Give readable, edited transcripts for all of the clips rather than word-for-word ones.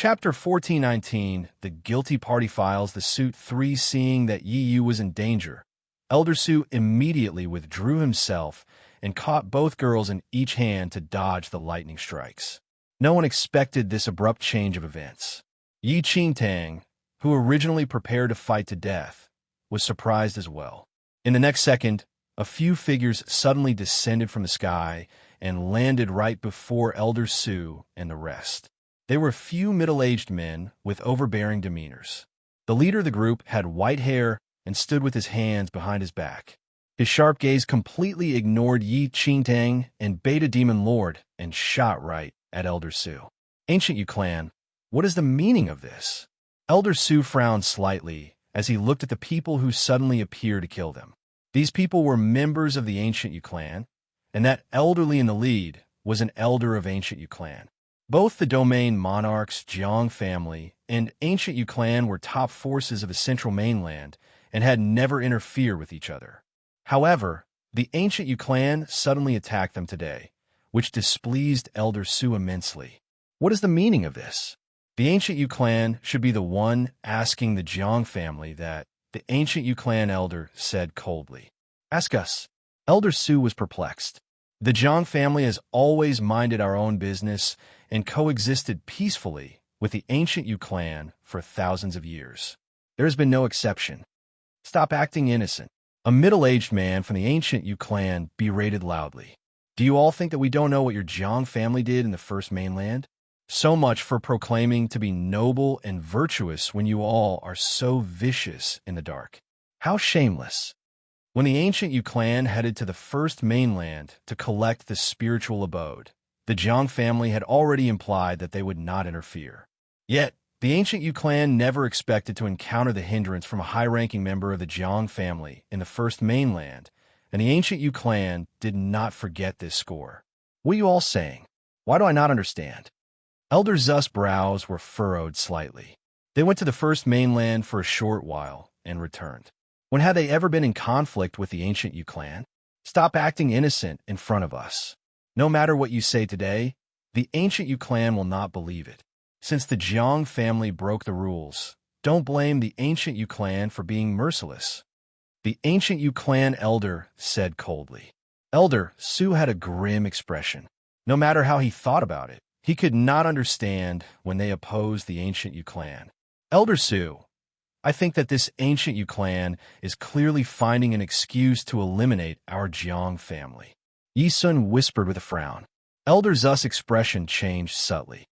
Chapter 1419, The Guilty Party Files. The Suit 3. Seeing that Yi Yu was in danger, Elder Su immediately withdrew himself and caught both girls in each hand to dodge the lightning strikes. No one expected this abrupt change of events. Yi Qingtang, who originally prepared to fight to death, was surprised as well. In the next second, a few figures suddenly descended from the sky and landed right before Elder Su and the rest. They were few middle-aged men with overbearing demeanors. The leader of the group had white hair and stood with his hands behind his back. His sharp gaze completely ignored Yi Qingtang and Beta Demon Lord and shot right at Elder Su. Ancient Yu clan, what is the meaning of this? Elder Su frowned slightly as he looked at the people who suddenly appeared to kill them. These people were members of the Ancient Yu clan, and that elderly in the lead was an elder of Ancient Yu clan. Both the domain monarchs, Jiang family, and Ancient Yu clan were top forces of the central mainland and had never interfered with each other. However, the Ancient Yu clan suddenly attacked them today, which displeased Elder Su immensely. What is the meaning of this? The Ancient Yu clan should be the one asking the Jiang family that, the Ancient Yu clan elder said coldly. Ask us. Elder Su was perplexed. The Jiang family has always minded our own business and coexisted peacefully with the Ancient Yu clan for thousands of years. There has been no exception. Stop acting innocent. A middle-aged man from the Ancient Yu clan berated loudly. Do you all think that we don't know what your Jiang family did in the first mainland? So much for proclaiming to be noble and virtuous when you all are so vicious in the dark. How shameless. When the Ancient Yu clan headed to the first mainland to collect the spiritual abode, the Jiang family had already implied that they would not interfere. Yet, the Ancient Yu clan never expected to encounter the hindrance from a high-ranking member of the Jiang family in the first mainland, and the Ancient Yu clan did not forget this score. What are you all saying? Why do I not understand? Elder Zu's brows were furrowed slightly. They went to the first mainland for a short while and returned. When had they ever been in conflict with the Ancient Yu clan? Stop acting innocent in front of us. No matter what you say today, the Ancient Yu clan will not believe it. Since the Jiang family broke the rules, don't blame the Ancient Yu clan for being merciless. The Ancient Yu clan elder said coldly. Elder Su had a grim expression. No matter how he thought about it, he could not understand when they opposed the Ancient Yu clan. Elder Su, I think that this Ancient Yu clan is clearly finding an excuse to eliminate our Jiang family. Yi Sun whispered with a frown. Elder Zu's expression changed subtly.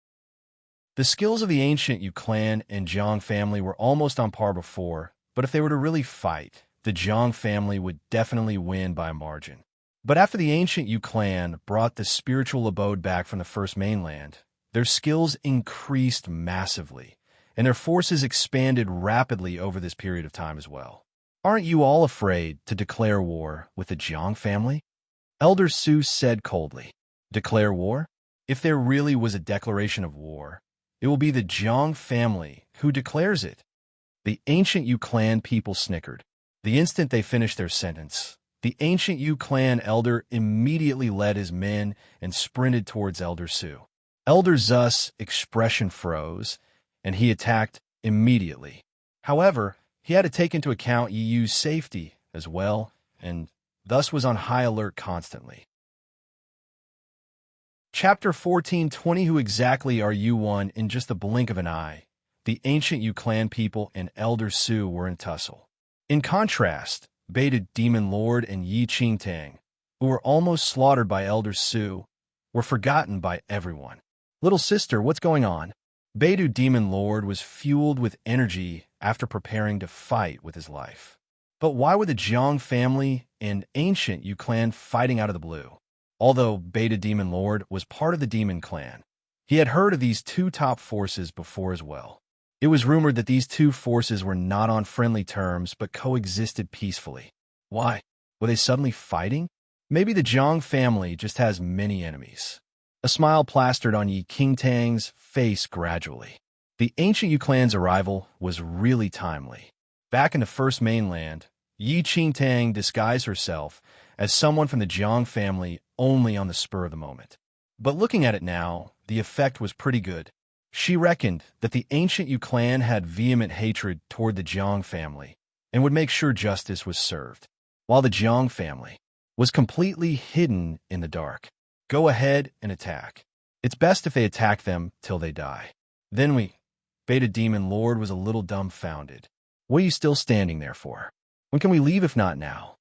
The skills of the Ancient Yu clan and Jiang family were almost on par before, but if they were to really fight, the Jiang family would definitely win by a margin. But after the Ancient Yu clan brought the spiritual abode back from the first mainland, their skills increased massively, and their forces expanded rapidly over this period of time as well. Aren't you all afraid to declare war with the Jiang family? Elder Su said coldly. Declare war? If there really was a declaration of war, it will be the Jiang family who declares it. The Ancient Yu clan people snickered. The instant they finished their sentence, the Ancient Yu clan elder immediately led his men and sprinted towards Elder Su. Elder Zu's expression froze, and he attacked immediately. However, he had to take into account Yi Yu's safety as well, and thus was on high alert constantly. Chapter 1420. Who exactly are you one? In just the blink of an eye, the Ancient Yu clan people and Elder Su were in tussle. In contrast, Beta Demon Lord and Yi Qingtang, who were almost slaughtered by Elder Su, were forgotten by everyone. Little sister, what's going on? Beta Demon Lord was fueled with energy after preparing to fight with his life. But why were the Jiang family and Ancient Yu clan fighting out of the blue? Although Beta Demon Lord was part of the Demon clan, he had heard of these two top forces before as well. It was rumored that these two forces were not on friendly terms but coexisted peacefully. Why? Were they suddenly fighting? Maybe the Jiang family just has many enemies. A smile plastered on Yi Qingtang's face gradually. The Ancient Yu clan's arrival was really timely. Back in the first mainland, Yi Qingtang disguised herself as someone from the Jiang family only on the spur of the moment. But looking at it now, the effect was pretty good. She reckoned that the ancient Yu clan had vehement hatred toward the Jiang family and would make sure justice was served, while the Jiang family was completely hidden in the dark. Go ahead and attack. It's best if they attack them till they die. Then Beta Demon Lord was a little dumbfounded. What are you still standing there for? When can we leave if not now?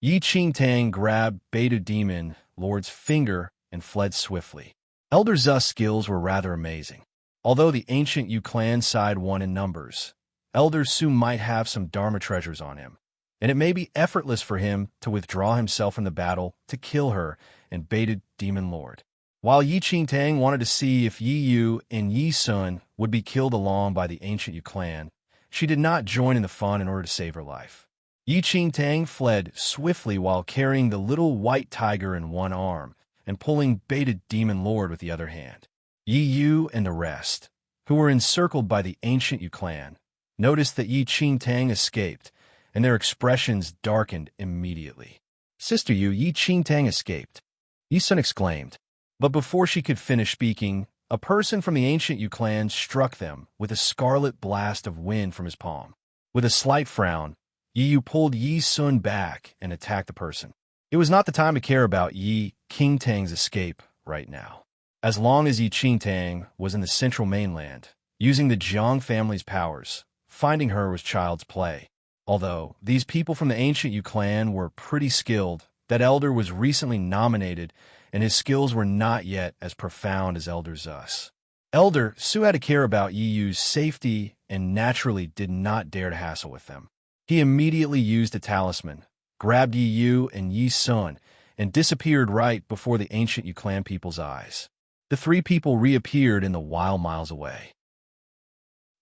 Yi Qingtang grabbed Beta Demon Lord's finger and fled swiftly. Elder Zu's skills were rather amazing. Although the ancient Yu clan side won in numbers, Elder Su might have some Dharma treasures on him, and it may be effortless for him to withdraw himself from the battle to kill her and Beta Demon Lord. While Yi Qingtang wanted to see if Yi Yu and Yi Sun would be killed along by the ancient Yu clan, she did not join in the fun in order to save her life. Yi Qingtang fled swiftly while carrying the little white tiger in one arm and pulling Beta Demon Lord with the other hand. Yi Yu and the rest, who were encircled by the ancient Yu clan, noticed that Yi Qingtang escaped, and their expressions darkened immediately. Sister Yu, Yi Qingtang escaped, Yi Sun exclaimed. But before she could finish speaking, a person from the ancient Yu clan struck them with a scarlet blast of wind from his palm. With a slight frown, Yi Yu pulled Yi Sun back and attacked the person. It was not the time to care about Yi Qingtang's escape right now. As long as Yi Qingtang was in the central mainland, using the Jiang family's powers, finding her was child's play. Although these people from the ancient Yu clan were pretty skilled, that elder was recently nominated and his skills were not yet as profound as Elder Zu's. Elder Su had to care about Yi Yu's safety and naturally did not dare to hassle with them. He immediately used a talisman, grabbed Yi Yu and Yi Sun, and disappeared right before the ancient Yu clan people's eyes. The three people reappeared in the wild miles away.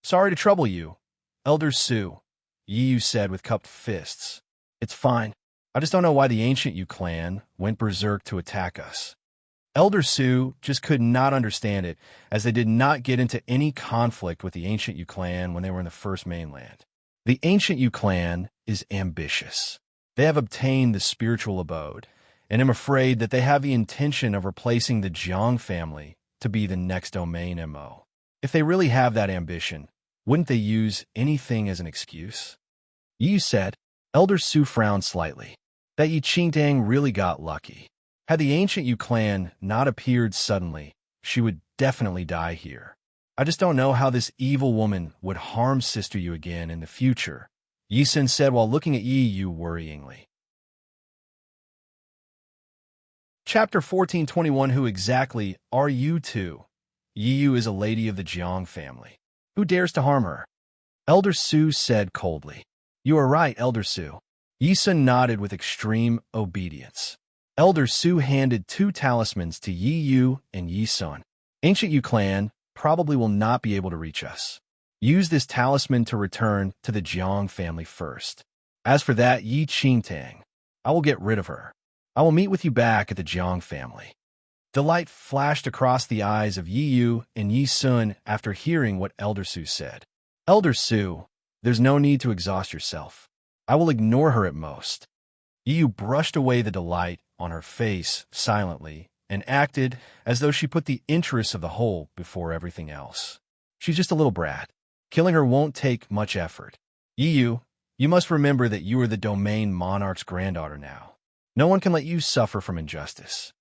Sorry to trouble you, Elder Su, Yi Yu said with cupped fists. It's fine. I just don't know why the ancient Yu clan went berserk to attack us. Elder Su just could not understand it, as they did not get into any conflict with the ancient Yu clan when they were in the first mainland. The ancient Yu clan is ambitious. They have obtained the spiritual abode, and am afraid that they have the intention of replacing the Jiang family to be the next domain MO. If they really have that ambition, wouldn't they use anything as an excuse? Yi Yu said. Elder Su frowned slightly. That Yi Qingtang really got lucky. Had the ancient Yu clan not appeared suddenly, she would definitely die here. I just don't know how this evil woman would harm Sister Yu again in the future, Yi Sun said while looking at Yi Yu worryingly. Chapter 1421. Who exactly are you two? Yi Yu is a lady of the Jiang family. Who dares to harm her? Elder Su said coldly. You are right, Elder Su. Yi Sun nodded with extreme obedience. Elder Su handed 2 talismans to Yi Yu and Yi Sun. Ancient Yu clan probably will not be able to reach us. Use this talisman to return to the Jiang family first. As for that Yi Qingtang, I will get rid of her. I will meet with you back at the Jiang family. The light flashed across the eyes of Yi Yu and Yi Sun after hearing what Elder Su said. Elder Su, there's no need to exhaust yourself. I will ignore her at most. Yi Yu brushed away the delight on her face silently and acted as though she put the interests of the whole before everything else. She's just a little brat. Killing her won't take much effort. Yi Yu, you must remember that you are the domain monarch's granddaughter now. No one can let you suffer from injustice.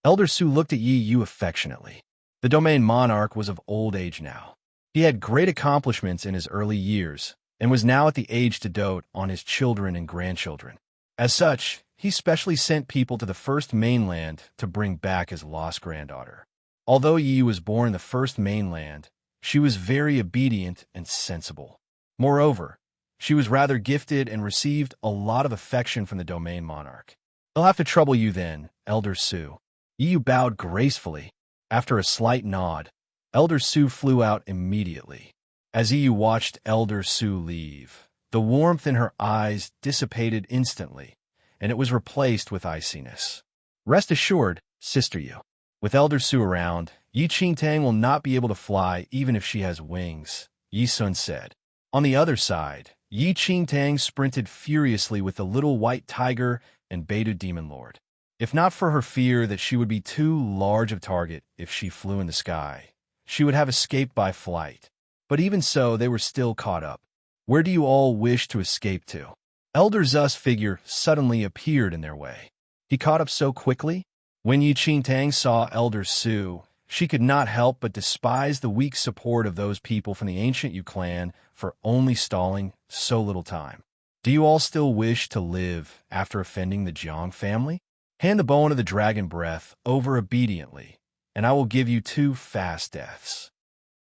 Elder Su looked at Yi Yu affectionately. The domain monarch was of old age now. He had great accomplishments in his early years, and was now at the age to dote on his children and grandchildren. As such, he specially sent people to the first mainland to bring back his lost granddaughter. Although Yi was born in the first mainland, she was very obedient and sensible. Moreover, she was rather gifted and received a lot of affection from the domain monarch. I'll have to trouble you then, Elder Su. Yi Yu bowed gracefully. After a slight nod, Elder Su flew out immediately. As Yi Yu watched Elder Su leave, the warmth in her eyes dissipated instantly, and it was replaced with iciness. Rest assured, Sister Yu. With Elder Su around, Yi Qingtang will not be able to fly even if she has wings, Yi Sun said. On the other side, Yi Qingtang sprinted furiously with the little white tiger and Beta Demon Lord. If not for her fear that she would be too large of target if she flew in the sky, she would have escaped by flight. But even so, they were still caught up. Where do you all wish to escape to? Elder Zust's figure suddenly appeared in their way. He caught up so quickly. When Yiqingtang saw Elder Su, she could not help but despise the weak support of those people from the ancient Yu clan for only stalling so little time. Do you all still wish to live after offending the Jiang family? Hand the bone of the dragon breath over obediently, and I will give you 2 fast deaths.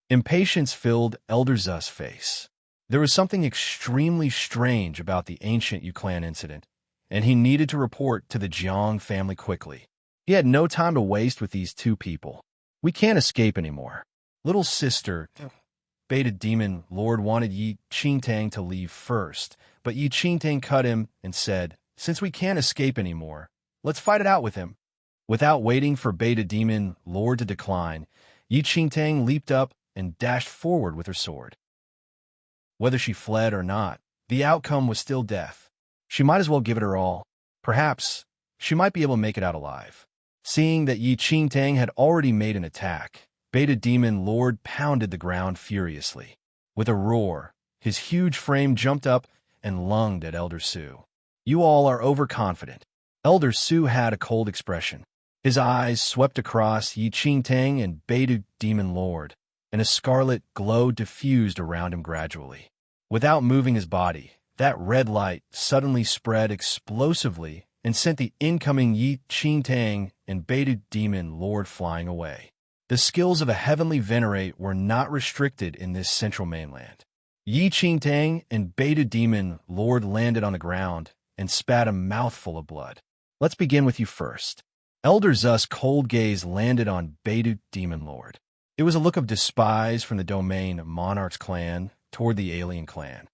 Impatience filled Elder Zust's face. There was something extremely strange about the ancient Yu clan incident, and he needed to report to the Jiang family quickly. He had no time to waste with these 2 people. We can't escape anymore. Little sister, Beta Demon Lord wanted Yiqingtang to leave first, but Yiqingtang cut him and said, "Since we can't escape anymore, let's fight it out with him." Without waiting for Beta Demon Lord to decline, Yiqingtang leaped up and dashed forward with her sword. Whether she fled or not, the outcome was still death. She might as well give it her all. Perhaps she might be able to make it out alive. Seeing that Yiqingtang had already made an attack, Beta Demon Lord pounded the ground furiously. With a roar, his huge frame jumped up and lunged at Elder Su. You all are overconfident. Elder Su had a cold expression. His eyes swept across Yiqingtang and Beta Demon Lord, and a scarlet glow diffused around him gradually. Without moving his body, that red light suddenly spread explosively and sent the incoming Yiqingtang and Beta Demon Lord flying away. The skills of a heavenly venerate were not restricted in this central mainland. Yiqingtang and Beta Demon Lord landed on the ground and spat a mouthful of blood. Let's begin with you first. Elder Zust's cold gaze landed on Beta Demon Lord. It was a look of despise from the domain Monarch's clan toward the alien clan.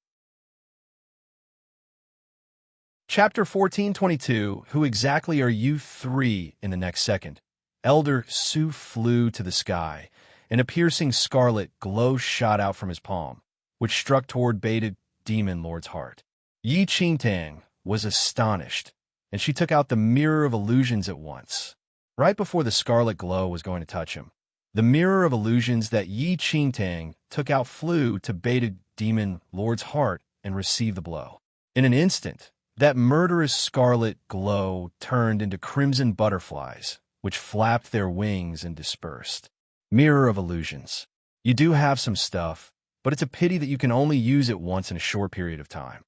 Chapter 1422, Who exactly are you 3 in the next second? Elder Su flew to the sky, and a piercing scarlet glow shot out from his palm, which struck toward Beta Demon Lord's heart. Yiqingtang was astonished, and she took out the Mirror of Illusions at once. Right before the scarlet glow was going to touch him, the Mirror of Illusions that Yiqingtang took out flew to Beta Demon Lord's heart and received the blow. In an instant, that murderous scarlet glow turned into crimson butterflies, which flapped their wings and dispersed. Mirror of Illusions. You do have some stuff, but it's a pity that you can only use it once in a short period of time.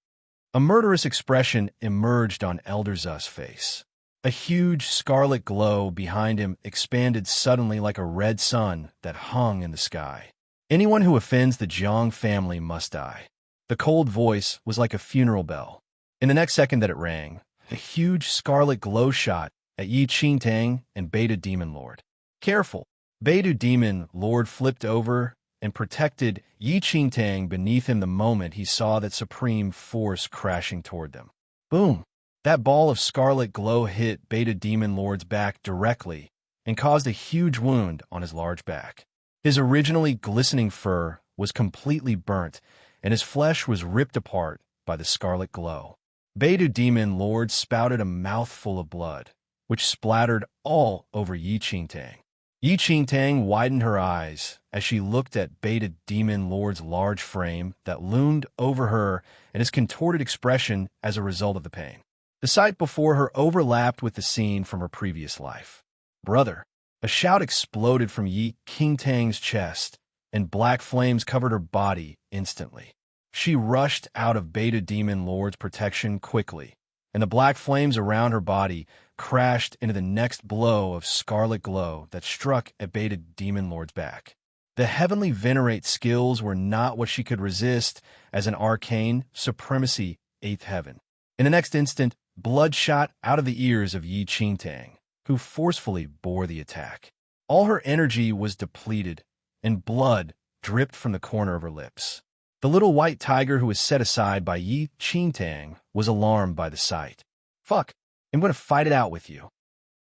A murderous expression emerged on Elder Zust's face. A huge scarlet glow behind him expanded suddenly like a red sun that hung in the sky. Anyone who offends the Jiang family must die. The cold voice was like a funeral bell. In the next second that it rang, a huge scarlet glow shot at Yiqingtang and Beta Demon Lord. Careful! Beta Demon Lord flipped over and protected Yiqingtang beneath him the moment he saw that supreme force crashing toward them. Boom! That ball of scarlet glow hit Beta Demon Lord's back directly and caused a huge wound on his large back. His originally glistening fur was completely burnt, and his flesh was ripped apart by the scarlet glow. Beta Demon Lord spouted a mouthful of blood, which splattered all over Yiqingtang. Yiqingtang widened her eyes as she looked at Beta Demon Lord's large frame that loomed over her and his contorted expression as a result of the pain. The sight before her overlapped with the scene from her previous life. Brother! A shout exploded from Yiqingtang's chest, and black flames covered her body instantly. She rushed out of Beta Demon Lord's protection quickly, and the black flames around her body crashed into the next blow of scarlet glow that struck at Beta Demon Lord's back. The heavenly venerate skills were not what she could resist as an arcane supremacy 8th heaven. In the next instant, blood shot out of the ears of Yiqingtang, who forcefully bore the attack. All her energy was depleted, and blood dripped from the corner of her lips. The little white tiger who was set aside by Yiqingtang was alarmed by the sight. Fuck! I'm going to fight it out with you.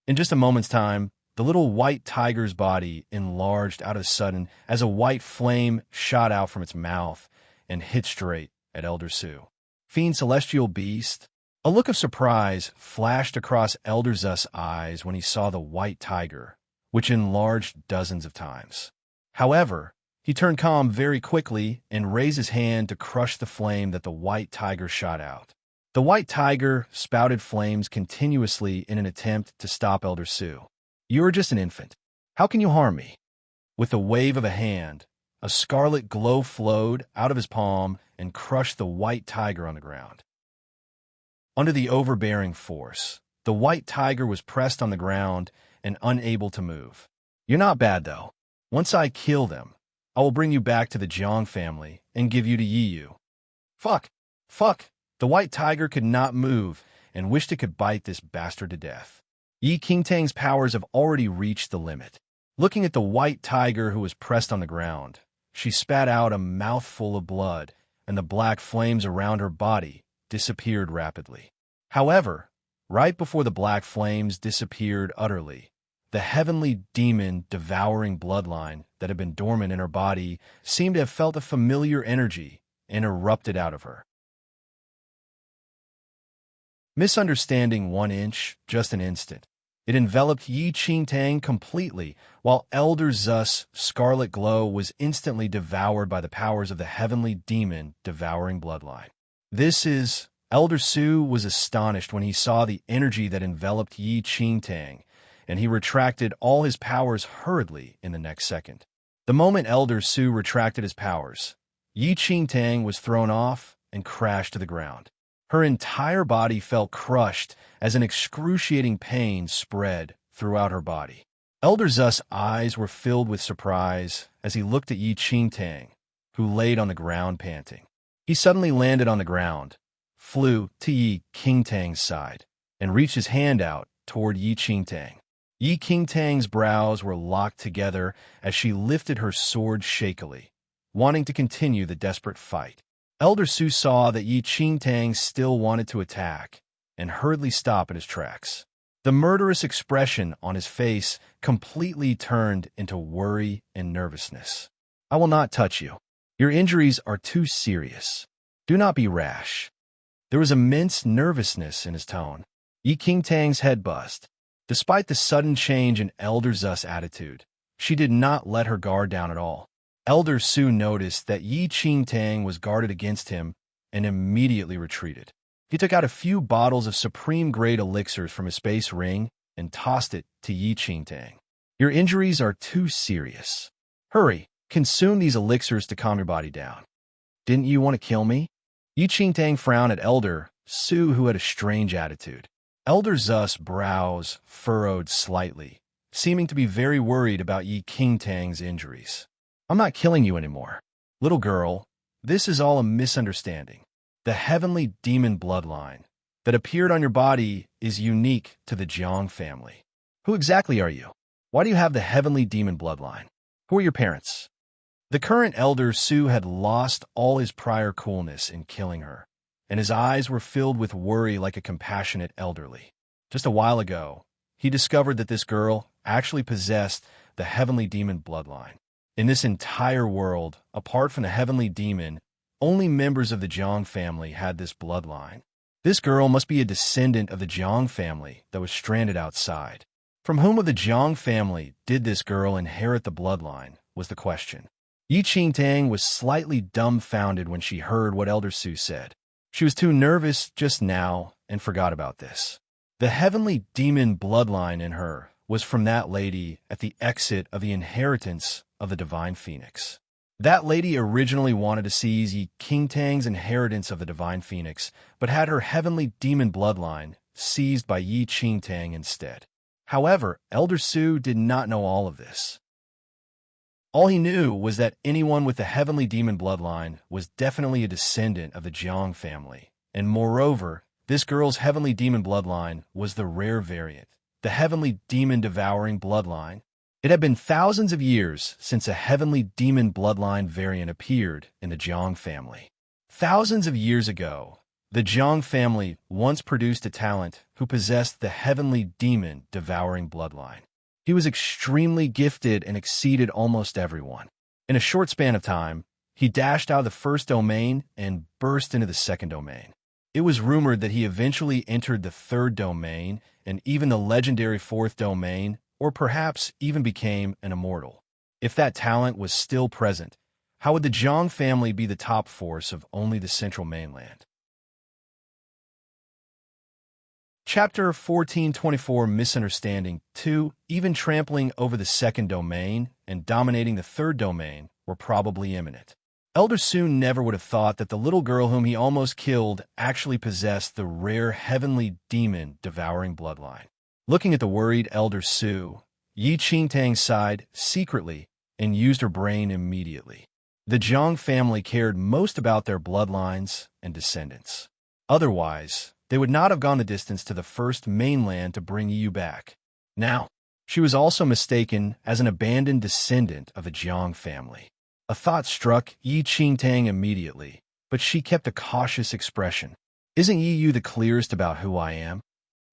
In just a moment's time, the little white tiger's body enlarged out of sudden as a white flame shot out from its mouth and hit straight at Elder Su. Fiend celestial beast. A look of surprise flashed across Elder Zust's eyes when he saw the white tiger, which enlarged dozens of times. However, he turned calm very quickly and raised his hand to crush the flame that the white tiger shot out. The white tiger spouted flames continuously in an attempt to stop Elder Sue. "You are just an infant. How can you harm me?" With a wave of a hand, a scarlet glow flowed out of his palm and crushed the white tiger on the ground. Under the overbearing force, the white tiger was pressed on the ground and unable to move. "You're not bad, though. Once I kill them, I will bring you back to the Jiang family and give you to Yiyu." Fuck! Fuck! The white tiger could not move and wished it could bite this bastard to death. Yi Qingtang's powers have already reached the limit. Looking at the white tiger who was pressed on the ground, she spat out a mouthful of blood, and the black flames around her body disappeared rapidly. However, right before the black flames disappeared utterly, the heavenly demon devouring bloodline that had been dormant in her body seemed to have felt a familiar energy and erupted out of her. Misunderstanding 1 inch, just an instant. It enveloped Yi Qingtang completely, while Elder Zeus' scarlet glow was instantly devoured by the powers of the heavenly demon devouring bloodline. Elder Sue was astonished when he saw the energy that enveloped Yi Qingtang, and he retracted all his powers hurriedly in the next second. The moment Elder Sue retracted his powers, Yi Qingtang was thrown off and crashed to the ground. Her entire body felt crushed as an excruciating pain spread throughout her body. Elder Zeus' eyes were filled with surprise as he looked at Yi Qingtang, who laid on the ground panting. He suddenly landed on the ground, flew to Yi Qingtang's side, and reached his hand out toward Yi Qingtang. Yi Qingtang's brows were locked together as she lifted her sword shakily, wanting to continue the desperate fight. Elder Sue saw that Yi Qingtang still wanted to attack and hurriedly stopped in his tracks. The murderous expression on his face completely turned into worry and nervousness. "I will not touch you. Your injuries are too serious. Do not be rash." There was immense nervousness in his tone. Yi Qingtang's head buzzed. Despite the sudden change in Elder Zeus' attitude, she did not let her guard down at all. Elder Sue noticed that Yi Qingtang was guarded against him and immediately retreated. He took out a few bottles of supreme-grade elixirs from his space ring and tossed it to Yi Qingtang. "Your injuries are too serious. Hurry, consume these elixirs to calm your body down. Didn't you want to kill me?" Yi Qingtang frowned at Elder Sue, who had a strange attitude. Elder Zeus' brows furrowed slightly, seeming to be very worried about Yi Qingtang's injuries. "I'm not killing you anymore. Little girl, this is all a misunderstanding. The heavenly demon bloodline that appeared on your body is unique to the Jiang family. Who exactly are you? Why do you have the heavenly demon bloodline? Who are your parents?" The current Elder Sue had lost all his prior coolness in killing her, and his eyes were filled with worry like a compassionate elderly. Just a while ago, he discovered that this girl actually possessed the heavenly demon bloodline. In this entire world, apart from the heavenly demon, only members of the Jiang family had this bloodline. This girl must be a descendant of the Jiang family that was stranded outside. From whom of the Jiang family did this girl inherit the bloodline, was the question. Yi Qingtang was slightly dumbfounded when she heard what Elder Sue said. She was too nervous just now and forgot about this. The heavenly demon bloodline in her was from that lady at the exit of the inheritance of the Divine Phoenix. That lady originally wanted to seize Yi Qingtang's inheritance of the Divine Phoenix, but had her heavenly demon bloodline seized by Yi Qingtang instead. However, Elder Sue did not know all of this. All he knew was that anyone with the heavenly demon bloodline was definitely a descendant of the Jiang family, and moreover, this girl's heavenly demon bloodline was the rare variant, the heavenly demon devouring bloodline. It had been thousands of years since a heavenly demon bloodline variant appeared in the Jiang family. Thousands of years ago, the Jiang family once produced a talent who possessed the heavenly demon devouring bloodline. He was extremely gifted and exceeded almost everyone. In a short span of time, he dashed out of the first domain and burst into the second domain. It was rumored that he eventually entered the third domain and even the legendary fourth domain, or perhaps even became an immortal. If that talent was still present, how would the Jiang family be the top force of only the central mainland? Chapter 1424 Misunderstanding 2. Even trampling over the second domain and dominating the third domain were probably imminent. Elder Su never would have thought that the little girl whom he almost killed actually possessed the rare heavenly demon-devouring bloodline. Looking at the worried Elder Su, Yi Qingtang sighed secretly and used her brain immediately. The Jiang family cared most about their bloodlines and descendants. Otherwise, they would not have gone the distance to the first mainland to bring Yu back. Now, she was also mistaken as an abandoned descendant of the Jiang family. A thought struck Yi Qingtang immediately, but she kept a cautious expression. Isn't Yu the clearest about who I am?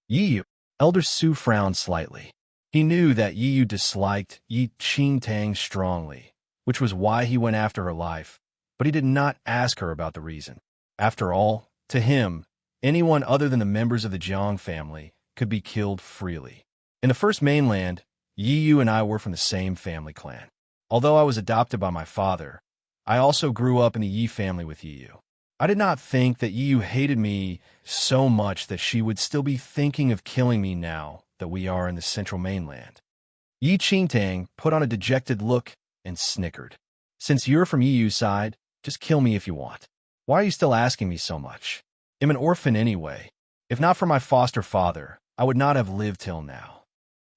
Yu. Elder Su frowned slightly. He knew that Yu disliked Yi Qingtang strongly, which was why he went after her life, but he did not ask her about the reason. After all, to him, anyone other than the members of the Jiang family could be killed freely. In the first mainland, Yu and I were from the same family clan. Although I was adopted by my father, I also grew up in the Yi family with Yu. I did not think that Yu hated me so much that she would still be thinking of killing me now that we are in the central mainland. Yi Qingtang put on a dejected look and snickered. Since you're from Yu's side, just kill me if you want. Why are you still asking me so much? I'm an orphan anyway. If not for my foster father, I would not have lived till now.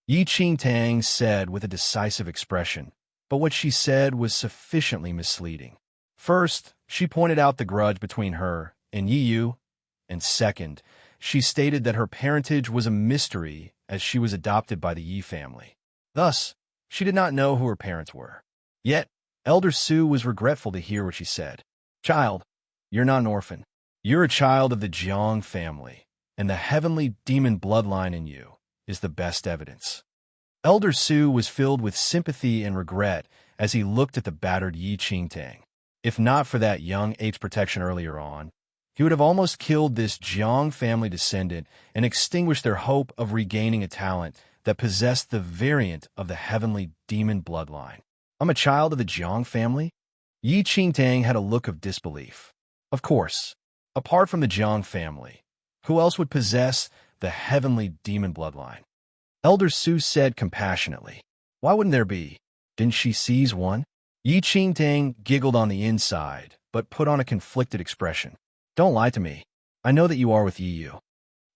Yi Qingtang said with a decisive expression, but what she said was sufficiently misleading. First, she pointed out the grudge between her and Yu, and second, she stated that her parentage was a mystery as she was adopted by the Yi family. Thus, she did not know who her parents were. Yet, Elder Su was regretful to hear what she said. Child, you're not an orphan. You're a child of the Jiang family, and the heavenly demon bloodline in you is the best evidence. Elder Su was filled with sympathy and regret as he looked at the battered Yi Qingtang. If not for that young ape's protection earlier on, he would have almost killed this Jiang family descendant and extinguished their hope of regaining a talent that possessed the variant of the heavenly demon bloodline. I'm a child of the Jiang family? Yi Qingtang had a look of disbelief. Of course, apart from the Jiang family, who else would possess the heavenly demon bloodline? Elder Su said compassionately. Why wouldn't there be? Didn't she seize one? Yi Qingtang giggled on the inside, but put on a conflicted expression. Don't lie to me. I know that you are with Yu.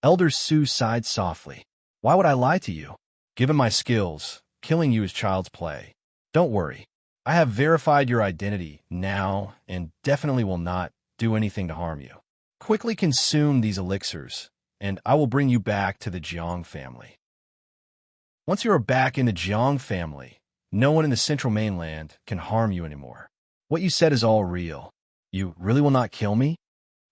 Elder Su sighed softly. Why would I lie to you? Given my skills, killing you is child's play. Don't worry. I have verified your identity now and definitely will not do anything to harm you. Quickly consume these elixirs, and I will bring you back to the Jiang family. Once you are back in the Jiang family, no one in the central mainland can harm you anymore. What you said is all real. You really will not kill me?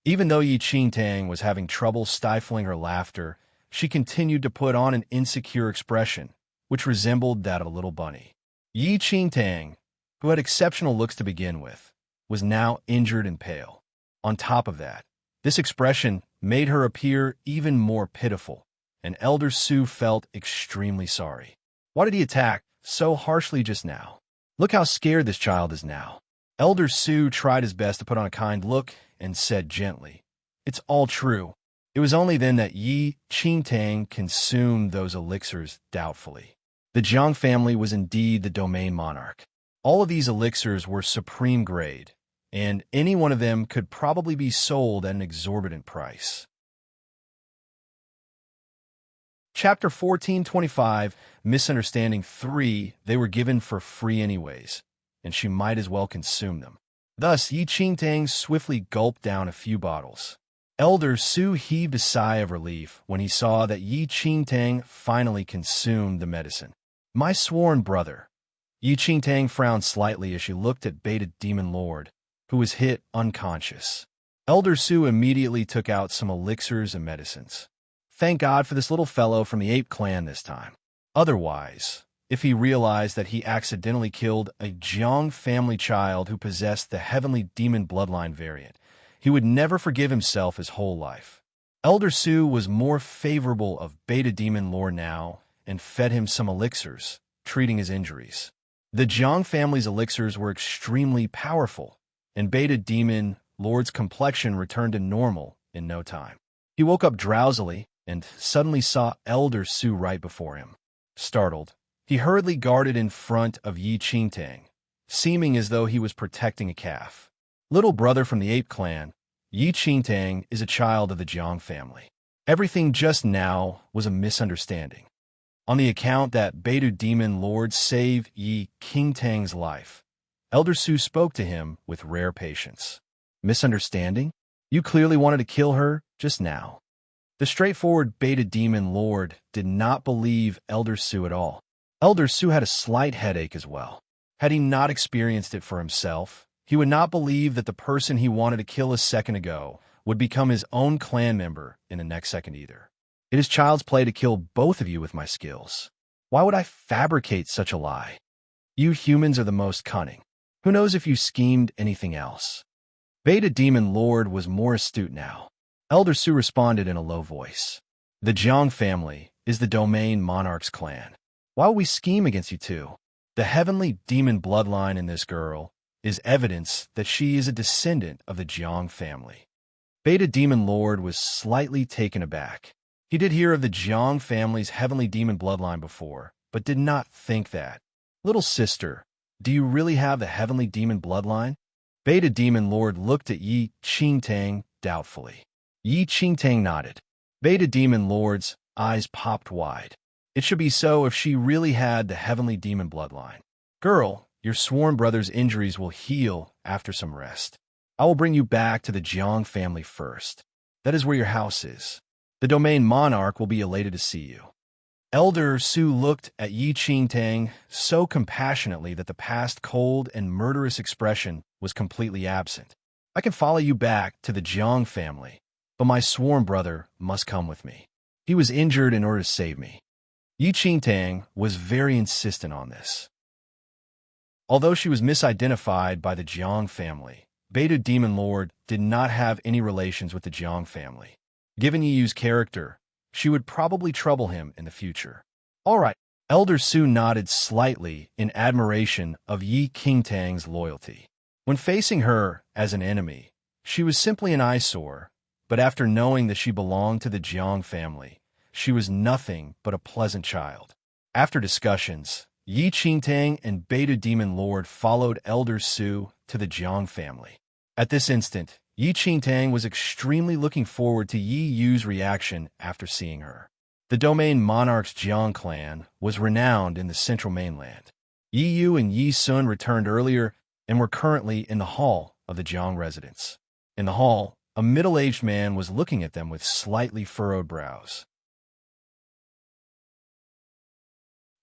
Even though Yi Qingtang was having trouble stifling her laughter, she continued to put on an insecure expression, which resembled that of a little bunny. Yi Qingtang, who had exceptional looks to begin with, was now injured and pale. On top of that, this expression made her appear even more pitiful, and Elder Su felt extremely sorry. Why did he attack so harshly just now? Look how scared this child is now. Elder Su tried his best to put on a kind look and said gently, It's all true. It was only then that Yi Qingtang consumed those elixirs doubtfully. The Jiang family was indeed the domain monarch. All of these elixirs were supreme grade, and any one of them could probably be sold at an exorbitant price. Chapter 1425, Misunderstanding 3, they were given for free anyways, and she might as well consume them. Thus, Yi Qingtang swiftly gulped down a few bottles. Elder Su heaved a sigh of relief when he saw that Yi Qingtang finally consumed the medicine. My sworn brother. Yi Qingtang frowned slightly as she looked at Beta Demon Lord, who was hit unconscious. Elder Su immediately took out some elixirs and medicines. Thank God for this little fellow from the ape clan this time. Otherwise, if he realized that he accidentally killed a Jiang family child who possessed the heavenly demon bloodline variant, he would never forgive himself his whole life. Elder Su was more favorable of Beta Demon Lore now and fed him some elixirs, treating his injuries. The Jiang family's elixirs were extremely powerful, and Beta Demon Lord's complexion returned to normal in no time. He woke up drowsily and suddenly saw Elder Su right before him. Startled, he hurriedly guarded in front of Yi Qingtang, seeming as though he was protecting a calf. Little brother from the ape clan, Yi Qingtang is a child of the Jiang family. Everything just now was a misunderstanding. On the account that Beta Demon Lord saved Yi Qingtang's life, Elder Su spoke to him with rare patience. Misunderstanding? You clearly wanted to kill her just now. The straightforward Beta Demon Lord did not believe Elder Su at all. Elder Su had a slight headache as well. Had he not experienced it for himself, he would not believe that the person he wanted to kill a second ago would become his own clan member in the next second either. It is child's play to kill both of you with my skills. Why would I fabricate such a lie? You humans are the most cunning. Who knows if you schemed anything else? Beta Demon Lord was more astute now. Elder Su responded in a low voice. The Jiang family is the Domain Monarch's clan. Why would we scheme against you two? The heavenly demon bloodline in this girl is evidence that she is a descendant of the Jiang family. Beta Demon Lord was slightly taken aback. He did hear of the Jiang family's heavenly demon bloodline before, but did not think that. Little sister, do you really have the heavenly demon bloodline? Beta Demon Lord looked at Yi Qingtang doubtfully. Yi Qingtang nodded. Beta Demon Lord's eyes popped wide. It should be so if she really had the heavenly demon bloodline. Girl, your sworn brother's injuries will heal after some rest. I will bring you back to the Jiang family first. That is where your house is. The Domain Monarch will be elated to see you. Elder Su looked at Yi Qingtang so compassionately that the past cold and murderous expression was completely absent. I can follow you back to the Jiang family, but my sworn brother must come with me. He was injured in order to save me. Yi Qingtang was very insistent on this. Although she was misidentified by the Jiang family, Beta Demon Lord did not have any relations with the Jiang family. Given Yi Yu's character, she would probably trouble him in the future. All right, Elder Su nodded slightly in admiration of Yi Qingtang's loyalty. When facing her as an enemy, she was simply an eyesore, but after knowing that she belonged to the Jiang family, she was nothing but a pleasant child. After discussions, Yi Qingtang and Beta Demon Lord followed Elder Su to the Jiang family. At this instant, Yi Qingtang was extremely looking forward to Yi Yu's reaction after seeing her. The Domain Monarch's Jiang clan was renowned in the central mainland. Yi Yu and Yi Sun returned earlier and were currently in the hall of the Jiang residence. In the hall, a middle-aged man was looking at them with slightly furrowed brows.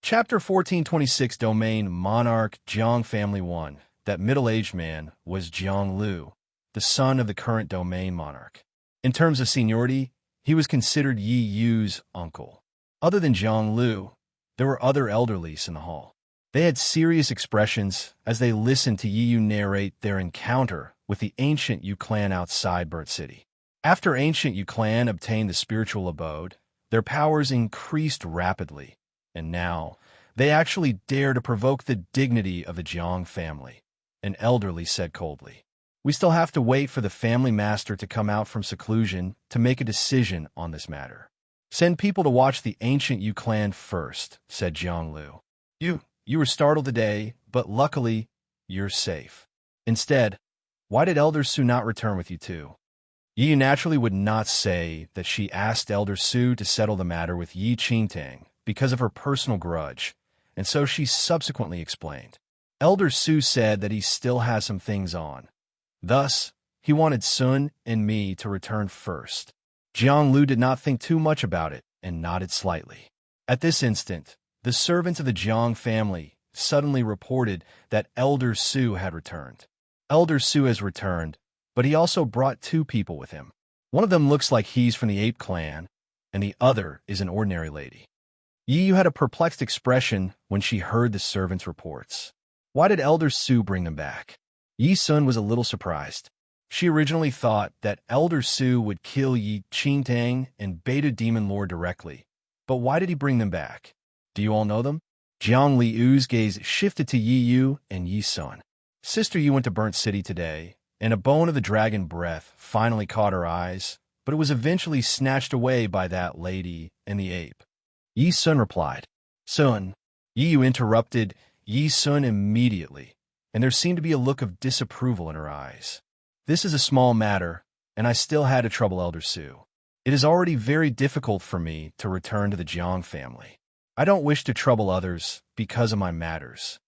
Chapter 1426 Domain Monarch Jiang Family 1. That middle-aged man was Jiang Lu, the son of the current Domain Monarch. In terms of seniority, he was considered Yi Yu's uncle. Other than Jiang Lu, there were other elderlies in the hall. They had serious expressions as they listened to Yi Yu narrate their encounter with the ancient Yu clan outside Burt City. After ancient Yu clan obtained the spiritual abode, their powers increased rapidly, and now they actually dare to provoke the dignity of the Jiang family. An elderly said coldly. We still have to wait for the family master to come out from seclusion to make a decision on this matter. Send people to watch the ancient Yu clan first, said Jiang Lu. You were startled today, but luckily, you're safe. Instead, why did Elder Su not return with you too? Yi Yu naturally would not say that she asked Elder Su to settle the matter with Yi Qingtang because of her personal grudge, and so she subsequently explained. Elder Su said that he still has some things on. Thus, he wanted Sun and me to return first. Jiang Lu did not think too much about it and nodded slightly. At this instant, the servants of the Jiang family suddenly reported that Elder Su had returned. Elder Su has returned, but he also brought two people with him. One of them looks like he's from the ape clan, and the other is an ordinary lady. Yi Yu had a perplexed expression when she heard the servants' reports. Why did Elder Su bring them back? Yi Sun was a little surprised. She originally thought that Elder Su would kill Yi Qingtang and Beta Demon Lord directly. But why did he bring them back? Do you all know them? Jiang Liu's gaze shifted to Yi Yu and Yi Sun. Sister Yu went to Burnt City today, and a bone of the dragon breath finally caught her eyes, but it was eventually snatched away by that lady and the ape. Yi Sun replied. Sun. Yi Yu interrupted Yi Sun immediately, and there seemed to be a look of disapproval in her eyes. This is a small matter, and I still had to trouble Elder Su. It is already very difficult for me to return to the Jiang family. I don't wish to trouble others because of my matters.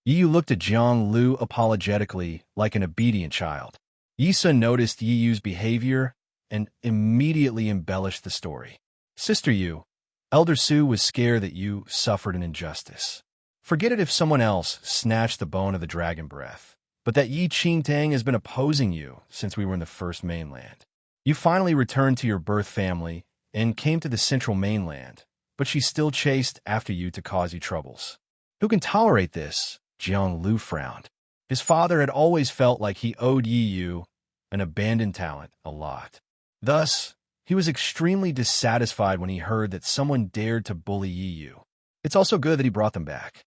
Yi Yu looked at Jiang Lu apologetically like an obedient child. Yi Sun noticed Yi Yu's behavior and immediately embellished the story. Sister Yu, Elder Su was scared that you suffered an injustice. Forget it if someone else snatched the bone of the dragon breath, but that Yi Qingtang has been opposing you since we were in the first mainland. You finally returned to your birth family and came to the central mainland, but she still chased after you to cause you troubles. Who can tolerate this? Jiang Lu frowned. His father had always felt like he owed Yi Yu, an abandoned talent, a lot. Thus, he was extremely dissatisfied when he heard that someone dared to bully Yi Yu. It's also good that he brought them back.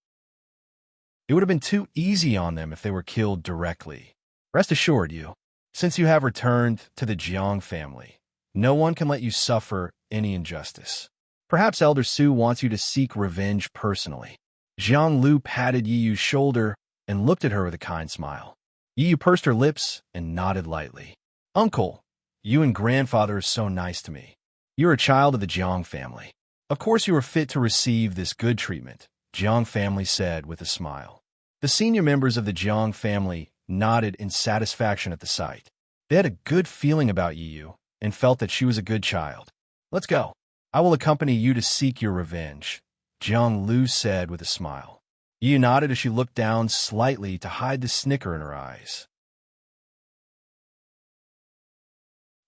It would have been too easy on them if they were killed directly. Rest assured, Yu, since you have returned to the Jiang family, no one can let you suffer any injustice. Perhaps Elder Su wants you to seek revenge personally. Jiang Lu patted Yi Yu's shoulder and looked at her with a kind smile. Yi Yu pursed her lips and nodded lightly. Uncle, you and grandfather are so nice to me. You're a child of the Jiang family. Of course you are fit to receive this good treatment, Jiang family said with a smile. The senior members of the Jiang family nodded in satisfaction at the sight. They had a good feeling about Yi Yu and felt that she was a good child. Let's go. I will accompany you to seek your revenge, Jiang Lu said with a smile. Yi Yu nodded as she looked down slightly to hide the snicker in her eyes.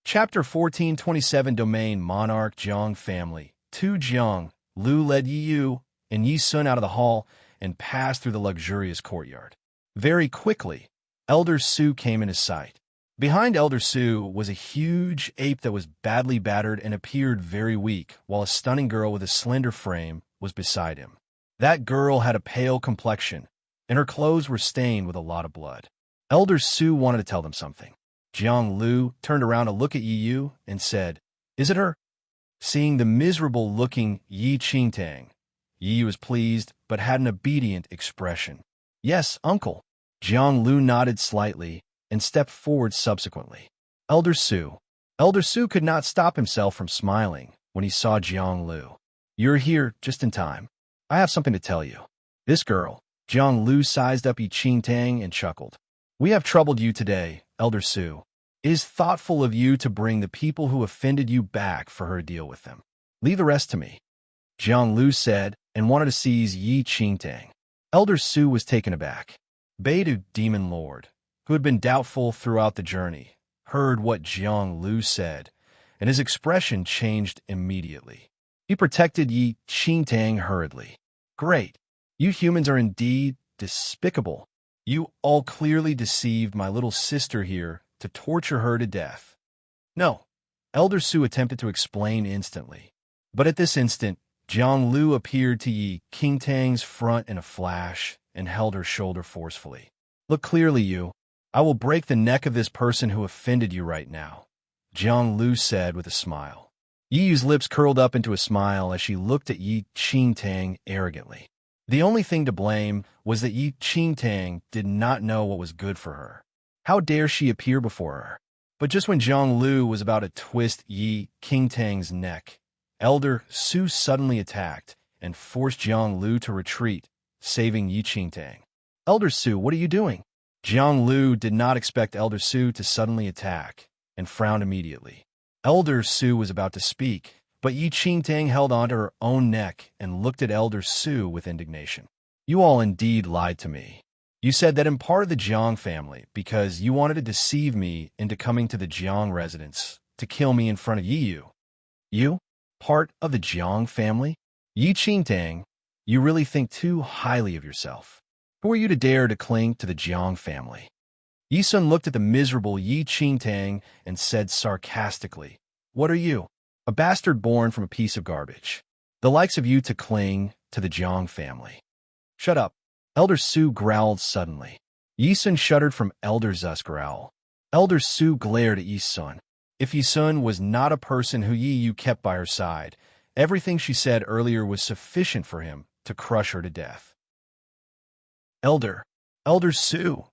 Chapter 1427 Domain Monarch Jiang Family. Jiang Lu led Yi Yu and Yi Sun out of the hall and passed through the luxurious courtyard. Very quickly, Elder Su came into sight. Behind Elder Su was a huge ape that was badly battered and appeared very weak, while a stunning girl with a slender frame was beside him. That girl had a pale complexion, and her clothes were stained with a lot of blood. Elder Su wanted to tell them something. Jiang Lu turned around to look at Yi Yu and said, Is it her? Seeing the miserable-looking Yi Qingtang, Yi Yu was pleased but had an obedient expression. Yes, uncle. Jiang Lu nodded slightly and stepped forward subsequently. Elder Su could not stop himself from smiling when he saw Jiang Lu. You're here just in time. I have something to tell you. This girl, Jiang Lu sized up Yi Qingtang and chuckled. We have troubled you today, Elder Su. It is thoughtful of you to bring the people who offended you back for her to deal with them. Leave the rest to me, Jiang Lu said and wanted to seize Yi Qingtang. Elder Su was taken aback. Beidou Demon Lord, who had been doubtful throughout the journey, heard what Jiang Lu said, and his expression changed immediately. He protected Yi Qingtang hurriedly. Great. You humans are indeed despicable. You all clearly deceived my little sister here to torture her to death. No. Elder Su attempted to explain instantly. But at this instant, Jiang Lu appeared to Yi Qingtang's front in a flash and held her shoulder forcefully. Look clearly, you. I will break the neck of this person who offended you right now, Jiang Lu said with a smile. Yi Yu's lips curled up into a smile as she looked at Yi Qingtang arrogantly. The only thing to blame was that Yi Qingtang did not know what was good for her. How dare she appear before her? But just when Jiang Lu was about to twist Yi Qingtang's neck, Elder Su suddenly attacked and forced Jiang Lu to retreat, saving Yi Qingtang. Elder Su, what are you doing? Jiang Lu did not expect Elder Su to suddenly attack and frowned immediately. Elder Su was about to speak, but Yi Qingtang held onto her own neck and looked at Elder Su with indignation. You all indeed lied to me. You said that I'm part of the Jiang family because you wanted to deceive me into coming to the Jiang residence to kill me in front of Yi Yu. You? Part of the Jiang family? Yi Qingtang, you really think too highly of yourself. Who are you to dare to cling to the Jiang family? Yi Sun looked at the miserable Yi Qingtang and said sarcastically, What are you? A bastard born from a piece of garbage. The likes of you to cling to the Jiang family. Shut up. Elder Su growled suddenly. Yi Sun shuddered from Elder Zu's growl. Elder Su glared at Yi Sun. If Yi Sun was not a person who Yi Yu kept by her side, everything she said earlier was sufficient for him to crush her to death. Elder Su.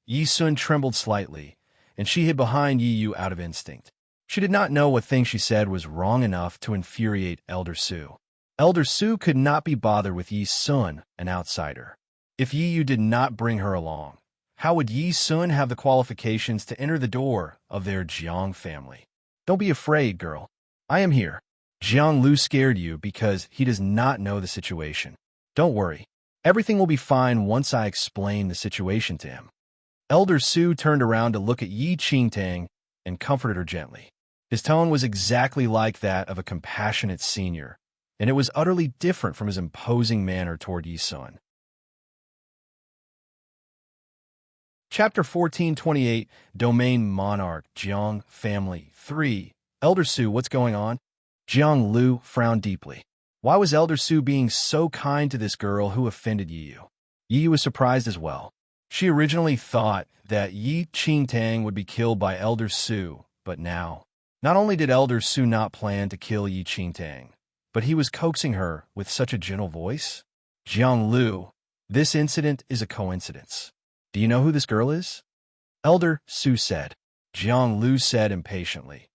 Yi Sun trembled slightly, and she hid behind Yi Yu out of instinct. She did not know what thing she said was wrong enough to infuriate Elder Su. Elder Su could not be bothered with Yi Sun, an outsider. If Yi Yu did not bring her along, how would Yi Sun have the qualifications to enter the door of their Jiang family? Don't be afraid, girl. I am here. Jiang Lu scared you because he does not know the situation. Don't worry. Everything will be fine once I explain the situation to him. Elder Su turned around to look at Yi Qingtang and comforted her gently. His tone was exactly like that of a compassionate senior, and it was utterly different from his imposing manner toward Yi Sun. Chapter 1428, Domain Monarch, Jiang Family 3. Elder Su, what's going on? Jiang Lu frowned deeply. Why was Elder Su being so kind to this girl who offended Yi Yu? Yi Yu was surprised as well. She originally thought that Yi Qingtang would be killed by Elder Su, but now, not only did Elder Su not plan to kill Yi Qingtang, but he was coaxing her with such a gentle voice. Jiang Lu, this incident is a coincidence. Do you know who this girl is? Elder Su said. Jiang Lu said impatiently.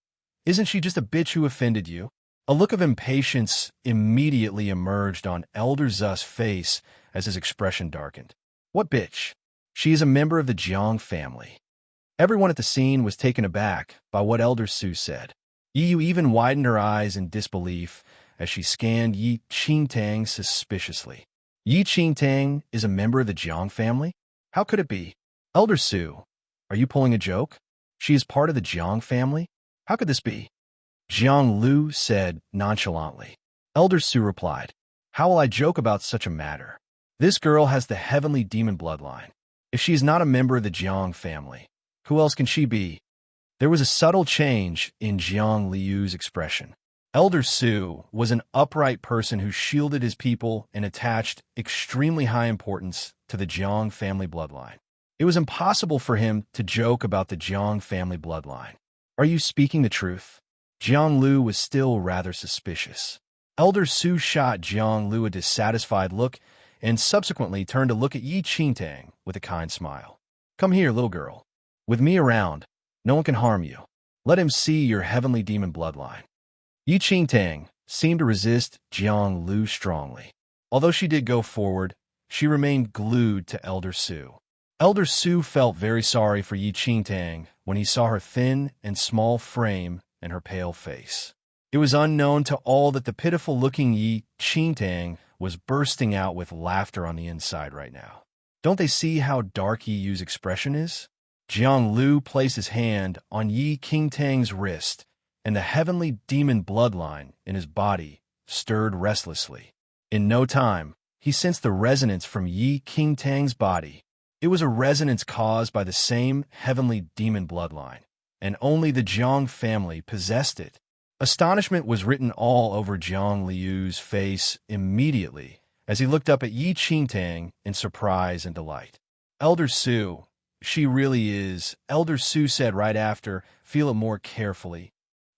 Isn't she just a bitch who offended you? A look of impatience immediately emerged on Elder Zu's face as his expression darkened. What bitch? She is a member of the Jiang family. Everyone at the scene was taken aback by what Elder Su said. Yi Yu even widened her eyes in disbelief as she scanned Yi Qingtang suspiciously. Yi Qingtang is a member of the Jiang family? How could it be? Elder Su, are you pulling a joke? She is part of the Jiang family? How could this be? Jiang Lu said nonchalantly. Elder Su replied, how will I joke about such a matter? This girl has the heavenly demon bloodline. If she is not a member of the Jiang family, who else can she be? There was a subtle change in Jiang Liu's expression. Elder Su was an upright person who shielded his people and attached extremely high importance to the Jiang family bloodline. It was impossible for him to joke about the Jiang family bloodline. Are you speaking the truth? Jiang Lu was still rather suspicious. Elder Su shot Jiang Lu a dissatisfied look and subsequently turned to look at Yi Qingtang with a kind smile. Come here, little girl. With me around, no one can harm you. Let him see your heavenly demon bloodline. Yi Qingtang seemed to resist Jiang Lu strongly. Although she did go forward, she remained glued to Elder Su. Elder Su felt very sorry for Yi Qingtang when he saw her thin and small frame and her pale face. It was unknown to all that the pitiful-looking Yi Qingtang was bursting out with laughter on the inside right now. Don't they see how dark Yi Yu's expression is? Jiang Lu placed his hand on Yi Qingtang's wrist, and the heavenly demon bloodline in his body stirred restlessly. In no time, he sensed the resonance from Yi Qingtang's body. It was a resonance caused by the same heavenly demon bloodline, and only the Jiang family possessed it. Astonishment was written all over Jiang Liu's face immediately as he looked up at Yi Qingtang in surprise and delight. Elder Su, she really is, Elder Su said right after, feel it more carefully.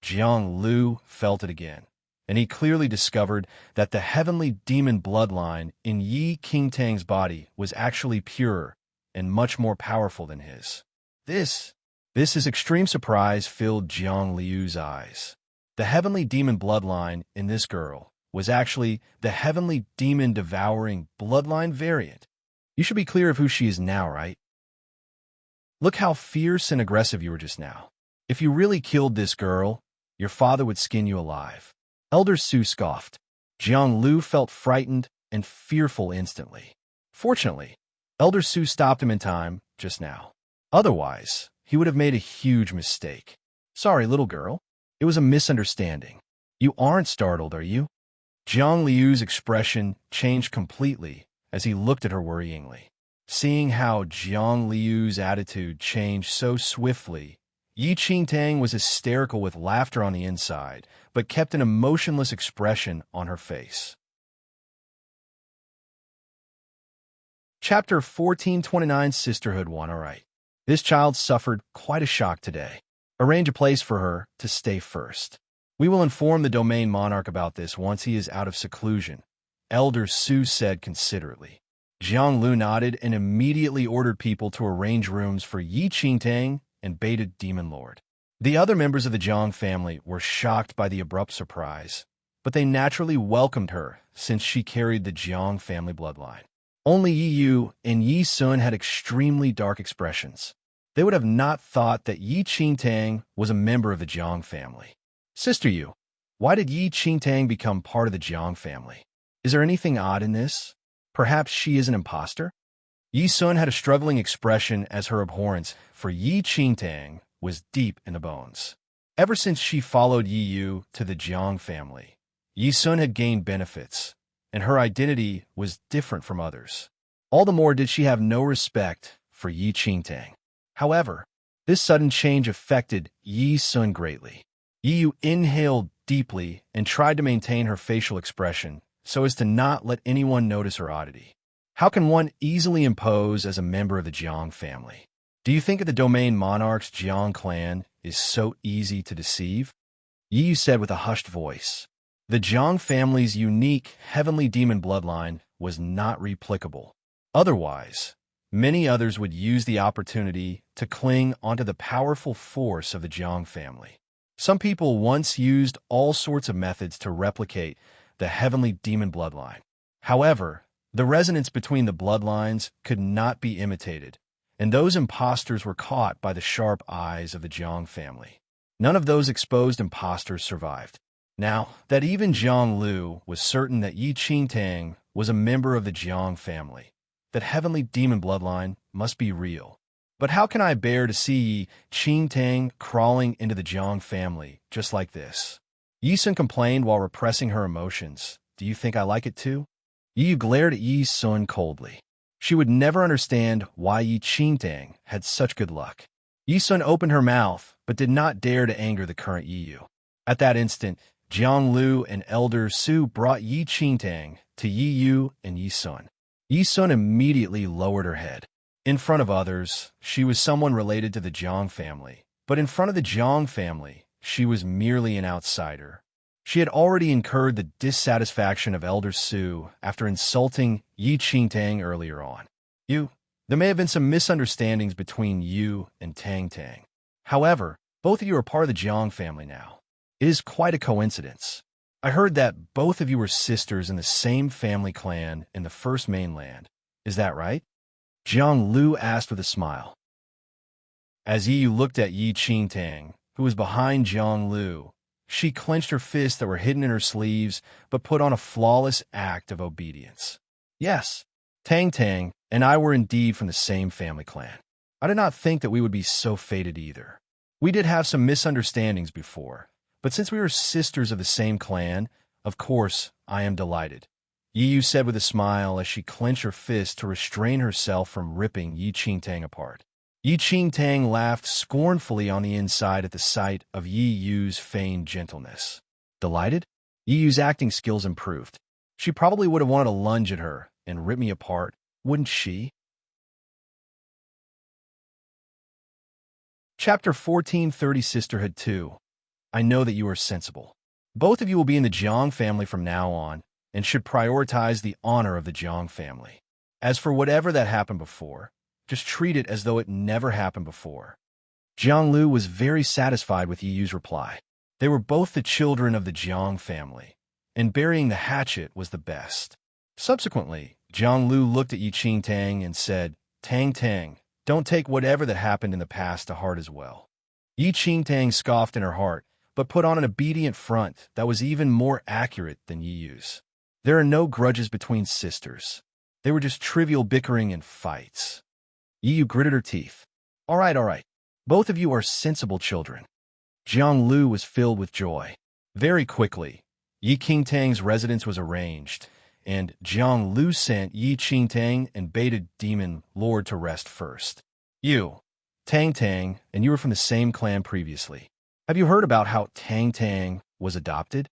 Jiang Lu felt it again, and he clearly discovered that the heavenly demon bloodline in Yi Qingtang's body was actually purer and much more powerful than his. This is extreme surprise filled Jiang Liu's eyes. The heavenly demon bloodline in this girl was actually the heavenly demon devouring bloodline variant. You should be clear of who she is now, right? Look how fierce and aggressive you were just now. If you really killed this girl, your father would skin you alive. Elder Su scoffed. Jiang Lu felt frightened and fearful instantly. Fortunately, Elder Su stopped him in time just now. Otherwise, he would have made a huge mistake. Sorry, little girl. It was a misunderstanding. You aren't startled, are you? Jiang Liu's expression changed completely as he looked at her worryingly. Seeing how Jiang Liu's attitude changed so swiftly, Yi Qingtang was hysterical with laughter on the inside, but kept an emotionless expression on her face. Chapter 1429 Sisterhood 1. Alright. This child suffered quite a shock today. Arrange a place for her to stay first. We will inform the domain monarch about this once he is out of seclusion, Elder Su said considerately. Jiang Lu nodded and immediately ordered people to arrange rooms for Yi Qingtang and baited Demon Lord. The other members of the Jiang family were shocked by the abrupt surprise, but they naturally welcomed her since she carried the Jiang family bloodline. Only Yi Yu and Yi Sun had extremely dark expressions. They would have not thought that Yi Qingtang was a member of the Jiang family. Sister Yu, why did Yi Qingtang become part of the Jiang family? Is there anything odd in this? Perhaps she is an imposter? Yi Sun had a struggling expression as her abhorrence for Yi Qingtang was deep in the bones. Ever since she followed Yi Yu to the Jiang family, Yi Sun had gained benefits, and her identity was different from others. All the more did she have no respect for Yi Qingtang. However, this sudden change affected Yi Sun greatly. Yi Yu inhaled deeply and tried to maintain her facial expression so as to not let anyone notice her oddity. How can one easily impose as a member of the Jiang family? Do you think that the domain monarch's Jiang clan is so easy to deceive? Yi Yu said with a hushed voice. The Jiang family's unique heavenly demon bloodline was not replicable. Otherwise, many others would use the opportunity to cling onto the powerful force of the Jiang family. Some people once used all sorts of methods to replicate the heavenly demon bloodline. However, the resonance between the bloodlines could not be imitated, and those imposters were caught by the sharp eyes of the Jiang family. None of those exposed imposters survived. Now, that even Jiang Lu was certain that Yi Qingtang was a member of the Jiang family, that heavenly demon bloodline must be real. But how can I bear to see Yi Qingtang crawling into the Jiang family just like this? Yi Sun complained while repressing her emotions. Do you think I like it too? Yi Yu glared at Yi Sun coldly. She would never understand why Yi Qingtang had such good luck. Yi Sun opened her mouth, but did not dare to anger the current Yi Yu. At that instant, Jiang Lu and Elder Su brought Yi Qingtang to Yi Yu and Yi Sun. Yi Sun immediately lowered her head. In front of others, she was someone related to the Jiang family, but in front of the Jiang family, she was merely an outsider. She had already incurred the dissatisfaction of Elder Su after insulting Yi Qingtang earlier on. There may have been some misunderstandings between you and Tang Tang. However, both of you are part of the Jiang family now. It is quite a coincidence. I heard that both of you were sisters in the same family clan in the first mainland. Is that right? Jiang Lu asked with a smile. As Yi Yu looked at Yi Qingtang, who was behind Jiang Lu, she clenched her fists that were hidden in her sleeves, but put on a flawless act of obedience. Yes, Tang Tang and I were indeed from the same family clan. I did not think that we would be so fated either. We did have some misunderstandings before, but since we were sisters of the same clan, of course, I am delighted. Yi Yu said with a smile as she clenched her fist to restrain herself from ripping Yi Qingtang apart. Yi Qingtang laughed scornfully on the inside at the sight of Yi Yu's feigned gentleness. Delighted? Yi Yu's acting skills improved. She probably would have wanted to lunge at her and rip me apart, wouldn't she? Chapter 1430 Sisterhood 2. I know that you are sensible. Both of you will be in the Jiang family from now on, and should prioritize the honor of the Jiang family. As for whatever that happened before, just treat it as though it never happened before. Jiang Lu was very satisfied with Yi Yu's reply. They were both the children of the Jiang family, and burying the hatchet was the best. Subsequently, Jiang Lu looked at Yi Qingtang and said, Tang Tang, don't take whatever that happened in the past to heart as well. Yi Qingtang scoffed in her heart, but put on an obedient front that was even more accurate than Yi Yu's. There are no grudges between sisters. They were just trivial bickering and fights. Yi Yu gritted her teeth. All right. Both of you are sensible children. Jiang Lu was filled with joy. Very quickly, Yi Qingtang's residence was arranged, and Jiang Lu sent Yi Qingtang and baited Demon Lord to rest first. You, Tang Tang, and you were from the same clan previously. Have you heard about how Tang Tang was adopted?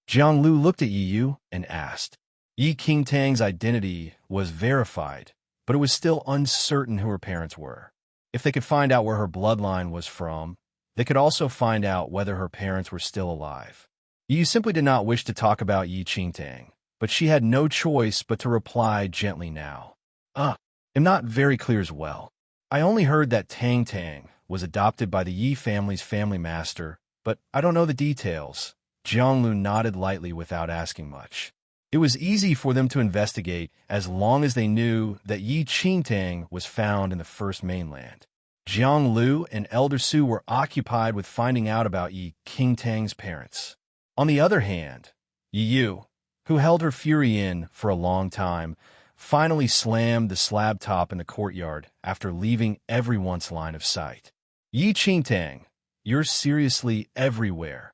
Jiang Lu looked at Yi Yu and asked. Yi Qingtang's identity was verified, but it was still uncertain who her parents were. If they could find out where her bloodline was from, they could also find out whether her parents were still alive. Yi simply did not wish to talk about Yi Qingtang, but she had no choice but to reply gently now. I'm not very clear as well. I only heard that Tang Tang was adopted by the Yi family's family master, but I don't know the details. Jianglu nodded lightly without asking much. It was easy for them to investigate as long as they knew that Yi Qingtang was found in the first mainland. Jiang Lu and Elder Su were occupied with finding out about Yi Qingtang's parents. On the other hand, Yi Yu, who held her fury in for a long time, finally slammed the slab top in the courtyard after leaving everyone's line of sight. Yi Qingtang, you're seriously everywhere.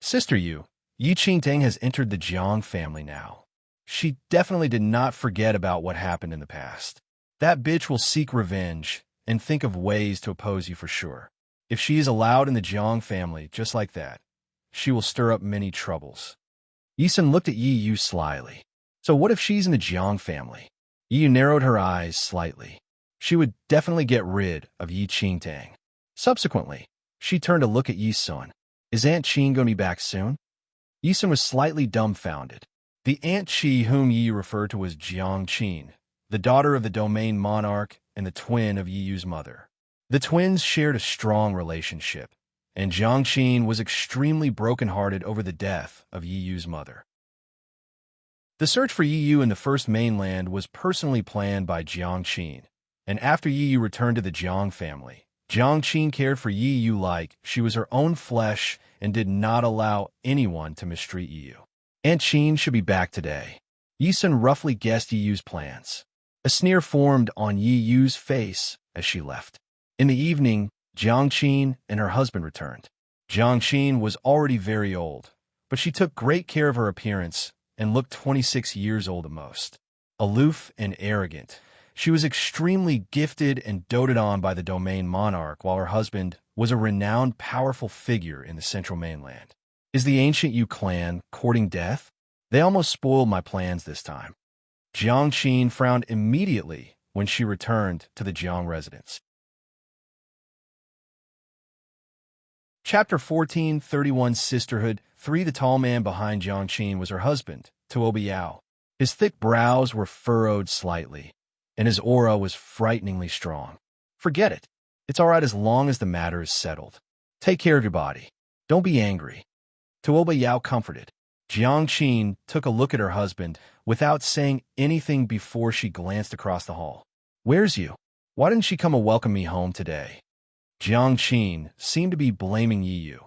Sister Yu, Yi Qingtang has entered the Jiang family now. She definitely did not forget about what happened in the past. That bitch will seek revenge and think of ways to oppose you for sure. If she is allowed in the Jiang family just like that, she will stir up many troubles. Yi Sun looked at Yi Yu slyly. So what if she's in the Jiang family? Yi Yu narrowed her eyes slightly. She would definitely get rid of Yi Qingtang. Subsequently, she turned to look at Yi Sun. Is Aunt Qin going to be back soon? Yi Sun was slightly dumbfounded. The Aunt Qi whom Yi referred to as Jiang Qin, the daughter of the domain monarch and the twin of Yi Yu's mother. The twins shared a strong relationship, and Jiang Qin was extremely brokenhearted over the death of Yi Yu's mother. The search for Yi Yu in the first mainland was personally planned by Jiang Qin, and after Yi Yu returned to the Jiang family, Jiang Qin cared for Yi Yu like she was her own flesh and did not allow anyone to mistreat Yi Yu. Aunt Qin should be back today. Yi Sun roughly guessed Yi Yu's plans. A sneer formed on Yi Yu's face as she left. In the evening, Jiang Qin and her husband returned. Jiang Qin was already very old, but she took great care of her appearance and looked 26 years old at most. Aloof and arrogant, she was extremely gifted and doted on by the domain monarch, while her husband was a renowned, powerful figure in the central mainland. Is the ancient Yu clan courting death? They almost spoiled my plans this time. Jiang Qin frowned immediately when she returned to the Jiang residence. Chapter 14, 31 Sisterhood 3. The tall man behind Jiang Qin was her husband, Tuoba Yao. His thick brows were furrowed slightly, and his aura was frighteningly strong. Forget it. It's all right as long as the matter is settled. Take care of your body. Don't be angry. Tuoba Yao comforted. Jiang Qin took a look at her husband without saying anything before she glanced across the hall. Where's Yu? Why didn't she come and welcome me home today? Jiang Qin seemed to be blaming Yi Yu,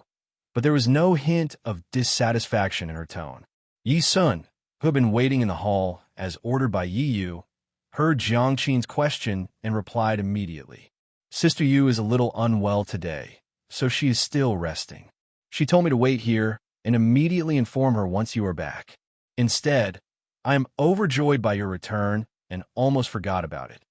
but there was no hint of dissatisfaction in her tone. Yi Sun, who had been waiting in the hall as ordered by Yi Yu, heard Jiang Qin's question and replied immediately. Sister Yu is a little unwell today, so she is still resting. She told me to wait here and immediately inform her once you are back. Instead, I am overjoyed by your return and almost forgot about it.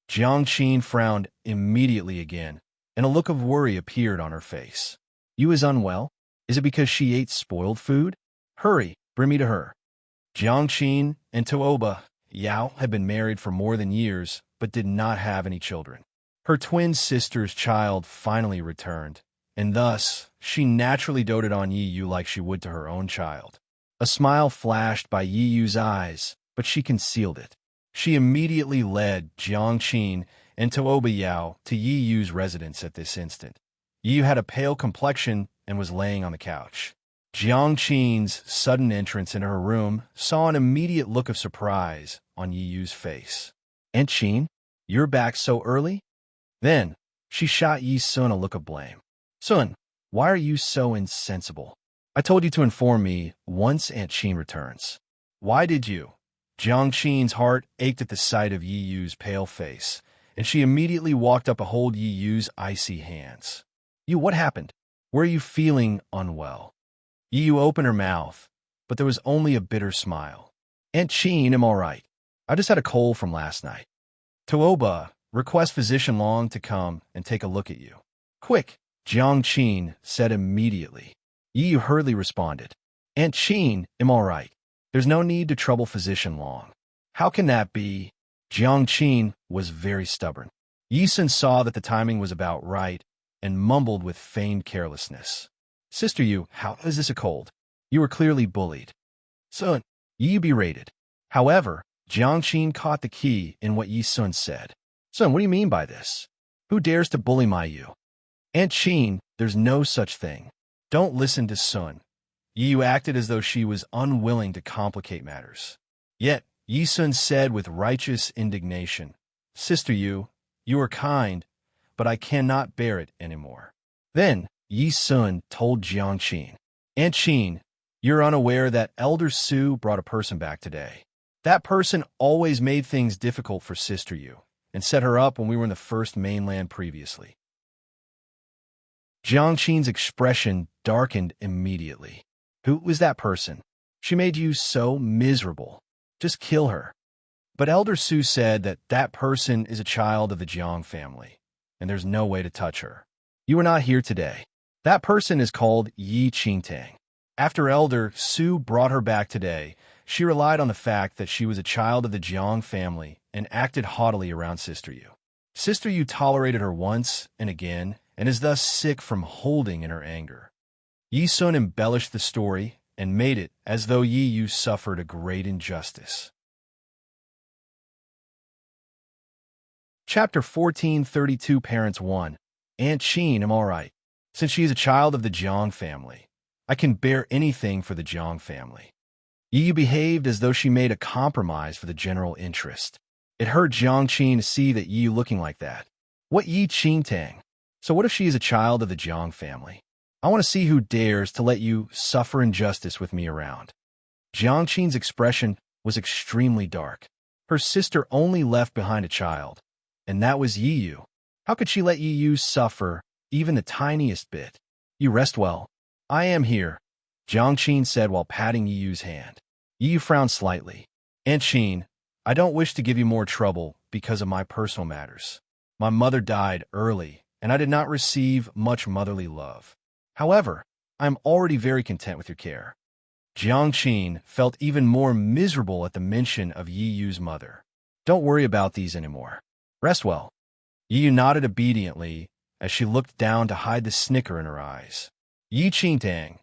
Jiang Qin frowned immediately again, and a look of worry appeared on her face. Yu is unwell? Is it because she ate spoiled food? Hurry, bring me to her. Jiang Qin and Tuoba Yao had been married for more than years, but did not have any children. Her twin sister's child finally returned, and thus she naturally doted on Yi Yu like she would to her own child. A smile flashed by Yi Yu's eyes, but she concealed it. She immediately led Jiang Qin and Tuoba Yao to Yi Yu's residence at this instant. Yi Yu had a pale complexion and was laying on the couch. Jiang Qin's sudden entrance into her room saw an immediate look of surprise on Yi Yu's face. Aunt Qin, you're back so early? Then she shot Yi Sun a look of blame. Sun, why are you so insensible? I told you to inform me once Aunt Qin returns. Why did you? Jiang Qin's heart ached at the sight of Yi Yu's pale face, and she immediately walked up to hold Yi Yu's icy hands. Yu, what happened? Were you feeling unwell? Yi Yu opened her mouth, but there was only a bitter smile. Aunt Qin, I'm all right. I just had a cold from last night. Tuoba, request Physician Long to come and take a look at you. Quick, Jiang Qin said immediately. Yi Yu hurriedly responded. Aunt Qin, I'm all right. There's no need to trouble Physician Long. How can that be? Jiang Qin was very stubborn. Yi Sun saw that the timing was about right and mumbled with feigned carelessness. Sister Yu, how is this a cold? You were clearly bullied. Sun, Yi berated. However, Jiangqin caught the key in what Yi Sun said. Sun, what do you mean by this? Who dares to bully my Yu? Aunt Qin, there's no such thing. Don't listen to Sun. Yi Yu acted as though she was unwilling to complicate matters. Yet, Yi Sun said with righteous indignation, Sister Yu, you are kind, but I cannot bear it anymore. Then, Yi Sun told Jiangqin, Aunt Qin, you're unaware that Elder Su brought a person back today. That person always made things difficult for Sister Yu and set her up when we were in the first mainland previously. Jiangqin's expression darkened immediately. Who was that person? She made you so miserable. Just kill her. But Elder Su said that that person is a child of the Jiang family, and there's no way to touch her. You are not here today. That person is called Yi Qingtang. After Elder Su brought her back today, she relied on the fact that she was a child of the Jiang family and acted haughtily around Sister Yu. Sister Yu tolerated her once and again, and is thus sick from holding in her anger. Yi Sun embellished the story and made it as though Yi Yu suffered a great injustice. Chapter 1432 Parents 1. Aunt Qin, I'm all right. Since she is a child of the Jiang family, I can bear anything for the Jiang family. Yi Yu behaved as though she made a compromise for the general interest. It hurt Jiangqin to see that Yi Yu looking like that. What Yi Qingtang? So what if she is a child of the Jiang family? I want to see who dares to let you suffer injustice with me around. Jiangqin's expression was extremely dark. Her sister only left behind a child, and that was Yi Yu. How could she let Yi Yu suffer even the tiniest bit? You rest well. I am here, Jiangqin said while patting Yi Yu's hand. Yi Yu frowned slightly. Aunt Qin, I don't wish to give you more trouble because of my personal matters. My mother died early, and I did not receive much motherly love. However, I am already very content with your care. Jiangqin felt even more miserable at the mention of Yi Yu's mother. Don't worry about these anymore. Rest well. Yi Yu nodded obediently as she looked down to hide the snicker in her eyes. Yi Qingtang,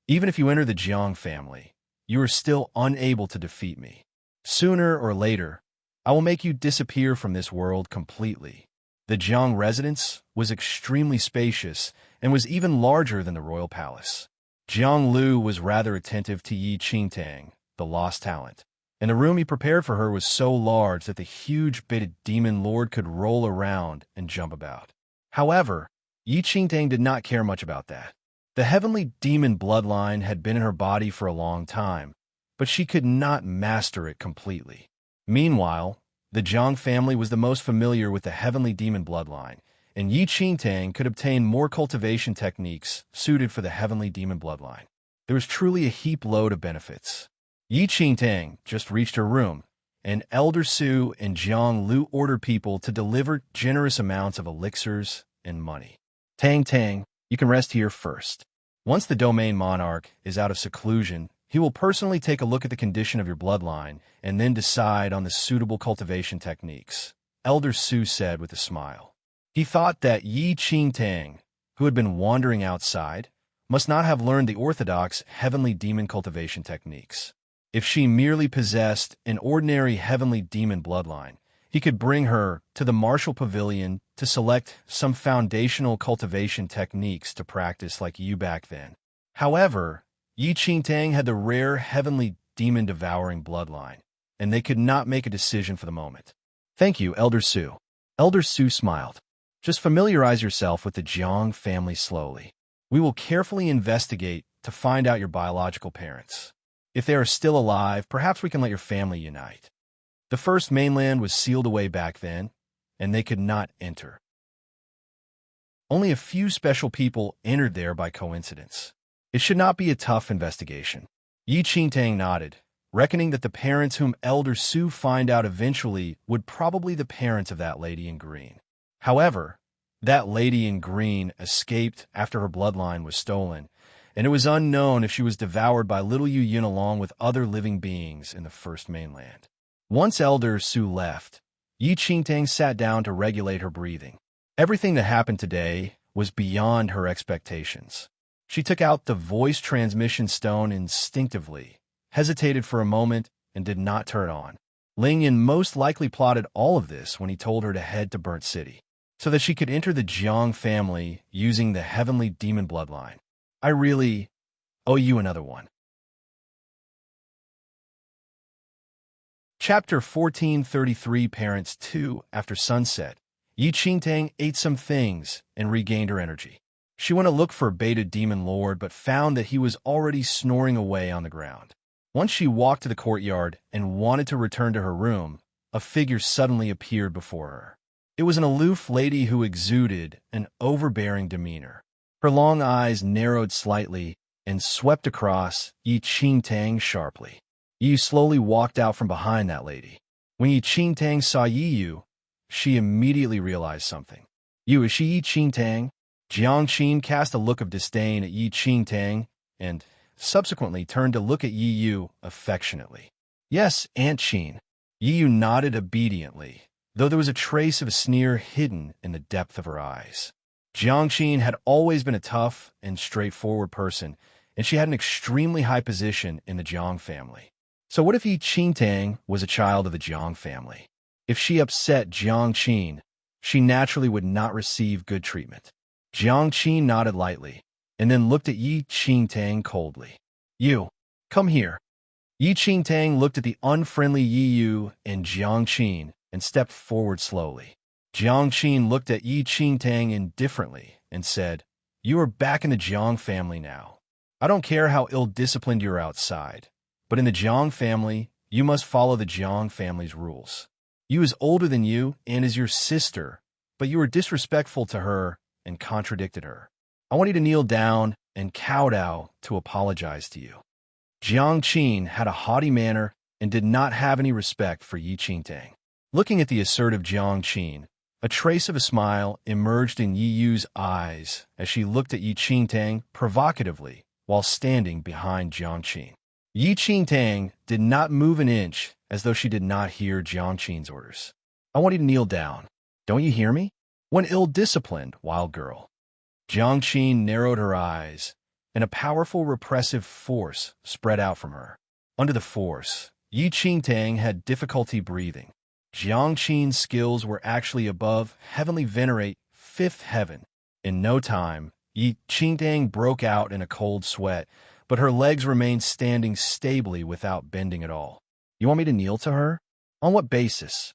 even if you enter the Jiang family, you are still unable to defeat me. Sooner or later, I will make you disappear from this world completely. The Jiang residence was extremely spacious and was even larger than the royal palace. Jiang Lu was rather attentive to Yi Qingtang, the lost talent, and the room he prepared for her was so large that the huge bearded demon lord could roll around and jump about. However, Yi Qingtang did not care much about that. The heavenly demon bloodline had been in her body for a long time, but she could not master it completely. Meanwhile, the Jiang family was the most familiar with the heavenly demon bloodline, and Yi Qingtang could obtain more cultivation techniques suited for the heavenly demon bloodline. There was truly a heap load of benefits. Yi Qingtang just reached her room, and Elder Su and Jiang Lu ordered people to deliver generous amounts of elixirs and money. Tang Tang, you can rest here first. Once the domain monarch is out of seclusion, he will personally take a look at the condition of your bloodline and then decide on the suitable cultivation techniques, Elder Su said with a smile. He thought that Yi Qingtang, who had been wandering outside, must not have learned the orthodox heavenly demon cultivation techniques. If she merely possessed an ordinary heavenly demon bloodline, he could bring her to the martial pavilion to select some foundational cultivation techniques to practice like you back then. However, Yi Qingtang had the rare heavenly demon-devouring bloodline, and they could not make a decision for the moment. Thank you, Elder Su. Elder Su smiled. Just familiarize yourself with the Jiang family slowly. We will carefully investigate to find out your biological parents. If they are still alive, perhaps we can let your family unite. The first mainland was sealed away back then, and they could not enter. Only a few special people entered there by coincidence. It should not be a tough investigation. Yi Qingtang nodded, reckoning that the parents whom Elder Su find out eventually would probably the parents of that lady in green. However, that lady in green escaped after her bloodline was stolen, and it was unknown if she was devoured by little Yu Yin along with other living beings in the first mainland. Once Elder Su left, Yi Qingtang sat down to regulate her breathing. Everything that happened today was beyond her expectations. She took out the voice transmission stone instinctively, hesitated for a moment, and did not turn it on. Ling Yin most likely plotted all of this when he told her to head to Burnt City, so that she could enter the Jiang family using the heavenly demon bloodline. I really owe you another one. Chapter 1433 Parents 2 After sunset, Yi Qingtang ate some things and regained her energy. She went to look for Beta Demon Lord but found that he was already snoring away on the ground. Once she walked to the courtyard and wanted to return to her room, a figure suddenly appeared before her. It was an aloof lady who exuded an overbearing demeanor. Her long eyes narrowed slightly and swept across Yi Qingtang sharply. Yi slowly walked out from behind that lady. When Yi Qingtang saw Yi, she immediately realized something. "You, is she Yi Qingtang?" Jiang Qin cast a look of disdain at Yi Qingtang and subsequently turned to look at Yi affectionately. "Yes, Aunt Qin." Yi nodded obediently, though there was a trace of a sneer hidden in the depth of her eyes. Jiang Qin had always been a tough and straightforward person, and she had an extremely high position in the Jiang family. So what if Yi Qingtang was a child of the Jiang family? If she upset Jiang Qin, she naturally would not receive good treatment. Jiang Qin nodded lightly, and then looked at Yi Qingtang coldly. "You, come here." Yi Qingtang looked at the unfriendly Yi and Jiang Qin and stepped forward slowly. Jiang Qin looked at Yi Qingtang indifferently and said, "You are back in the Jiang family now. I don't care how ill-disciplined you're outside, but in the Jiang family, you must follow the Jiang family's rules. Yu is older than you and is your sister, but you were disrespectful to her and contradicted her. I want you to kneel down and kowtow to apologize to you." Jiang Qin had a haughty manner and did not have any respect for Yi Qingtang. Looking at the assertive Jiang Qin, a trace of a smile emerged in Yi Yu's eyes as she looked at Yi Qingtang provocatively while standing behind Jiang Qin. Yi Qingtang did not move an inch as though she did not hear Jiang Qin's orders. "I want you to kneel down. Don't you hear me? One ill-disciplined, wild girl." Jiang Qin narrowed her eyes, and a powerful repressive force spread out from her. Under the force, Yi Qingtang had difficulty breathing. Jiang Qin's skills were actually above heavenly venerate, fifth heaven. In no time, Yi Qingtang broke out in a cold sweat, but her legs remained standing stably without bending at all. "You want me to kneel to her? On what basis?"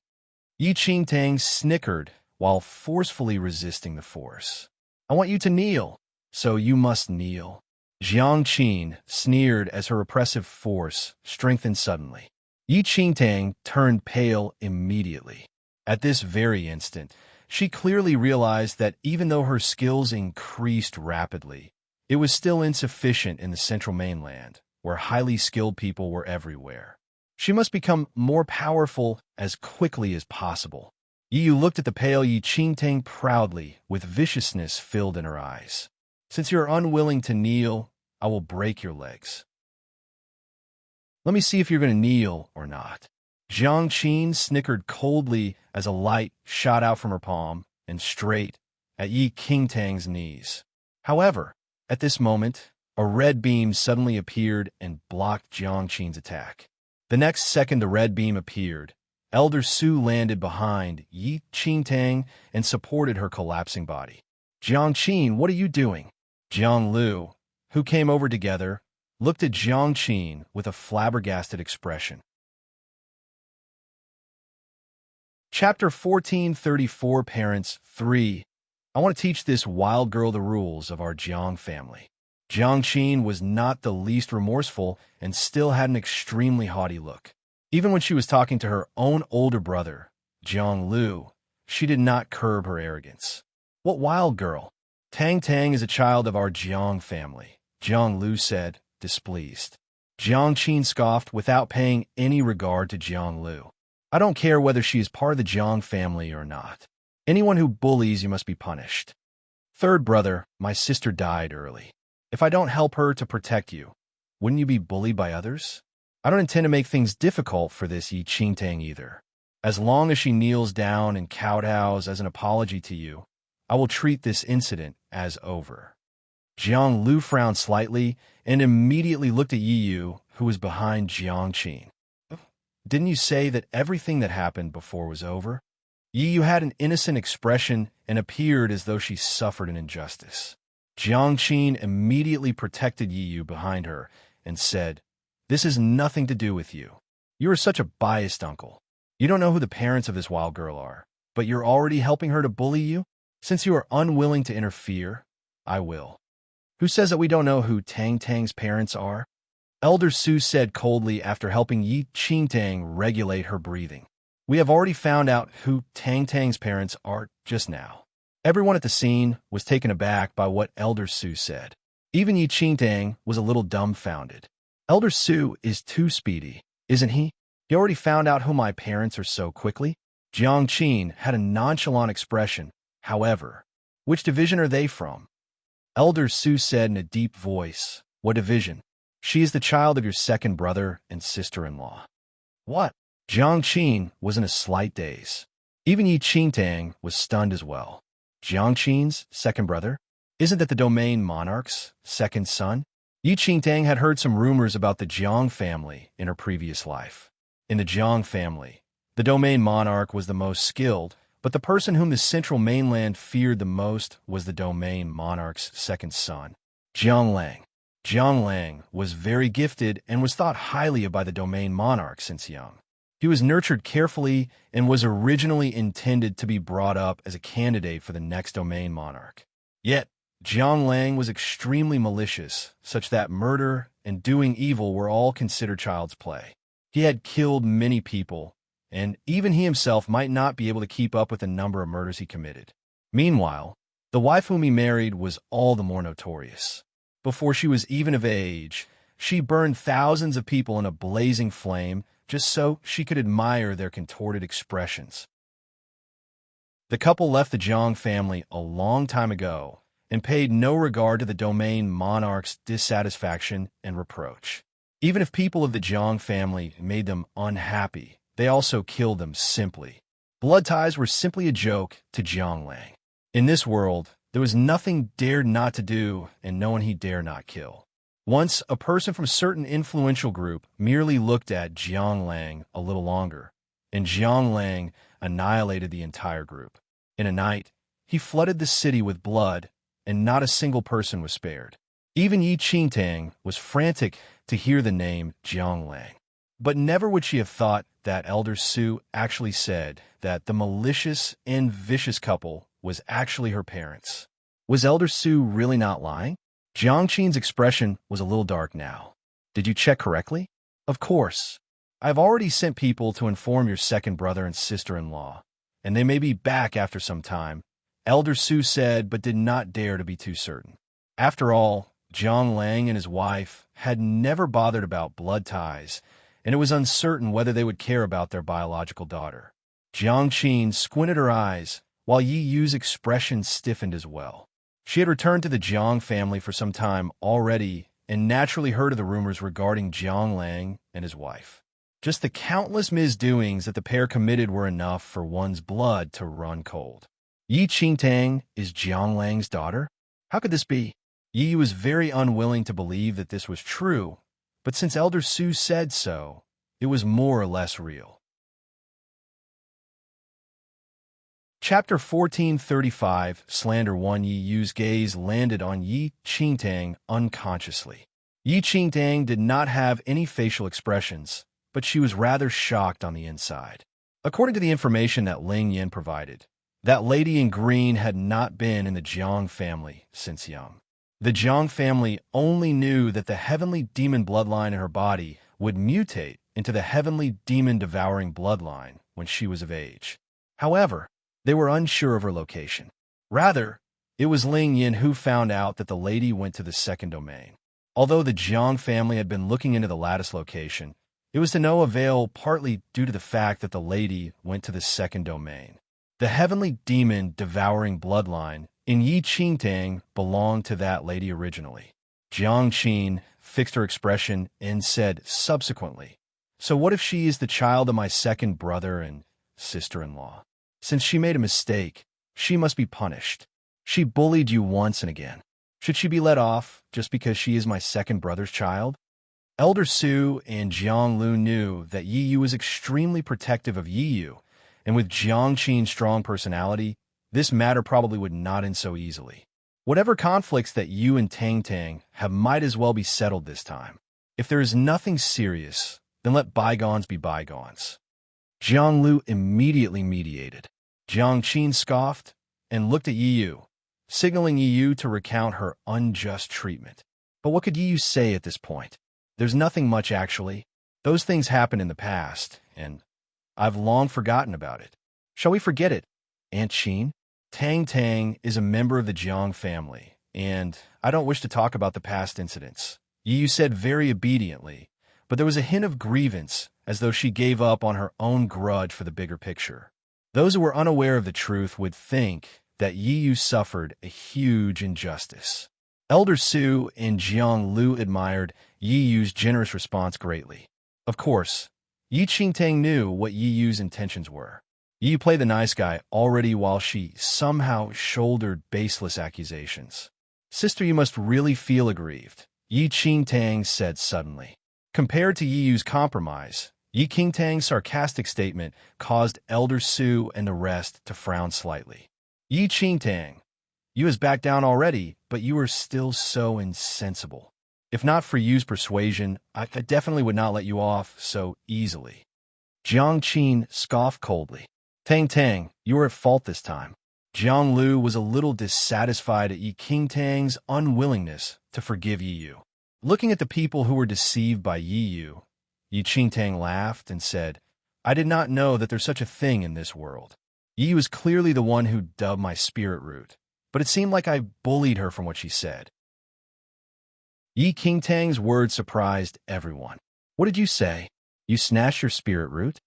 Yi Qingtang snickered while forcefully resisting the force. "I want you to kneel, so you must kneel." Jiang Qin sneered as her oppressive force strengthened suddenly. Yi Qingtang turned pale immediately. At this very instant, she clearly realized that even though her skills increased rapidly, it was still insufficient in the central mainland, where highly skilled people were everywhere. She must become more powerful as quickly as possible. Yi looked at the pale Yi Qingtang proudly, with viciousness filled in her eyes. "Since you are unwilling to kneel, I will break your legs. Let me see if you're going to kneel or not." Jiang Qin snickered coldly as a light shot out from her palm and straight at Yi Qingtang's knees. However, at this moment, a red beam suddenly appeared and blocked Jiang Qin's attack. The next second the red beam appeared, Elder Su landed behind Yi Qingtang and supported her collapsing body. "Jiang Qin, what are you doing?" Jiang Lu, who came over together, looked at Jiang Qin with a flabbergasted expression. Chapter 1434 Parents 3. I want to teach this wild girl the rules of our Jiang family. Jiang Qin was not the least remorseful and still had an extremely haughty look. Even when she was talking to her own older brother, Jiang Lu, she did not curb her arrogance. "What wild girl? Tang Tang is a child of our Jiang family," Jiang Lu said, displeased. Jiang Qin scoffed without paying any regard to Jiang Lu. "I don't care whether she is part of the Jiang family or not. Anyone who bullies you must be punished. Third brother, my sister died early. If I don't help her to protect you, wouldn't you be bullied by others? I don't intend to make things difficult for this Yi Qingtang either." As long as she kneels down and kowtows as an apology to you, I will treat this incident as over." Jiang Lu frowned slightly and immediately looked at Yi Yu, who was behind Jiang Qin. "Didn't you say that everything that happened before was over?" Yi Yu had an innocent expression and appeared as though she suffered an injustice. Jiang Qin immediately protected Yi Yu behind her and said, "This has nothing to do with you. You are such a biased uncle. You don't know who the parents of this wild girl are, but you're already helping her to bully you? Since you are unwilling to interfere, I will." "Who says that we don't know who Tang Tang's parents are?" Elder Su said coldly after helping Yi Qingtang regulate her breathing. "We have already found out who Tang Tang's parents are just now." Everyone at the scene was taken aback by what Elder Su said. Even Yi Qingtang was a little dumbfounded. "Elder Su is too speedy, isn't he? He already found out who my parents are so quickly?" Jiang Qin had a nonchalant expression. "However, which division are they from?" Elder Su said in a deep voice, "What division? She is the child of your second brother and sister-in-law." "What?" Jiang Qin was in a slight daze. Even Yi Qingtang was stunned as well. Jiang Qin's second brother? Isn't that the domain monarch's second son? Yi Qingtang had heard some rumors about the Jiang family in her previous life. In the Jiang family, the domain monarch was the most skilled, but the person whom the central mainland feared the most was the domain monarch's second son, Jiang Lang. Jiang Lang was very gifted and was thought highly of by the domain monarch since young. He was nurtured carefully and was originally intended to be brought up as a candidate for the next domain monarch. Yet, Jiang Lang was extremely malicious, such that murder and doing evil were all considered child's play. He had killed many people, and even he himself might not be able to keep up with the number of murders he committed. Meanwhile, the wife whom he married was all the more notorious. Before she was even of age, she burned thousands of people in a blazing flame just so she could admire their contorted expressions. The couple left the Jiang family a long time ago and paid no regard to the domain monarch's dissatisfaction and reproach. Even if people of the Jiang family made them unhappy, they also killed them simply. Blood ties were simply a joke to Jiang Lang. In this world, there was nothing dared not to do and no one he dare not kill. Once, a person from a certain influential group merely looked at Jiang Lang a little longer, and Jiang Lang annihilated the entire group. In a night, he flooded the city with blood, and not a single person was spared. Even Yi Qingtang was frantic to hear the name Jiang Lang. But never would she have thought that Elder Su actually said that the malicious and vicious couple was actually her parents. Was Elder Su really not lying? Jiang Qin's expression was a little dark now. "Did you check correctly?" "Of course. I've already sent people to inform your second brother and sister-in-law, and they may be back after some time," Elder Su said, but did not dare to be too certain. After all, Jiang Lang and his wife had never bothered about blood ties, and it was uncertain whether they would care about their biological daughter. Jiang Qin squinted her eyes, while Yi Yu's expression stiffened as well. She had returned to the Jiang family for some time already and naturally heard of the rumors regarding Jiang Lang and his wife. Just the countless misdoings that the pair committed were enough for one's blood to run cold. Yi Qingtang is Jiang Lang's daughter? How could this be? Yi was very unwilling to believe that this was true, but since Elder Su said so, it was more or less real. Chapter 1435, Slander 1. Yi Yu's gaze landed on Yi Qingtang unconsciously. Yi Qingtang did not have any facial expressions, but she was rather shocked on the inside. According to the information that Ling Yin provided, that lady in green had not been in the Jiang family since young. The Jiang family only knew that the heavenly demon bloodline in her body would mutate into the heavenly demon-devouring bloodline when she was of age. However, they were unsure of her location. Rather, it was Ling Yin who found out that the lady went to the second domain. Although the Jiang family had been looking into the lattice location, it was to no avail partly due to the fact that the lady went to the second domain. The heavenly demon-devouring bloodline in Yi Qingtang belonged to that lady originally. Jiang Qin fixed her expression and said subsequently, "So what if she is the child of my second brother and sister-in-law. Since she made a mistake, she must be punished. She bullied you once and again. Should she be let off just because she is my second brother's child? Elder Su and Jianglu knew that Yi Yu was extremely protective of Yi Yu, and with Jiangqin's strong personality, this matter probably would not end so easily. Whatever conflicts that Yu and Tang Tang have might as well be settled this time. If there is nothing serious, then let bygones be bygones. Jianglu immediately mediated. Jiangqin scoffed and looked at Yi Yu, signaling Yi Yu to recount her unjust treatment. But what could Yi Yu say at this point? There's nothing much, actually. Those things happened in the past, and I've long forgotten about it. Shall we forget it, Aunt Qin? Tang Tang is a member of the Jiang family, and I don't wish to talk about the past incidents. Yi Yu said very obediently, but there was a hint of grievance, as though she gave up on her own grudge for the bigger picture. Those who were unaware of the truth would think that Yi Yu suffered a huge injustice. Elder Su and Jiang Lu admired Yi Yu's generous response greatly. Of course, Yi Qingtang knew what Yi Yu's intentions were. Yi Yu played the nice guy already while she somehow shouldered baseless accusations. Sister, you must really feel aggrieved, Yi Qingtang said suddenly. Compared to Yi Yu's compromise, Yi Qingtang's sarcastic statement caused Elder Su and the rest to frown slightly. Yi Qingtang, you has backed down already, but you are still so insensible. If not for Yu's persuasion, I definitely would not let you off so easily. Jiang Qin scoffed coldly. Tang Tang, you are at fault this time. Jiang Lu was a little dissatisfied at Yi Qingtang's unwillingness to forgive Yi Yu. Looking at the people who were deceived by Yi Yu, Yi Qingtang laughed and said, I did not know that there's such a thing in this world. Yi Yu is clearly the one who dubbed my spirit root, but it seemed like I bullied her from what she said. Yi Qingtang's words surprised everyone. What did you say? You snatched your spirit root?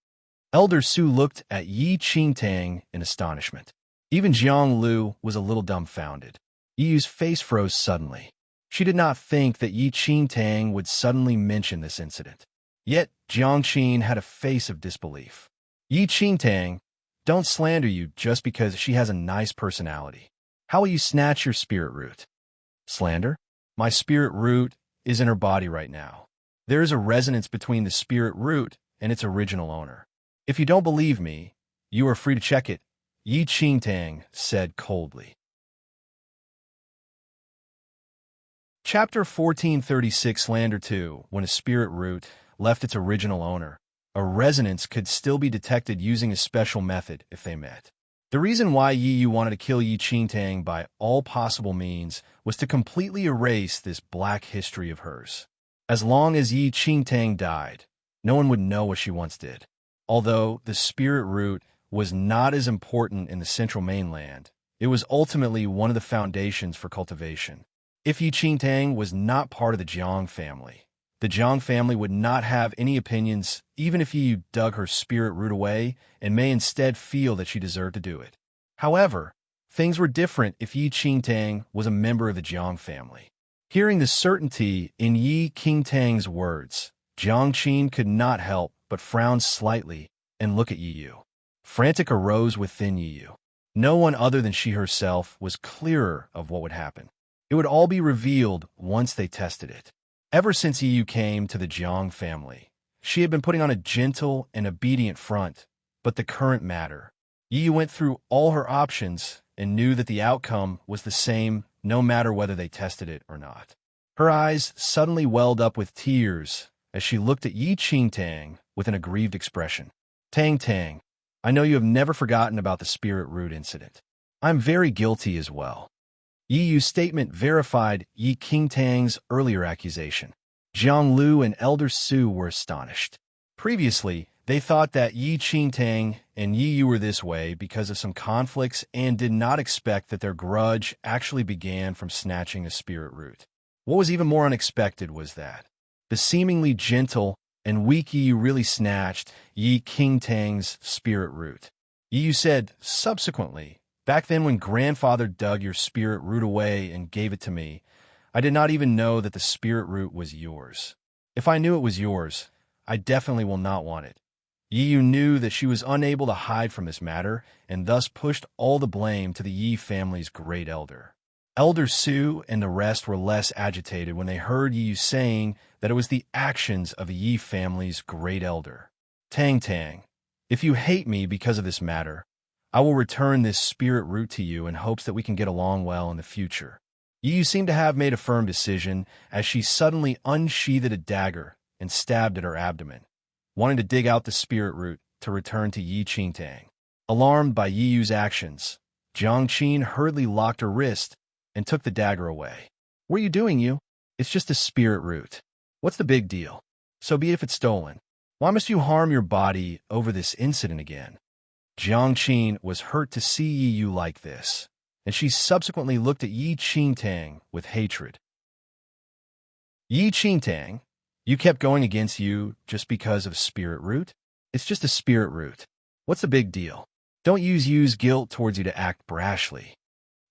Elder Su looked at Yi Qingtang in astonishment. Even Jiang Lu was a little dumbfounded. Yi Yu's face froze suddenly. She did not think that Yi Qingtang would suddenly mention this incident. Yet Jiangqin had a face of disbelief. Yi Qingtang, don't slander you just because she has a nice personality. How will you snatch your spirit root? Slander? My spirit root is in her body right now. There is a resonance between the spirit root and its original owner. If you don't believe me, you are free to check it, Yi Qingtang said coldly. Chapter 1436 Slander 2. When a spirit root left its original owner, a resonance could still be detected using a special method if they met. The reason why Yi Yu wanted to kill Yi Qingtang by all possible means was to completely erase this black history of hers. As long as Yi Qingtang died, no one would know what she once did. Although the spirit root was not as important in the central mainland, it was ultimately one of the foundations for cultivation. If Yi Qingtang was not part of the Jiang family, the Jiang family would not have any opinions even if Yi Yu dug her spirit root away and may instead feel that she deserved to do it. However, things were different if Yi Qingtang was a member of the Jiang family. Hearing the certainty in Yi Qingtang's words, Jiangqin could not help but frown slightly and look at Yi Yu. Frantic arose within Yi Yu. No one other than she herself was clearer of what would happen. It would all be revealed once they tested it. Ever since Yi Yu came to the Jiang family, she had been putting on a gentle and obedient front, but the current matter. Yi Yu went through all her options and knew that the outcome was the same no matter whether they tested it or not. Her eyes suddenly welled up with tears as she looked at Yi Qingtang with an aggrieved expression. Tang Tang, I know you have never forgotten about the spirit root incident. I'm very guilty as well. Yi Yu's statement verified Yi Qingtang's earlier accusation. Jiang Lu and Elder Su were astonished. Previously, they thought that Yi Qingtang and Yi Yu were this way because of some conflicts and did not expect that their grudge actually began from snatching a spirit root. What was even more unexpected was that the seemingly gentle and weak Yi Yu really snatched Yi Qingtang's spirit root. Yi Yu said subsequently, back then when grandfather dug your spirit root away and gave it to me, I did not even know that the spirit root was yours. If I knew it was yours, I definitely will not want it. Yu knew that she was unable to hide from this matter, and thus pushed all the blame to the Yi family's great elder. Elder Su and the rest were less agitated when they heard Yu saying that it was the actions of the Yi family's great elder. Tang Tang, if you hate me because of this matter, I will return this spirit root to you in hopes that we can get along well in the future. Yu seemed to have made a firm decision as she suddenly unsheathed a dagger and stabbed at her abdomen, wanting to dig out the spirit root to return to Yi Qingtang. Alarmed by Yiyu's actions, Jiang Qin hurriedly locked her wrist and took the dagger away. What are you doing, Yu? It's just a spirit root. What's the big deal? So be it if it's stolen. Why must you harm your body over this incident again? Jiang Qin was hurt to see Yu like this, and she subsequently looked at Yi Qingtang with hatred. Yi Qingtang, you kept going against Yu just because of spirit root? It's just a spirit root. What's the big deal? Don't use Yu's guilt towards you to act brashly.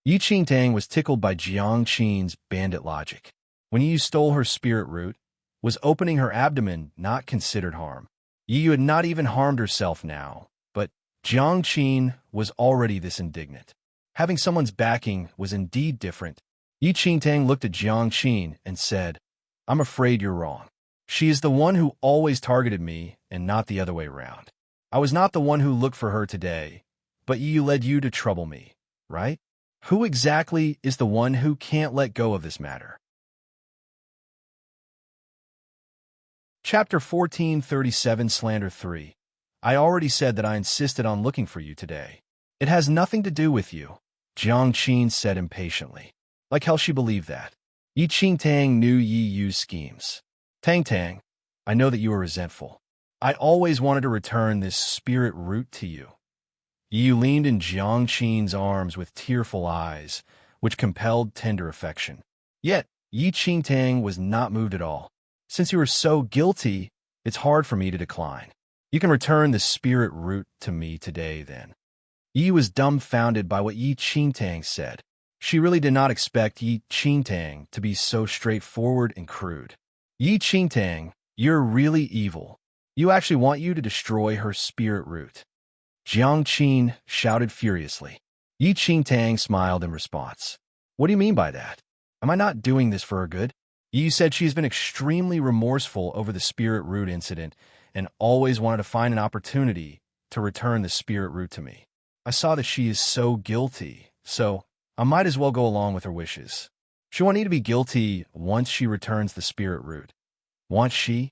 Yi Qingtang was tickled by Jiang Qin's bandit logic. When Yu stole her spirit root, was opening her abdomen not considered harm? Yu had not even harmed herself now, but Jiang Qin was already this indignant. Having someone's backing was indeed different. Yi Qingtang looked at Jiang Qin and said, I'm afraid you're wrong. She is the one who always targeted me and not the other way around. I was not the one who looked for her today, but Yu led you to trouble me, right? Who exactly is the one who can't let go of this matter? Chapter 1437 Slander 3. I already said that I insisted on looking for you today. It has nothing to do with you, Jiang Qin said impatiently. Like hell she believed that. Yi Qingtang knew Yu's schemes. Tang Tang, I know that you are resentful. I always wanted to return this spirit root to you. Yu leaned in Jiang Qin's arms with tearful eyes, which compelled tender affection. Yet, Yi Qingtang was not moved at all. Since you are so guilty, it's hard for me to decline. You can return the spirit root to me today, then. Yi was dumbfounded by what Yi Qingtang said. She really did not expect Yi Qingtang to be so straightforward and crude. Yi Qingtang, you're really evil. You actually want you to destroy her spirit root. Jiang Qin shouted furiously. Yi Qingtang smiled in response. What do you mean by that? Am I not doing this for her good? Yi said she has been extremely remorseful over the spirit root incident and always wanted to find an opportunity to return the spirit root to me. I saw that she is so guilty, so I might as well go along with her wishes. She won't need to be guilty once she returns the spirit root. Wants she?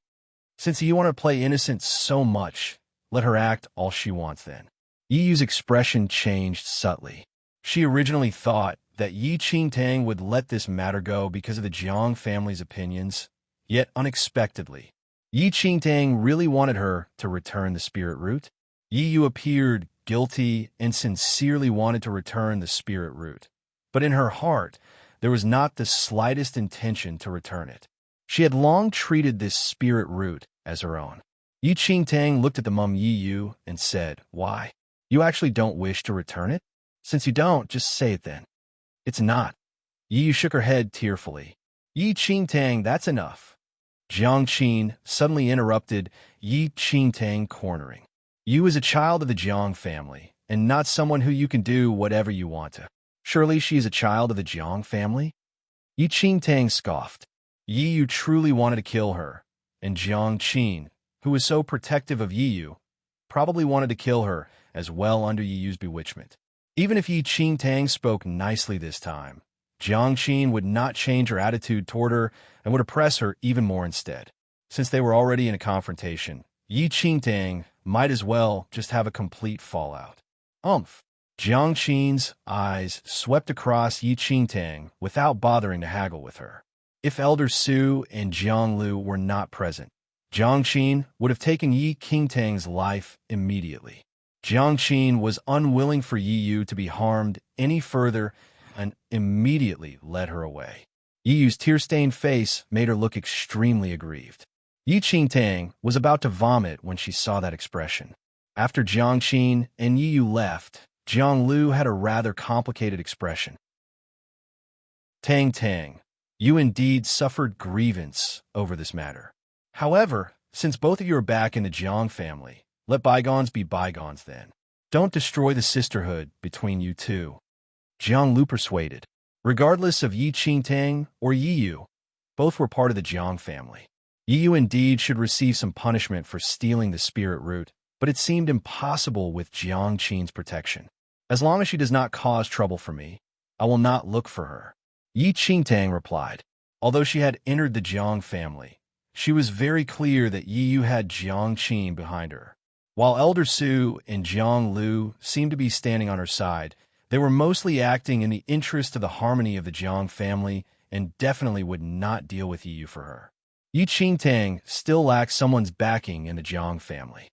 Since you want to play innocent so much, let her act all she wants then. Yiyu's expression changed subtly. She originally thought that Yi Qingtang would let this matter go because of the Jiang family's opinions, yet unexpectedly, Yi Qingtang really wanted her to return the spirit root. Yiyu appeared guilty and sincerely wanted to return the spirit root, but in her heart, there was not the slightest intention to return it. She had long treated this spirit root as her own. Yi Qingtang looked at the mum Yiyu and said, Why? You actually don't wish to return it? Since you don't, just say it then. It's not. Yiyu shook her head tearfully. Yi Qingtang, that's enough. Jiang Qin suddenly interrupted Yi Qingtang, cornering. You is a child of the Jiang family, and not someone who you can do whatever you want to. Surely she is a child of the Jiang family? Yi Qingtang scoffed. Yiyu truly wanted to kill her, and Jiang Qin, who was so protective of Yiyu, probably wanted to kill her as well under Yiyu's bewitchment. Even if Yi Qingtang spoke nicely this time, Jiang Qin would not change her attitude toward her and would oppress her even more instead. Since they were already in a confrontation, Yi Qingtang might as well just have a complete fallout. Jiang Qin's eyes swept across Yi Qingtang without bothering to haggle with her. If Elder Su and Jiang Lu were not present, Jiang Qin would have taken Yi Qingtang's life immediately. Jiang Qin was unwilling for Yiyu to be harmed any further and immediately led her away. Yiyu's tear-stained face made her look extremely aggrieved. Yi Qingtang was about to vomit when she saw that expression. After Jiang Qin and Yiyu left, Jiang Lu had a rather complicated expression. Tang Tang, you indeed suffered grievance over this matter. However, since both of you are back in the Jiang family, Let bygones be bygones then. Don't destroy the sisterhood between you two. Jiang Lu persuaded. Regardless of Yi Qingtang or Yi Yu, both were part of the Jiang family. Yi Yu indeed should receive some punishment for stealing the spirit root, but it seemed impossible with Jiang Qin's protection. As long as she does not cause trouble for me, I will not look for her. Yi Qingtang replied. Although she had entered the Jiang family, she was very clear that Yi Yu had Jiang Qin behind her. While Elder Su and Jiang Lu seemed to be standing on her side, they were mostly acting in the interest of the harmony of the Jiang family and definitely would not deal with Yi Yu for her. Yi Qingtang still lacked someone's backing in the Jiang family.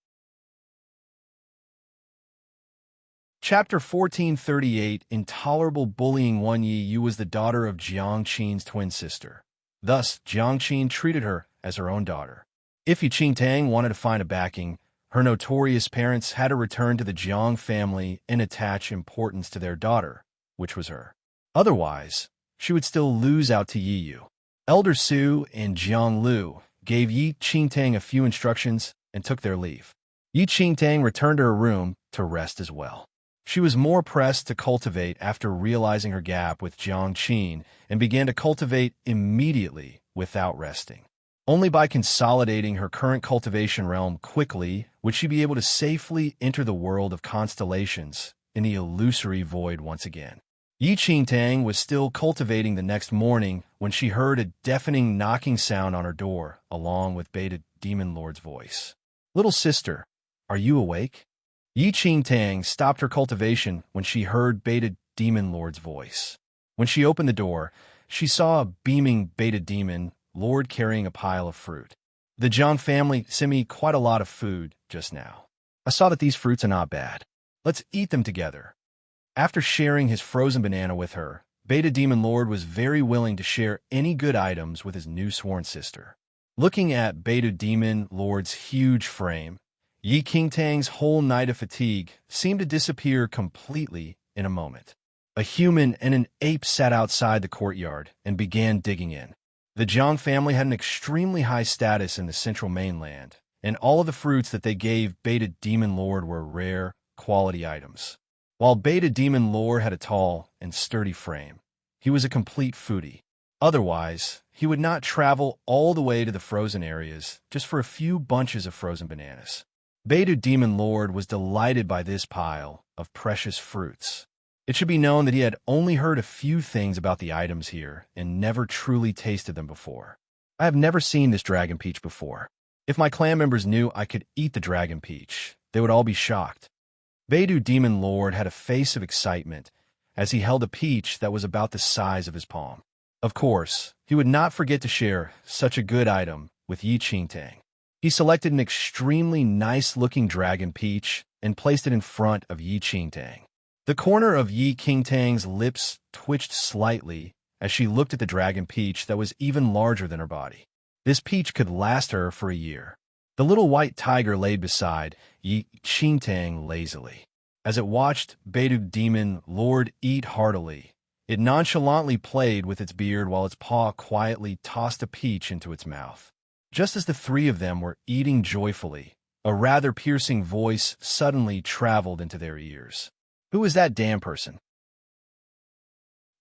Chapter 1438, Intolerable Bullying. One Yi Yu was the daughter of Jiang Qin's twin sister. Thus, Jiang Qin treated her as her own daughter. If Yi Qingtang wanted to find a backing, her notorious parents had to return to the Jiang family and attach importance to their daughter, which was her. Otherwise, she would still lose out to Yi Yu. Elder Su and Jiang Lu gave Yi Qingtang a few instructions and took their leave. Yi Qingtang returned to her room to rest as well. She was more pressed to cultivate after realizing her gap with Jiang Qin and began to cultivate immediately without resting. Only by consolidating her current cultivation realm quickly would she be able to safely enter the world of constellations in the illusory void once again. Yi Qingtang was still cultivating the next morning when she heard a deafening knocking sound on her door, along with Beta Demon Lord's voice. "Little sister, are you awake?" Yi Qingtang stopped her cultivation when she heard Beta Demon Lord's voice. When she opened the door, she saw a beaming Beta Demon Lord carrying a pile of fruit. The Jiang family sent me quite a lot of food just now. I saw that these fruits are not bad. Let's eat them together. After sharing his frozen banana with her, Beta Demon Lord was very willing to share any good items with his new sworn sister. Looking at Beta Demon Lord's huge frame, Yi Qingtang's whole night of fatigue seemed to disappear completely in a moment. A human and an ape sat outside the courtyard and began digging in. The Jiang family had an extremely high status in the central mainland, and all of the fruits that they gave Beta Demon Lord were rare, quality items. While Beta Demon Lord had a tall and sturdy frame, he was a complete foodie. Otherwise, he would not travel all the way to the frozen areas just for a few bunches of frozen bananas. Beta Demon Lord was delighted by this pile of precious fruits. It should be known that he had only heard a few things about the items here and never truly tasted them before. I have never seen this dragon peach before. If my clan members knew I could eat the dragon peach, they would all be shocked. Beta Demon Lord had a face of excitement as he held a peach that was about the size of his palm. Of course, he would not forget to share such a good item with Yi Qingtang. He selected an extremely nice-looking dragon peach and placed it in front of Yi Qingtang. The corner of Yi Qingtang's lips twitched slightly as she looked at the dragon peach that was even larger than her body. This peach could last her for a year. The little white tiger lay beside Yi Qingtang lazily. As it watched Beta Demon Lord eat heartily, it nonchalantly played with its beard while its paw quietly tossed a peach into its mouth. Just as the three of them were eating joyfully, a rather piercing voice suddenly traveled into their ears. "Who is that damn person?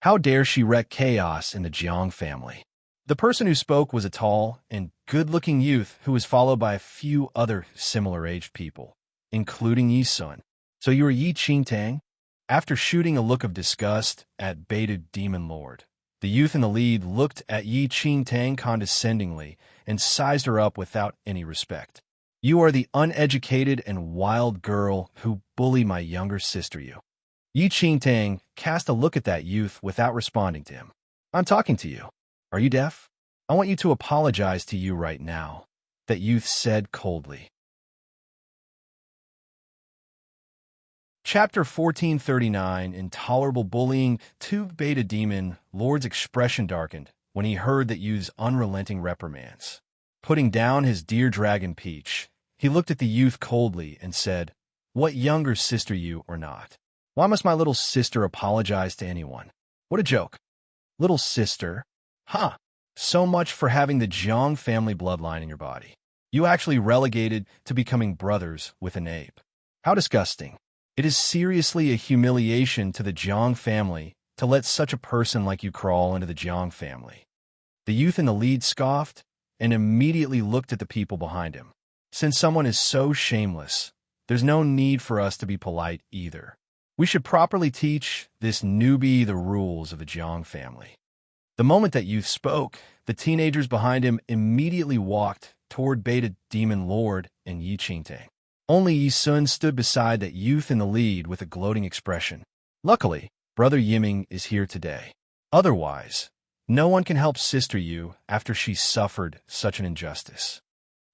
How dare she wreak chaos in the Jiang family?" The person who spoke was a tall and good-looking youth who was followed by a few other similar-aged people, including Yi Sun. "So you are Yi Qingtang?" After shooting a look of disgust at Beta Demon Lord, the youth in the lead looked at Yi Qingtang condescendingly and sized her up without any respect. "You are the uneducated and wild girl who bullied my younger sister, you." Yi Qingtang cast a look at that youth without responding to him. "I'm talking to you. Are you deaf? I want you to apologize to you right now," that youth said coldly. Chapter 1439, Intolerable Bullying. To Beta Demon Lord's expression darkened when he heard that youth's unrelenting reprimands. Putting down his dear dragon peach, he looked at the youth coldly and said, "What younger sister you or not? Why must my little sister apologize to anyone? What a joke. Little sister? Ha! So much for having the Jiang family bloodline in your body. You actually relegated to becoming brothers with an ape. How disgusting. It is seriously a humiliation to the Jiang family to let such a person like you crawl into the Jiang family. The youth in the lead scoffed and immediately looked at the people behind him. Since someone is so shameless, there's no need for us to be polite either. We should properly teach this newbie the rules of the Jiang family. The moment that youth spoke, the teenagers behind him immediately walked toward Beta Demon Lord and Yi Qingtang. Only Yi Sun stood beside that youth in the lead with a gloating expression. Luckily, Brother Yiming is here today. Otherwise, no one can help Sister Yu after she suffered such an injustice.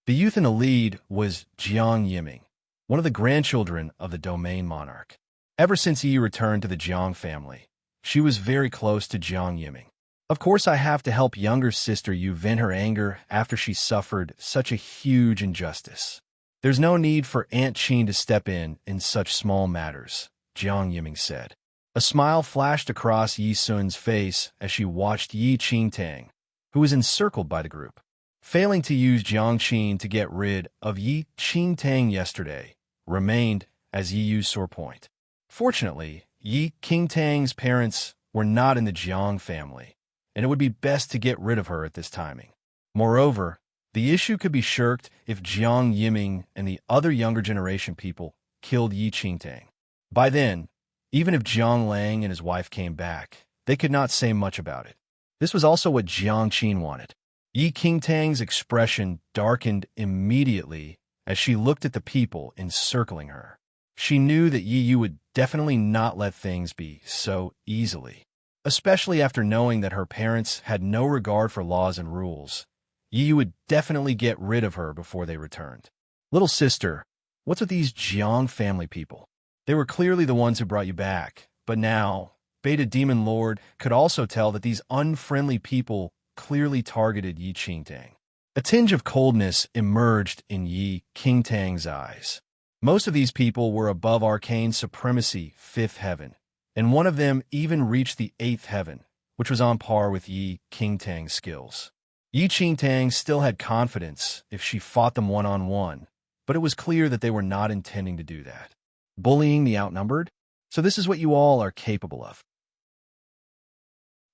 The youth in the lead was Jiang Yiming, one of the grandchildren of the domain monarch. Ever since Yi returned to the Jiang family, she was very close to Jiang Yiming. Of course, I have to help younger Sister Yu vent her anger after she suffered such a huge injustice. There's no need for Aunt Qin to step in such small matters, Jiang Yiming said. A smile flashed across Yi Sun's face as she watched Yi Qingtang, who was encircled by the group. Failing to use Jiang Qin to get rid of Yi Qingtang yesterday remained as Yi Yu's sore point. Fortunately, Yi Qingtang's parents were not in the Jiang family, and it would be best to get rid of her at this timing. Moreover, the issue could be shirked if Jiang Yiming and the other younger generation people killed Yi Qingtang. By then, even if Jiang Lang and his wife came back, they could not say much about it. This was also what Jiang Qin wanted. Yi Qingtang's expression darkened immediately as she looked at the people encircling her. She knew that Yi Yu would definitely not let things be so easily, especially after knowing that her parents had no regard for laws and rules. Yi Yu would definitely get rid of her before they returned. Little sister, what's with these Jiang family people? They were clearly the ones who brought you back, but now, Beta Demon Lord could also tell that these unfriendly people clearly targeted Yi Qingtang. A tinge of coldness emerged in Yi Qingtang's eyes. Most of these people were above arcane supremacy, 5th heaven, and one of them even reached the 8th heaven, which was on par with Yi Qingtang's skills. Yi Qingtang still had confidence if she fought them one-on-one, but it was clear that they were not intending to do that. Bullying the outnumbered? So this is what you all are capable of.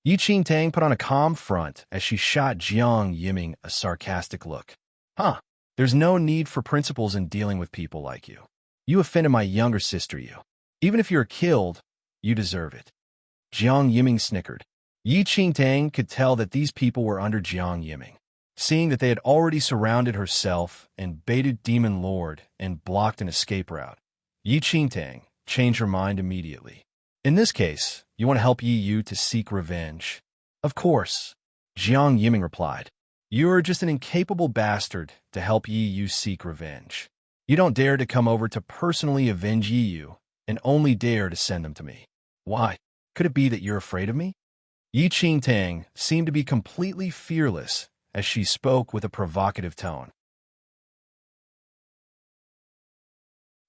Yi Qingtang put on a calm front as she shot Jiang Yiming a sarcastic look. There's no need for principles in dealing with people like you. You offended my younger sister, Yu. Even if you're killed, you deserve it. Jiang Yiming snickered. Yi Qingtang could tell that these people were under Jiang Yiming. Seeing that they had already surrounded herself and Beta Demon Lord and blocked an escape route, Yi Qingtang changed her mind immediately. In this case, you want to help Yi Yu to seek revenge? Of course, Jiang Yiming replied. You are just an incapable bastard to help Yi Yu seek revenge. You don't dare to come over to personally avenge Yi Yu, and only dare to send them to me. Why? Could it be that you're afraid of me? Yi Qingtang seemed to be completely fearless as she spoke with a provocative tone.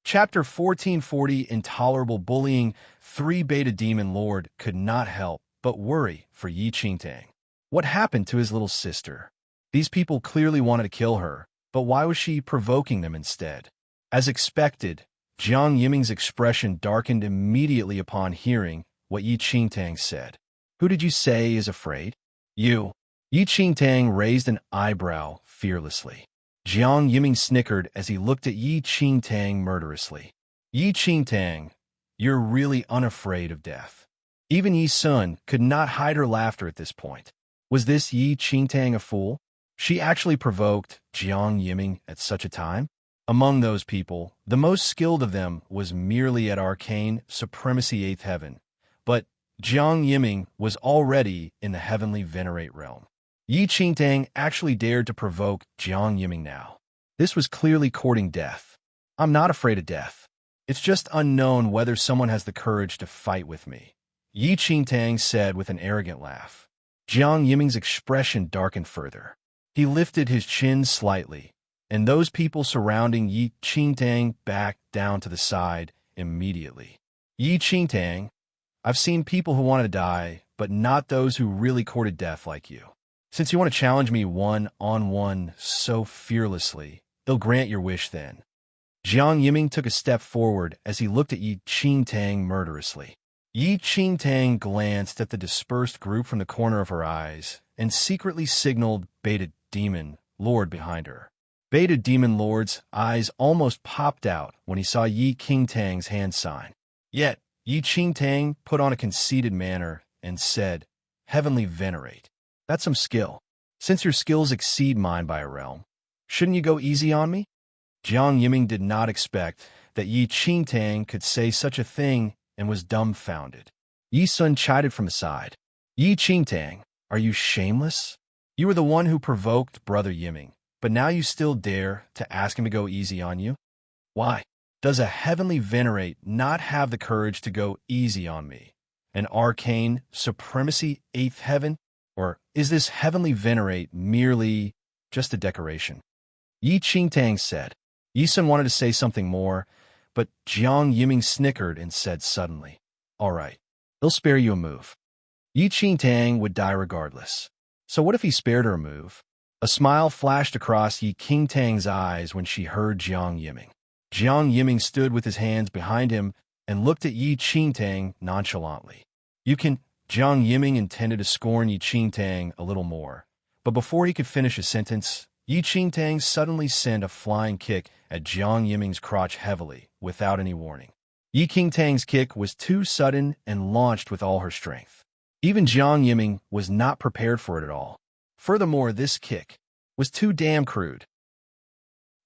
Chapter 1440, Intolerable Bullying. 3 Beta Demon Lord could not help but worry for Yi Qingtang. What happened to his little sister? These people clearly wanted to kill her, but why was she provoking them instead? As expected, Jiang Yiming's expression darkened immediately upon hearing what Yi Qingtang said. Who did you say is afraid? You. Yi Qingtang raised an eyebrow fearlessly. Jiang Yiming snickered as he looked at Yi Qingtang murderously. Yi Qingtang, you're really unafraid of death. Even Yi Sun could not hide her laughter at this point. Was this Yi Qingtang a fool? She actually provoked Jiang Yiming at such a time? Among those people, the most skilled of them was merely at arcane supremacy 8th heaven, but Jiang Yiming was already in the heavenly venerate realm. Yi Qingtang actually dared to provoke Jiang Yiming now. This was clearly courting death. I'm not afraid of death. It's just unknown whether someone has the courage to fight with me, Yi Qingtang said with an arrogant laugh. Jiang Yiming's expression darkened further. He lifted his chin slightly, and those people surrounding Yi Qingtang backed down to the side immediately. Yi Qingtang, I've seen people who wanted to die, but not those who really courted death like you. Since you want to challenge me one-on-one so fearlessly, They'll grant your wish then. Jiang Yiming took a step forward as he looked at Yi Qingtang murderously. Yi Qingtang glanced at the dispersed group from the corner of her eyes and secretly signaled Beta Demon Lord behind her. Beta Demon Lord's eyes almost popped out when he saw Yi Qingtang's hand sign. Yet, Yi Qingtang put on a conceited manner and said, Heavenly Venerate. That's some skill. Since your skills exceed mine by a realm, shouldn't you go easy on me? Jiang Yiming did not expect that Yi Qingtang could say such a thing and was dumbfounded. Yi Sun chided from aside. Yi Qingtang, are you shameless? You were the one who provoked Brother Yiming, but now you still dare to ask him to go easy on you? Why? Does a heavenly venerate not have the courage to go easy on me? An arcane supremacy 8th heaven? Or is this heavenly venerate merely just a decoration? Yi Qingtang said. Yi Sun wanted to say something more, but Jiang Yiming snickered and said suddenly, All right, he'll spare you a move. Yi Qingtang would die regardless. So what if he spared her a move? A smile flashed across Yi Qingtang's eyes when she heard Jiang Yiming. Jiang Yiming stood with his hands behind him and looked at Yi Qingtang nonchalantly. You can... Jiang Yiming intended to scorn Yi Qingtang a little more, but before he could finish his sentence, Yi Qingtang suddenly sent a flying kick at Jiang Yiming's crotch heavily, without any warning. Yi Qingtang's kick was too sudden and launched with all her strength. Even Jiang Yiming was not prepared for it at all. Furthermore, this kick was too damn crude.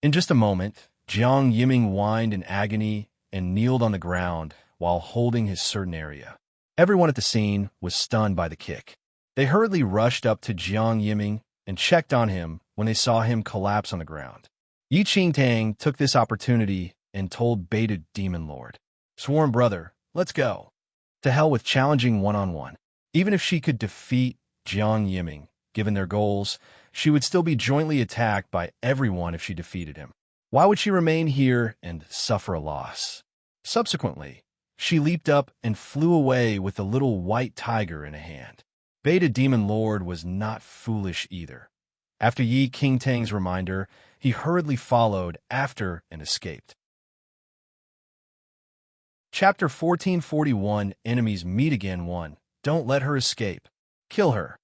In just a moment, Jiang Yiming whined in agony and kneeled on the ground while holding his certain area. Everyone at the scene was stunned by the kick. They hurriedly rushed up to Jiang Yiming and checked on him when they saw him collapse on the ground. Yi Qingtang took this opportunity and told Beta Demon Lord, Sworn brother, let's go. To hell with challenging one-on-one. Even if she could defeat Jiang Yiming, given their goals, she would still be jointly attacked by everyone if she defeated him. Why would she remain here and suffer a loss? Subsequently, she leaped up and flew away with a little white tiger in a hand. Beta Demon Lord was not foolish either. After Yi Qingtang's reminder, he hurriedly followed after and escaped. Chapter 1441 Enemies Meet Again 1. Don't let her escape. Kill her.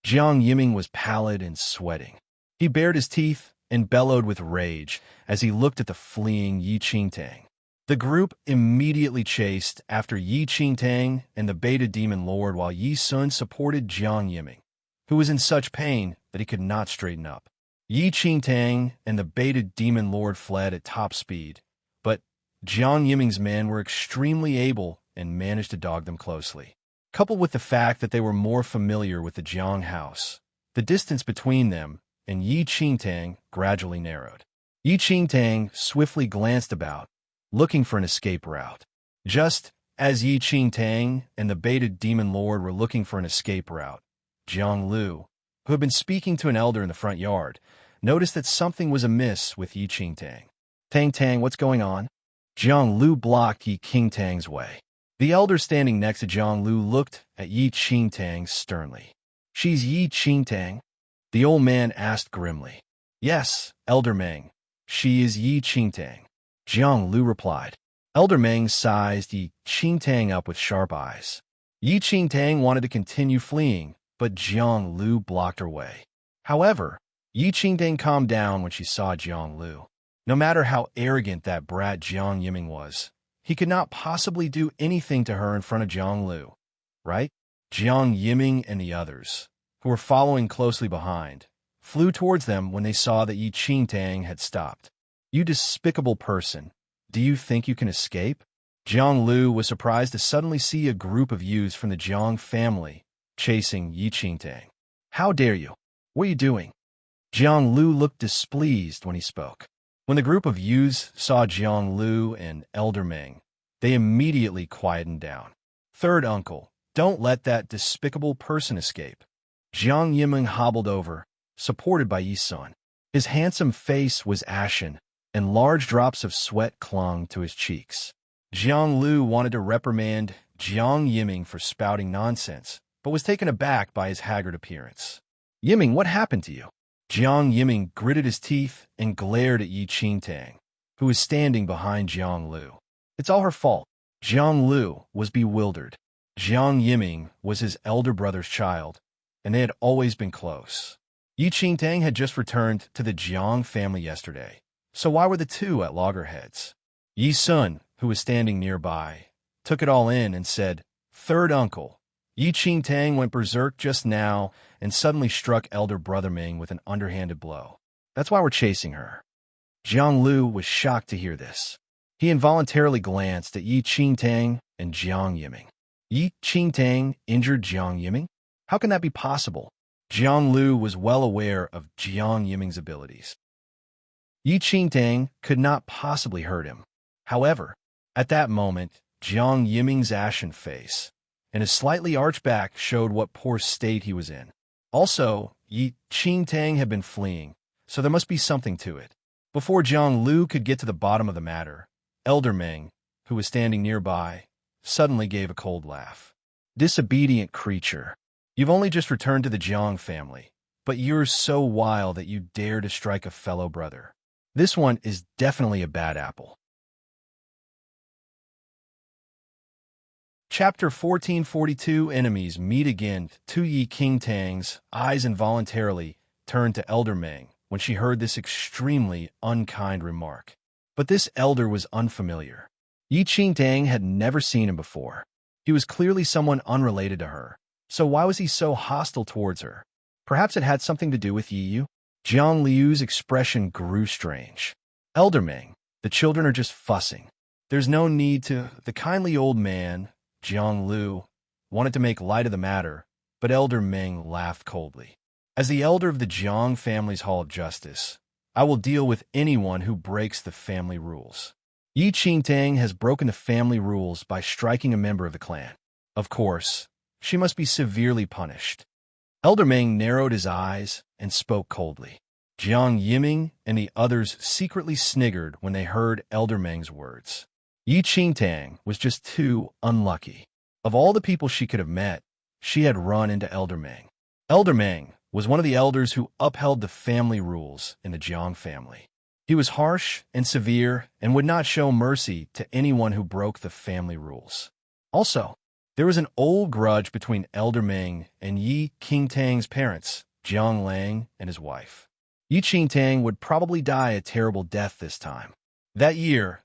Jiang Yiming was pallid and sweating. He bared his teeth and bellowed with rage as he looked at the fleeing Yi Qingtang. The group immediately chased after Yi Qingtang and the Beta Demon Lord while Yi Sun supported Jiang Yiming, who was in such pain that he could not straighten up. Yi Qingtang and the Beta Demon Lord fled at top speed, but Jiang Yiming's men were extremely able and managed to dog them closely. Coupled with the fact that they were more familiar with the Jiang house, the distance between them and Yi Qingtang gradually narrowed. Yi Qingtang swiftly glanced about, looking for an escape route. Just as Yi Qingtang and the Beta Demon Lord were looking for an escape route, Jiang Lu, who had been speaking to an elder in the front yard, noticed that something was amiss with Yi Qingtang. Tang, what's going on? Jiang Lu blocked Yi Qingtang's way. The elder standing next to Jiang Lu looked at Yi Qingtang sternly. She's Yi Qingtang? The old man asked grimly. Yes, Elder Meng. She is Yi Qingtang. Jiang Lu replied. Elder Meng sized Yi Qingtang up with sharp eyes. Yi Qingtang wanted to continue fleeing, but Jiang Lu blocked her way. However, Yi Qingtang calmed down when she saw Jiang Lu. No matter how arrogant that brat Jiang Yiming was, he could not possibly do anything to her in front of Jiang Lu, right? Jiang Yiming and the others, who were following closely behind, flew towards them when they saw that Yi Qingtang had stopped. You despicable person, do you think you can escape? Jiang Lu was surprised to suddenly see a group of youths from the Jiang family chasing Yi Qingtang. How dare you? What are you doing? Jiang Lu looked displeased when he spoke. When the group of youths saw Jiang Lu and Elder Meng, they immediately quietened down. Third uncle, don't let that despicable person escape. Jiang Yiming hobbled over, supported by Yi Sun. His handsome face was ashen, and large drops of sweat clung to his cheeks. Jiang Lu wanted to reprimand Jiang Yiming for spouting nonsense, but was taken aback by his haggard appearance. Yiming, what happened to you? Jiang Yiming gritted his teeth and glared at Yi Qingtang, who was standing behind Jiang Lu. It's all her fault. Jiang Lu was bewildered. Jiang Yiming was his elder brother's child, and they had always been close. Yi Qingtang had just returned to the Jiang family yesterday, so why were the two at loggerheads? Yi Sun, who was standing nearby, took it all in and said, "Third uncle." Yi Qingtang went berserk just now and suddenly struck elder brother Ming with an underhanded blow. That's why we're chasing her. Jiang Lu was shocked to hear this. He involuntarily glanced at Yi Qingtang and Jiang Yiming. Yi Qingtang injured Jiang Yiming? How can that be possible? Jiang Lu was well aware of Jiang Yiming's abilities. Yi Qingtang could not possibly hurt him. However, at that moment, Jiang Yiming's ashen face and his slightly arched back showed what poor state he was in. Also, Yi Qingtang had been fleeing, so there must be something to it. Before Jiang Lu could get to the bottom of the matter, Elder Ming, who was standing nearby, suddenly gave a cold laugh. Disobedient creature. You've only just returned to the Jiang family, but you're so wild that you dare to strike a fellow brother. This one is definitely a bad apple. Chapter 1442 Enemies meet again. Tu Yi Qingtang's eyes involuntarily turned to Elder Ming when she heard this extremely unkind remark. But this elder was unfamiliar. Yi Qingtang had never seen him before. He was clearly someone unrelated to her. So why was he so hostile towards her? Perhaps it had something to do with Yi Yu? Jiang Liu's expression grew strange. Elder Ming, the children are just fussing. There's no need to. The kindly old man, Jiang Lu, wanted to make light of the matter, but Elder Ming laughed coldly. As the elder of the Jiang family's Hall of Justice, I will deal with anyone who breaks the family rules. Yi Qingtang has broken the family rules by striking a member of the clan. Of course, she must be severely punished. Elder Ming narrowed his eyes and spoke coldly. Jiang Yiming and the others secretly sniggered when they heard Elder Ming's words. Yi Qingtang was just too unlucky. Of all the people she could have met, she had run into Elder Ming. Elder Ming was one of the elders who upheld the family rules in the Jiang family. He was harsh and severe and would not show mercy to anyone who broke the family rules. Also, there was an old grudge between Elder Ming and Yi Qingtang's parents, Jiang Lang and his wife. Yi Qingtang would probably die a terrible death this time. That year,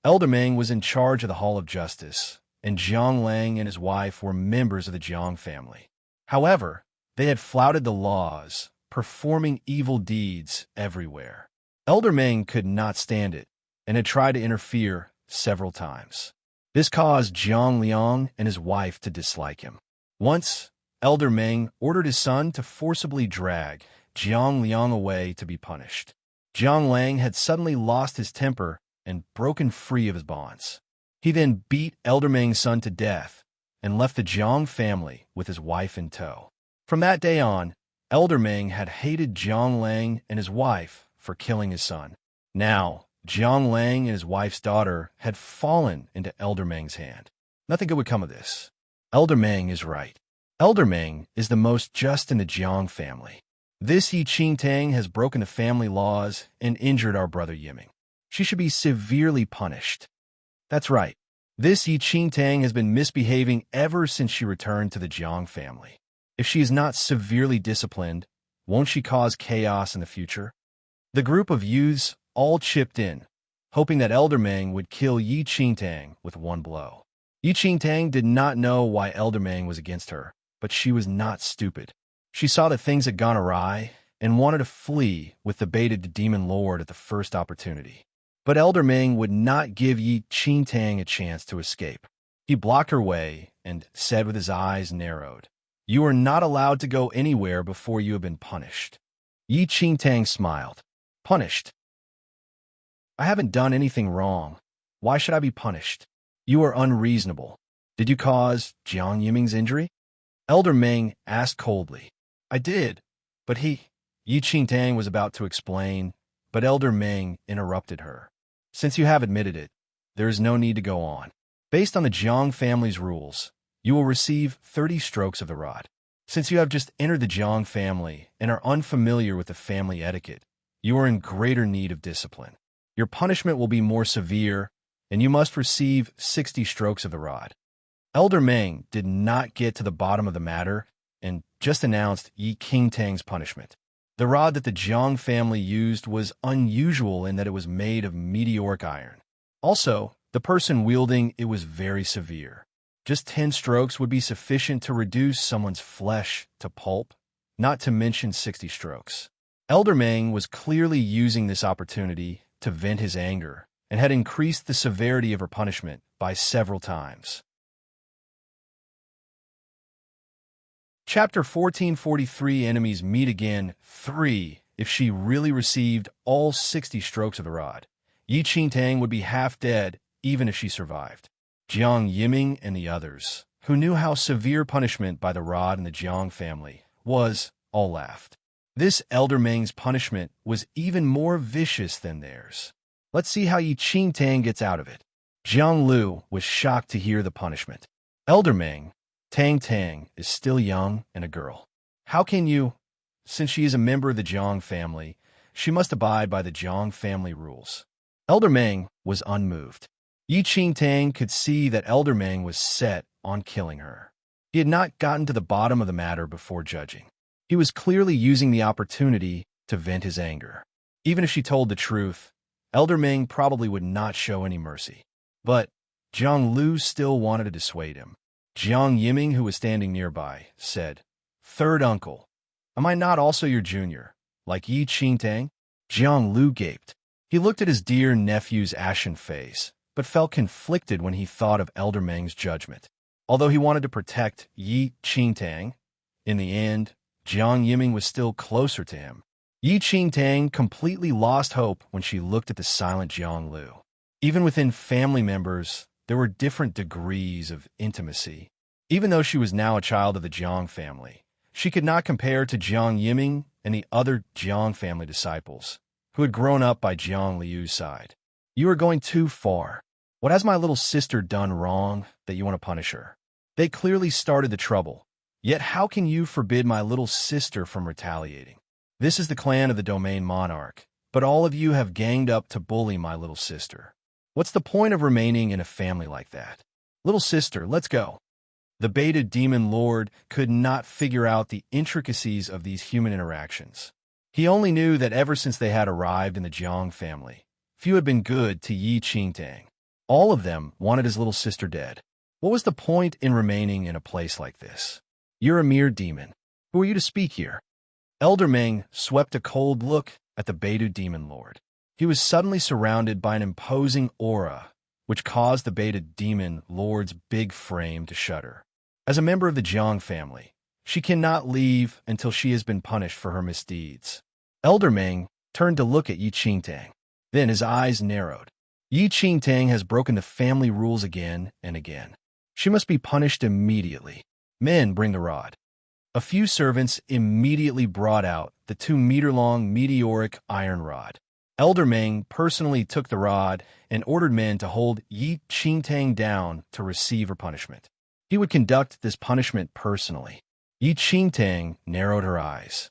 Elder Ming was in charge of the Hall of Justice, and Jiang Lang and his wife were members of the Jiang family. However, they had flouted the laws, performing evil deeds everywhere. Elder Ming could not stand it, and had tried to interfere several times. This caused Jiang Liang and his wife to dislike him. Once, Elder Ming ordered his son to forcibly drag Jiang Liang away to be punished. Jiang Lang had suddenly lost his temper and broken free of his bonds. He then beat Elder Ming's son to death and left the Jiang family with his wife in tow. From that day on, Elder Ming had hated Jiang Lang and his wife for killing his son. Now, Jiang Lang and his wife's daughter had fallen into Elder Ming's hand. Nothing good would come of this. Elder Ming is right. Elder Ming is the most just in the Jiang family. This Yi Qingtang has broken the family laws and injured our brother Yiming. She should be severely punished. That's right. This Yi Qingtang has been misbehaving ever since she returned to the Jiang family. If she is not severely disciplined, won't she cause chaos in the future? The group of youths all chipped in, hoping that Elder Ming would kill Yi Qingtang with one blow. Yi Qingtang did not know why Elder Ming was against her, but she was not stupid. She saw that things had gone awry and wanted to flee with the baited demon lord at the first opportunity. But Elder Ming would not give Yi Qingtang a chance to escape. He blocked her way and said with his eyes narrowed, "You are not allowed to go anywhere before you have been punished." Yi Qingtang smiled. "Punished? I haven't done anything wrong. Why should I be punished? You are unreasonable. Did you cause Jiang Yiming's injury?" Elder Ming asked coldly. "I did, but he—" Yi Qingtang was about to explain, but Elder Ming interrupted her. "Since you have admitted it, there is no need to go on. Based on the Jiang family's rules, you will receive 30 strokes of the rod. Since you have just entered the Jiang family and are unfamiliar with the family etiquette, you are in greater need of discipline. Your punishment will be more severe, and you must receive 60 strokes of the rod. Elder Meng did not get to the bottom of the matter and just announced Yi Qingtang's punishment. The rod that the Jiang family used was unusual in that it was made of meteoric iron. Also, the person wielding it was very severe. Just 10 strokes would be sufficient to reduce someone's flesh to pulp, not to mention 60 strokes. Elder Meng was clearly using this opportunity to vent his anger and had increased the severity of her punishment by several times. Chapter 1443 Enemies Meet Again 3. If she really received all 60 strokes of the rod, Yi Qingtang would be half dead even if she survived. Jiang Yiming and the others, who knew how severe punishment by the rod in the Jiang family was, all laughed. This Elder Meng's punishment was even more vicious than theirs. Let's see how Yi Qingtang gets out of it. Jiang Lu was shocked to hear the punishment. Elder Meng, Tang Tang, is still young and a girl. How can you? Since she is a member of the Jiang family, she must abide by the Jiang family rules. Elder Meng was unmoved. Yi Qingtang could see that Elder Meng was set on killing her. He had not gotten to the bottom of the matter before judging. He was clearly using the opportunity to vent his anger. Even if she told the truth, Elder Meng probably would not show any mercy. But Jiang Lu still wanted to dissuade him. Jiang Yiming, who was standing nearby, said, "Third uncle, am I not also your junior, like Yi Qingtang?" Jiang Lu gaped. He looked at his dear nephew's ashen face, but felt conflicted when he thought of Elder Meng's judgment. Although he wanted to protect Yi Qingtang, in the end, Jiang Yiming was still closer to him. Yi Qingtang completely lost hope when she looked at the silent Jiang Lu. Even within family members, there were different degrees of intimacy. Even though she was now a child of the Jiang family, she could not compare to Jiang Yiming and the other Jiang family disciples, who had grown up by Jiang Liu's side. "You are going too far. What has my little sister done wrong that you want to punish her? They clearly started the trouble. Yet how can you forbid my little sister from retaliating? This is the clan of the domain monarch, but all of you have ganged up to bully my little sister. What's the point of remaining in a family like that? Little sister, let's go." The baited demon lord could not figure out the intricacies of these human interactions. He only knew that ever since they had arrived in the Jiang family, few had been good to Yi Qingtang. All of them wanted his little sister dead. What was the point in remaining in a place like this? "You're a mere demon. Who are you to speak here?" Elder Meng swept a cold look at the baited demon lord. He was suddenly surrounded by an imposing aura, which caused the baited demon lord's big frame to shudder. As a member of the Jiang family, she cannot leave until she has been punished for her misdeeds. Elder Meng turned to look at Yi Qingtang. Then his eyes narrowed. Yi Qingtang has broken the family rules again and again. She must be punished immediately. Men, bring the rod. A few servants immediately brought out the 2-meter-long meteoric iron rod. Elder Meng personally took the rod and ordered men to hold Yi Qingtang down to receive her punishment. He would conduct this punishment personally. Yi Qingtang narrowed her eyes.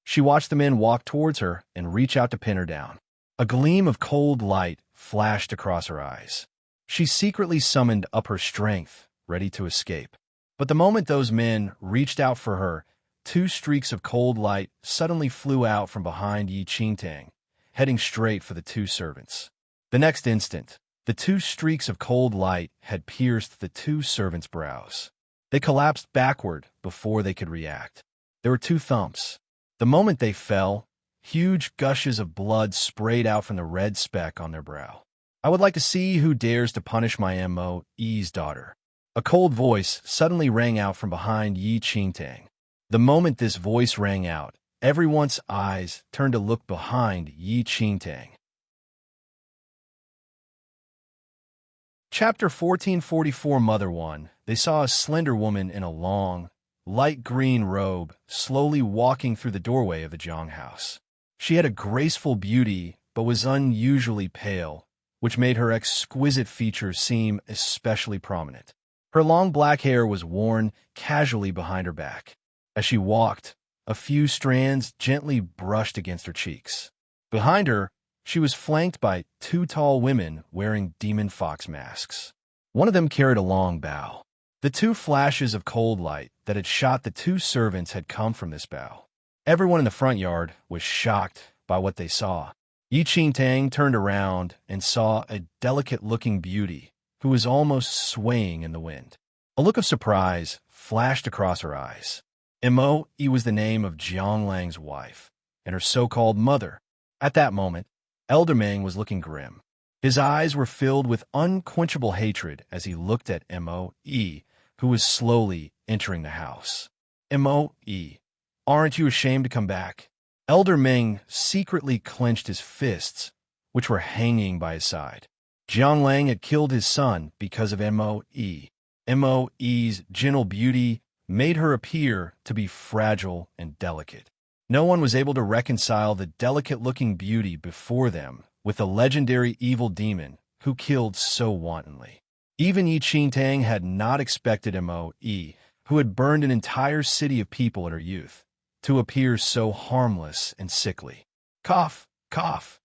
She watched the men walk towards her and reach out to pin her down. A gleam of cold light flashed across her eyes. She secretly summoned up her strength, ready to escape. But the moment those men reached out for her, 2 streaks of cold light suddenly flew out from behind Yi Qingtang, heading straight for the 2 servants. The next instant, the 2 streaks of cold light had pierced the 2 servants' brows. They collapsed backward before they could react. There were 2 thumps. The moment they fell, huge gushes of blood sprayed out from the red speck on their brow. "I would like to see who dares to punish my Mo's daughter." A cold voice suddenly rang out from behind Yi Qingtang. The moment this voice rang out, everyone's eyes turned to look behind Yi Qingtang. Chapter 1444 Mother 1. They saw a slender woman in a long, light green robe slowly walking through the doorway of the Jiang house. She had a graceful beauty but was unusually pale, which made her exquisite features seem especially prominent. Her long black hair was worn casually behind her back. As she walked, a few strands gently brushed against her cheeks. Behind her, she was flanked by two tall women wearing demon fox masks. One of them carried a long bow. The two flashes of cold light that had shot the two servants had come from this bow. Everyone in the front yard was shocked by what they saw. Tang turned around and saw a delicate-looking beauty who was almost swaying in the wind. A look of surprise flashed across her eyes. Mo was the name of Lang's wife, and her so-called mother. At that moment, Elder Meng was looking grim. His eyes were filled with unquenchable hatred as he looked at Mo, who was slowly entering the house. Mo, aren't you ashamed to come back? Elder Meng secretly clenched his fists, which were hanging by his side. Lang had killed his son because of Mo. Mo's gentle beauty made her appear to be fragile and delicate. No one was able to reconcile the delicate-looking beauty before them with the legendary evil demon who killed so wantonly. Even Tang had not expected Mo, who had burned an entire city of people in her youth, to appear so harmless and sickly. Cough, cough.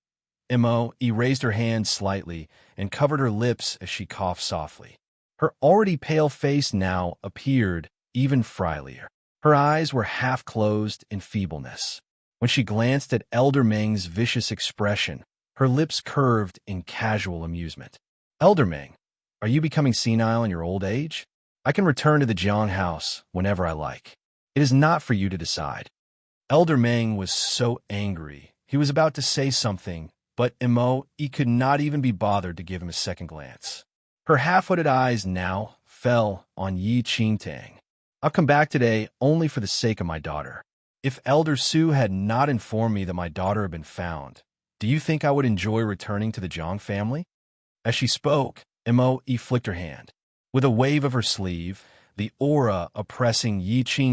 Mo raised her hand slightly and covered her lips as she coughed softly. Her already pale face now appeared even frilier. Her eyes were half closed in feebleness. When she glanced at Elder Meng's vicious expression, her lips curved in casual amusement. Elder Meng, are you becoming senile in your old age? I can return to the Jiang house whenever I like. It is not for you to decide. Elder Meng was so angry. He was about to say something, but Mo could not even be bothered to give him a second glance. Her half-hooded eyes now fell on Tang. I've come back today only for the sake of my daughter. If Elder Su had not informed me that my daughter had been found, do you think I would enjoy returning to the Jiang family? As she spoke, Mo flicked her hand. With a wave of her sleeve, the aura oppressing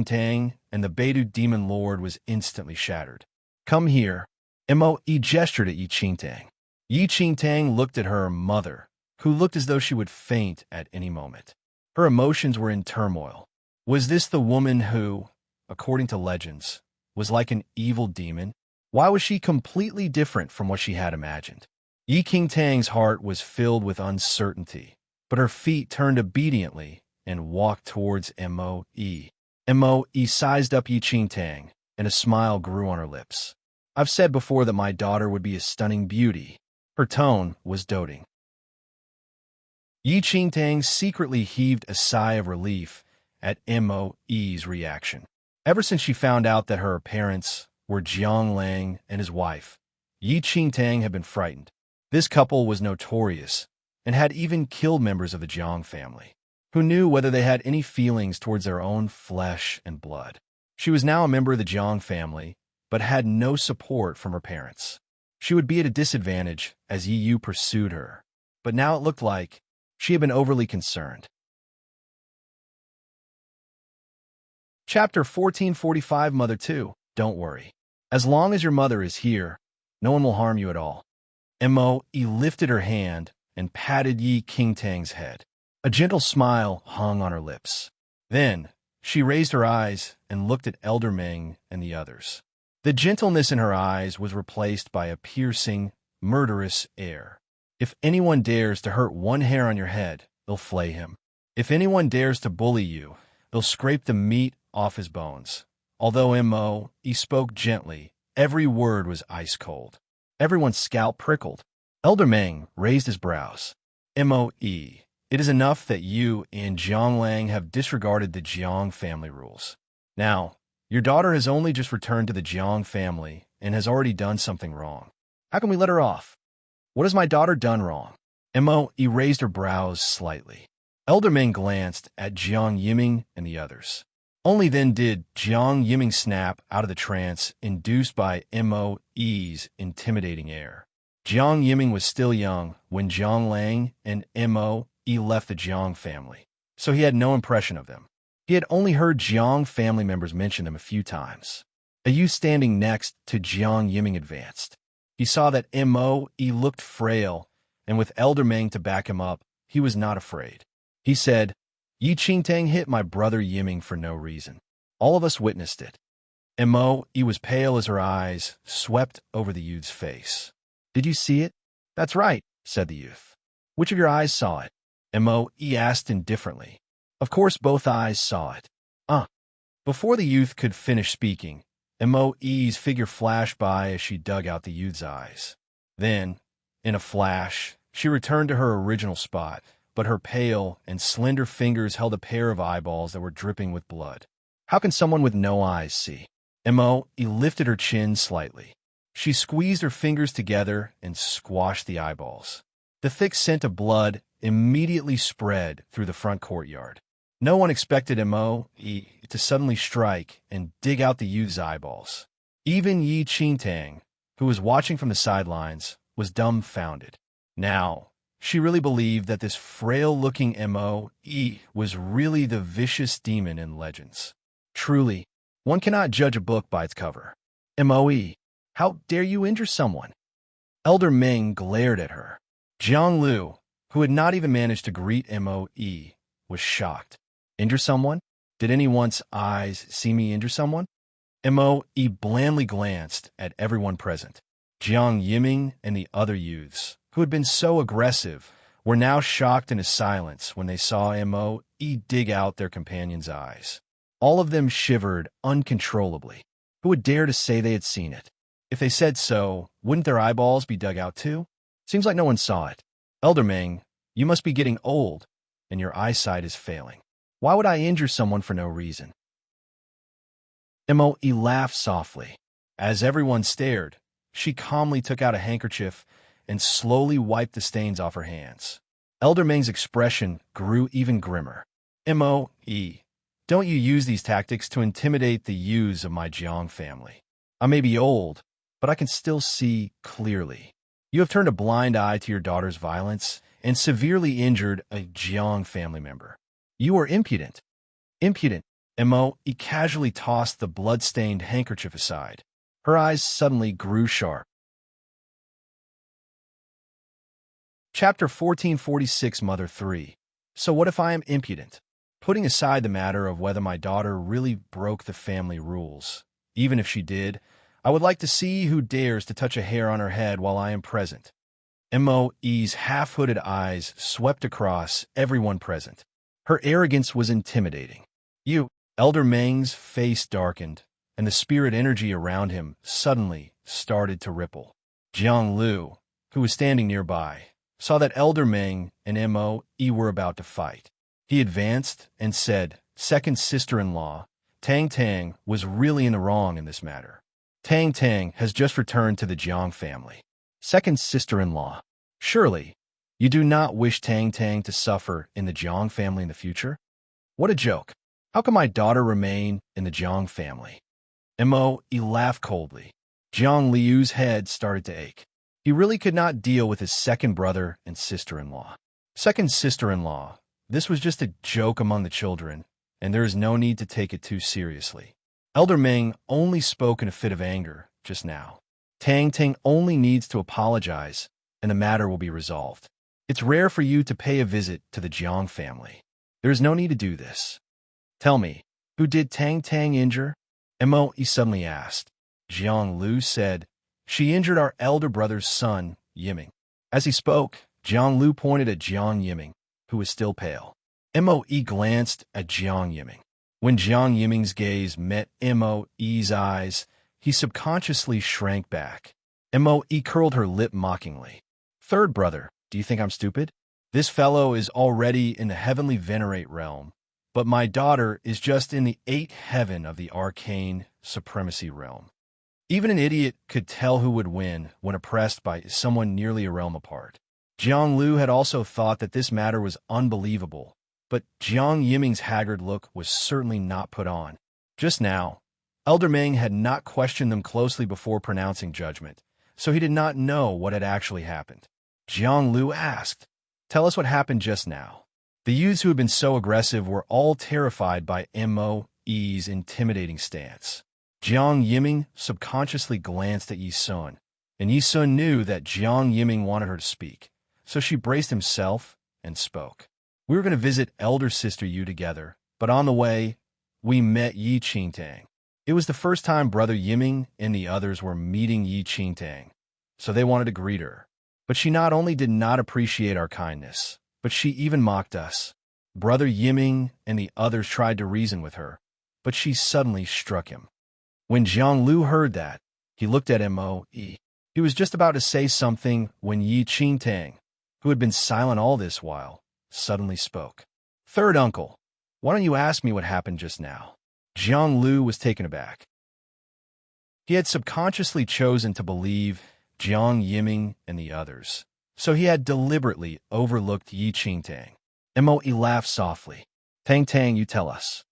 Tang and the Beidou demon lord was instantly shattered. Come here. Mo gestured at Tang. Tang looked at her mother, who looked as though she would faint at any moment. Her emotions were in turmoil. Was this the woman who, according to legends, was like an evil demon? Why was she completely different from what she had imagined? Tang's heart was filled with uncertainty, but her feet turned obediently and walked towards Mo. Mo sized up Tang, and a smile grew on her lips. I've said before that my daughter would be a stunning beauty. Her tone was doting. Tang secretly heaved a sigh of relief at Mo's reaction. Ever since she found out that her parents were Lang and his wife, Tang had been frightened. This couple was notorious and had even killed members of the Jiang family. Who knew whether they had any feelings towards their own flesh and blood? She was now a member of the Jiang family, but had no support from her parents. She would be at a disadvantage as Yu pursued her, but now it looked like she had been overly concerned. Chapter 1445 Mother 2. Don't worry. As long as your mother is here, no one will harm you at all. Mo lifted her hand and patted Tang's head. A gentle smile hung on her lips. Then, she raised her eyes and looked at Elder Meng and the others. The gentleness in her eyes was replaced by a piercing, murderous air. If anyone dares to hurt one hair on your head, they'll flay him. If anyone dares to bully you, they'll scrape the meat off his bones. Although Mo spoke gently, every word was ice cold. Everyone's scalp prickled. Elder Meng raised his brows. Mo, it is enough that you and Lang have disregarded the Jiang family rules. Now, your daughter has only just returned to the Jiang family and has already done something wrong. How can we let her off? What has my daughter done wrong? Mo raised her brows slightly. Elder Meng glanced at Jiang Yiming and the others. Only then did Jiang Yiming snap out of the trance induced by Mo's intimidating air. Jiang Yiming was still young when Lang and Mo left the Jiang family, so he had no impression of them. He had only heard Jiang family members mention them a few times. A youth standing next to Jiang Yiming advanced. He saw that Mo looked frail, and with Elder Meng to back him up, he was not afraid. He said, Yi Qingtang hit my brother Yiming for no reason. All of us witnessed it. Mo-E was pale as her eyes swept over the youth's face. Did you see it? That's right, said the youth. Which of your eyes saw it? Mo-E asked indifferently. Of course both eyes saw it. Before the youth could finish speaking, Mo-E's figure flashed by as she dug out the youth's eyes. Then, in a flash, she returned to her original spot, but her pale and slender fingers held a pair of eyeballs that were dripping with blood. How can someone with no eyes see? Mo-E lifted her chin slightly. She squeezed her fingers together and squashed the eyeballs. The thick scent of blood immediately spread through the front courtyard. No one expected Mo-E to suddenly strike and dig out the youth's eyeballs. Even Yi Qingtang, who was watching from the sidelines, was dumbfounded. Now, she really believed that this frail-looking Mo-E was really the vicious demon in legends. Truly, one cannot judge a book by its cover. Mo-E, how dare you injure someone? Elder Ming glared at her. Jiang Lu, who had not even managed to greet Mo-E, was shocked. Injure someone? Did anyone's eyes see me injure someone? Mo-E blandly glanced at everyone present. Jiang Yiming and the other youths, who had been so aggressive, were now shocked into silence when they saw Mo-E dig out their companion's eyes. All of them shivered uncontrollably. Who would dare to say they had seen it? If they said so, wouldn't their eyeballs be dug out too? Seems like no one saw it. Elder Ming, you must be getting old, and your eyesight is failing. Why would I injure someone for no reason? Mo-E laughed softly. As everyone stared, she calmly took out a handkerchief and slowly wiped the stains off her hands. Elder Ming's expression grew even grimmer. Mo-E, don't you use these tactics to intimidate the youths of my Jiang family. I may be old, but I can still see clearly. You have turned a blind eye to your daughter's violence and severely injured a Jiang family member. You are impudent. Impudent. Mo-E casually tossed the blood-stained handkerchief aside. Her eyes suddenly grew sharp. Chapter 1446, Mother 3. So what if I am impudent? Putting aside the matter of whether my daughter really broke the family rules, even if she did, I would like to see who dares to touch a hair on her head while I am present. Mo-E's half-hooded eyes swept across everyone present. Her arrogance was intimidating. You, Elder Ming's face darkened, and the spirit energy around him suddenly started to ripple. Jiang Lu, who was standing nearby, saw that Elder Ming and Mo-E were about to fight. He advanced and said, Second sister-in-law, Tang Tang was really in the wrong in this matter. Tang Tang has just returned to the Jiang family. Second sister-in-law, surely you do not wish Tang Tang to suffer in the Jiang family in the future? What a joke. How can my daughter remain in the Jiang family? Mo-E laughed coldly. Jiang Liu's head started to ache. He really could not deal with his second brother and sister-in-law. Second sister-in-law, this was just a joke among the children, and there is no need to take it too seriously. Elder Ming only spoke in a fit of anger just now. Tang Tang only needs to apologize, and the matter will be resolved. It's rare for you to pay a visit to the Jiang family. There is no need to do this. Tell me, who did Tang Tang injure? Mo-E suddenly asked. Jiang Lu said, She injured our elder brother's son, Yiming. As he spoke, Jiang Lu pointed at Jiang Yiming, who was still pale. Mo-E glanced at Jiang Yiming. When Jiang Yiming's gaze met Mo-E's eyes, he subconsciously shrank back. Mo-E curled her lip mockingly. Third brother, do you think I'm stupid? This fellow is already in the heavenly venerate realm, but my daughter is just in the 8th heaven of the arcane supremacy realm. Even an idiot could tell who would win when oppressed by someone nearly a realm apart. Jiang Lu had also thought that this matter was unbelievable, but Jiang Yiming's haggard look was certainly not put on. Just now, Elder Ming had not questioned them closely before pronouncing judgment, so he did not know what had actually happened. Jiang Lu asked, Tell us what happened just now. The youths who had been so aggressive were all terrified by Mo-E's intimidating stance. Jiang Yiming subconsciously glanced at Yi Sun, and Yi Sun knew that Jiang Yiming wanted her to speak, so she braced himself and spoke. We were going to visit elder sister Yu together, but on the way, we met Yi Qingtang. It was the first time Brother Yiming and the others were meeting Yi Qingtang, so they wanted to greet her. But she not only did not appreciate our kindness, but she even mocked us. Brother Yiming and the others tried to reason with her, but she suddenly struck him. When Jiang Lu heard that, he looked at Mo. He was just about to say something when Yi Qingtang, who had been silent all this while, suddenly spoke. "Third uncle, why don't you ask me what happened just now?" Jiang Lu was taken aback. He had subconsciously chosen to believe Jiang Yiming and the others, so he had deliberately overlooked Yi Qingtang. Mo laughed softly. "Tang Tang, you tell us."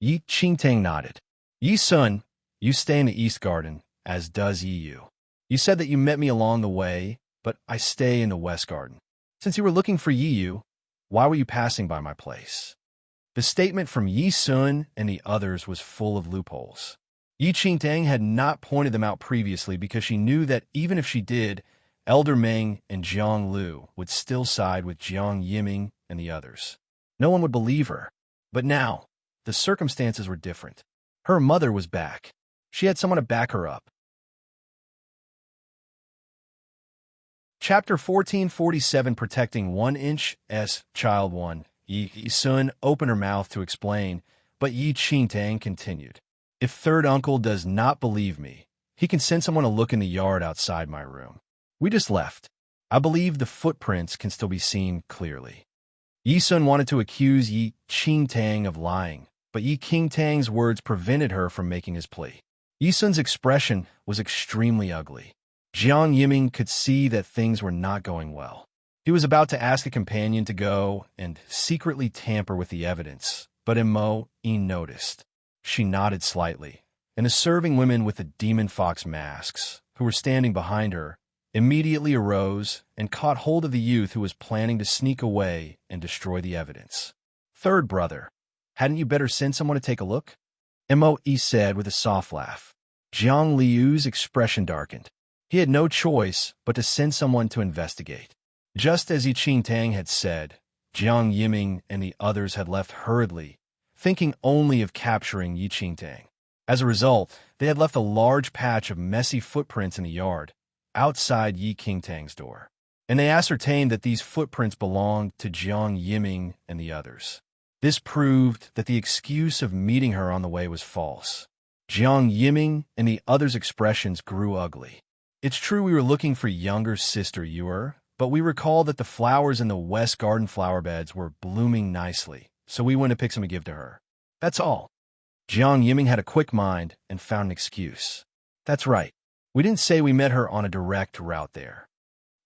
Yi Qingtang nodded. "Yi Sun, you stay in the East Garden, as does Yi Yu. You said that you met me along the way, but I stay in the West Garden. Since you were looking for Yi Yu, why were you passing by my place?" The statement from Yi Sun and the others was full of loopholes. Yi Qingtang had not pointed them out previously because she knew that even if she did, Elder Meng and Jiang Lu would still side with Jiang Yiming and the others. No one would believe her. But now, the circumstances were different. Her mother was back. She had someone to back her up. Chapter 1447, Protecting 1-inch S. Child 1. Yi Sun opened her mouth to explain, but Yi Qingtang continued. "If third uncle does not believe me, he can send someone to look in the yard outside my room. We just left. I believe the footprints can still be seen clearly." Yi Sun wanted to accuse Yi Qingtang of lying, but Yi Qingtang's words prevented her from making his plea. Yi Sun's expression was extremely ugly. Jiang Yiming could see that things were not going well. He was about to ask a companion to go and secretly tamper with the evidence, but Mo noticed. She nodded slightly, and the serving women with the demon fox masks, who were standing behind her, immediately arose and caught hold of the youth who was planning to sneak away and destroy the evidence. "Third brother, hadn't you better send someone to take a look?" Mo said with a soft laugh. Jiang Liu's expression darkened. He had no choice but to send someone to investigate. Just as Yi Qingtang had said, Jiang Yiming and the others had left hurriedly, thinking only of capturing Yi Qingtang. As a result, they had left a large patch of messy footprints in the yard, outside Yi Qingtang's door. And they ascertained that these footprints belonged to Jiang Yiming and the others. This proved that the excuse of meeting her on the way was false. Jiang Yiming and the others' expressions grew ugly. "It's true we were looking for younger sister Yu, but we recall that the flowers in the West Garden flower beds were blooming nicely, so we went to pick some to give to her. That's all." Jiang Yiming had a quick mind and found an excuse. "That's right. We didn't say we met her on a direct route there."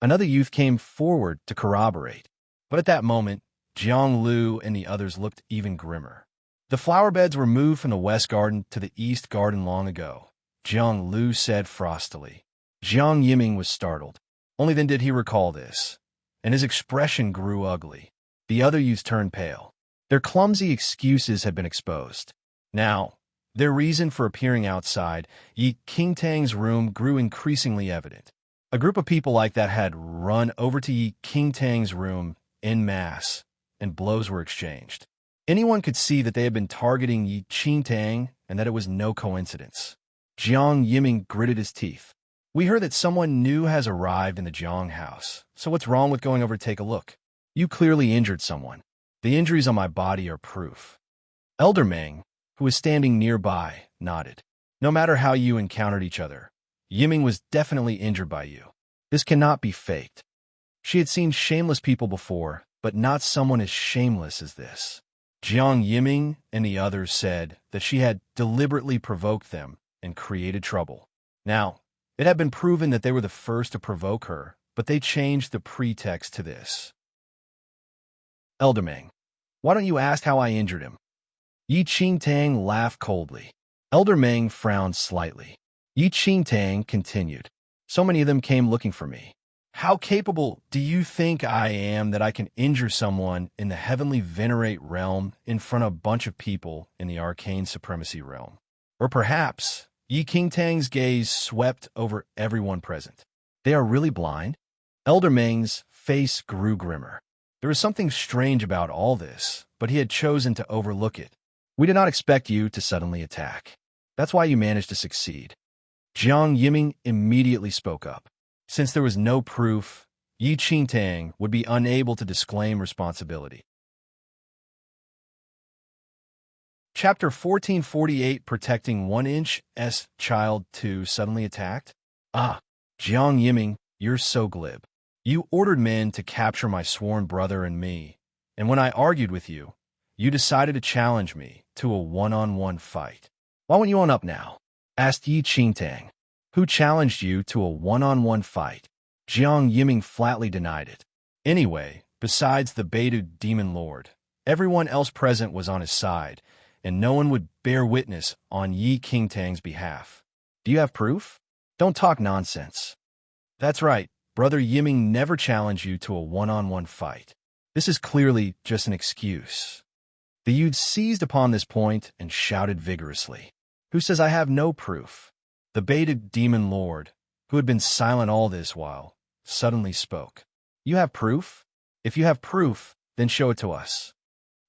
Another youth came forward to corroborate, but at that moment, Jiang Lu and the others looked even grimmer. "The flower beds were moved from the West Garden to the East Garden long ago," Jiang Lu said frostily. Jiang Yiming was startled. Only then did he recall this, and his expression grew ugly. The other youths turned pale. Their clumsy excuses had been exposed. Now, their reason for appearing outside Yi Qingtang's room grew increasingly evident. A group of people like that had run over to Yi Qingtang's room en masse, and blows were exchanged. Anyone could see that they had been targeting Yi Qingtang and that it was no coincidence. Jiang Yiming gritted his teeth. "We heard that someone new has arrived in the Jiang house, so what's wrong with going over to take a look? You clearly injured someone. The injuries on my body are proof." Elder Meng, who was standing nearby, nodded. "No matter how you encountered each other, Yiming was definitely injured by you. This cannot be faked." She had seen shameless people before, but not someone as shameless as this. Jiang Yiming and the others said that she had deliberately provoked them and created trouble. Now, it had been proven that they were the first to provoke her, but they changed the pretext to this. "Elder Meng, why don't you ask how I injured him?" Yi Qingtang laughed coldly. Elder Meng frowned slightly. Yi Qingtang continued. "So many of them came looking for me. How capable do you think I am that I can injure someone in the heavenly venerate realm in front of a bunch of people in the arcane supremacy realm? Or perhaps..." Yi Qingtang's gaze swept over everyone present. "They are really blind?" Elder Meng's face grew grimmer. There was something strange about all this, but he had chosen to overlook it. We did not expect you to suddenly attack. That's why you managed to succeed. Jiang Yiming immediately spoke up. Since there was no proof, Yi Qingtang would be unable to disclaim responsibility. Chapter 1448, Protecting 1-inch S Child 2 Suddenly Attacked? Ah, Jiang Yiming, you're so glib. You ordered men to capture my sworn brother and me, and when I argued with you, you decided to challenge me to a one-on-one fight. Why won't you own up now? Asked Yi Qingtang. Who challenged you to a one-on-one fight? Jiang Yiming flatly denied it. Anyway, besides the Beidou Demon Lord, everyone else present was on his side, and no one would bear witness on Yi Qingtang's behalf. Do you have proof? Don't talk nonsense. That's right, Brother Yiming never challenged you to a one-on-one fight. This is clearly just an excuse. The youth seized upon this point and shouted vigorously. Who says I have no proof? The Beidou Demon Lord, who had been silent all this while, suddenly spoke. You have proof? If you have proof, then show it to us.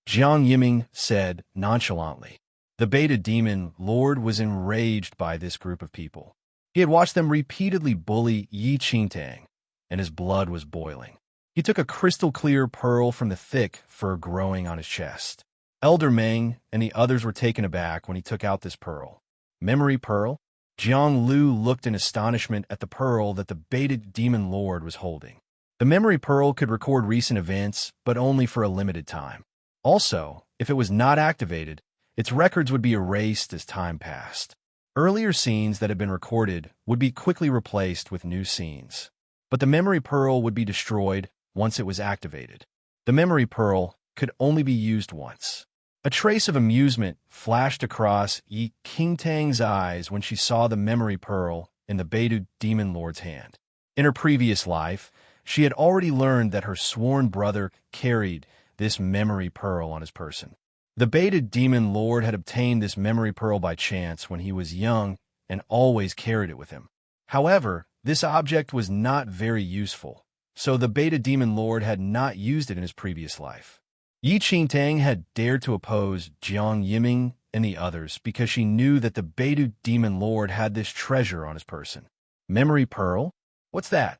Jiang Yiming said nonchalantly. The Beidou Demon Lord was enraged by this group of people. He had watched them repeatedly bully Yi Qingtang, and his blood was boiling. He took a crystal-clear pearl from the thick fur growing on his chest. Elder Meng and the others were taken aback when he took out this pearl. Memory pearl? Jiang Lu looked in astonishment at the pearl that the Beidou Demon Lord was holding. The memory pearl could record recent events, but only for a limited time. Also, if it was not activated, its records would be erased as time passed. Earlier scenes that had been recorded would be quickly replaced with new scenes. But the memory pearl would be destroyed once it was activated. The memory pearl could only be used once. A trace of amusement flashed across Yi Qingtang's eyes when she saw the memory pearl in the Beidou Demon Lord's hand. In her previous life, she had already learned that her sworn brother carried this memory pearl on his person. The Beidou Demon Lord had obtained this memory pearl by chance when he was young and always carried it with him. However, this object was not very useful, so the Beidou Demon Lord had not used it in his previous life. Yi Qingtang had dared to oppose Jiang Yiming and the others because she knew that the Beidou Demon Lord had this treasure on his person. Memory pearl? What's that?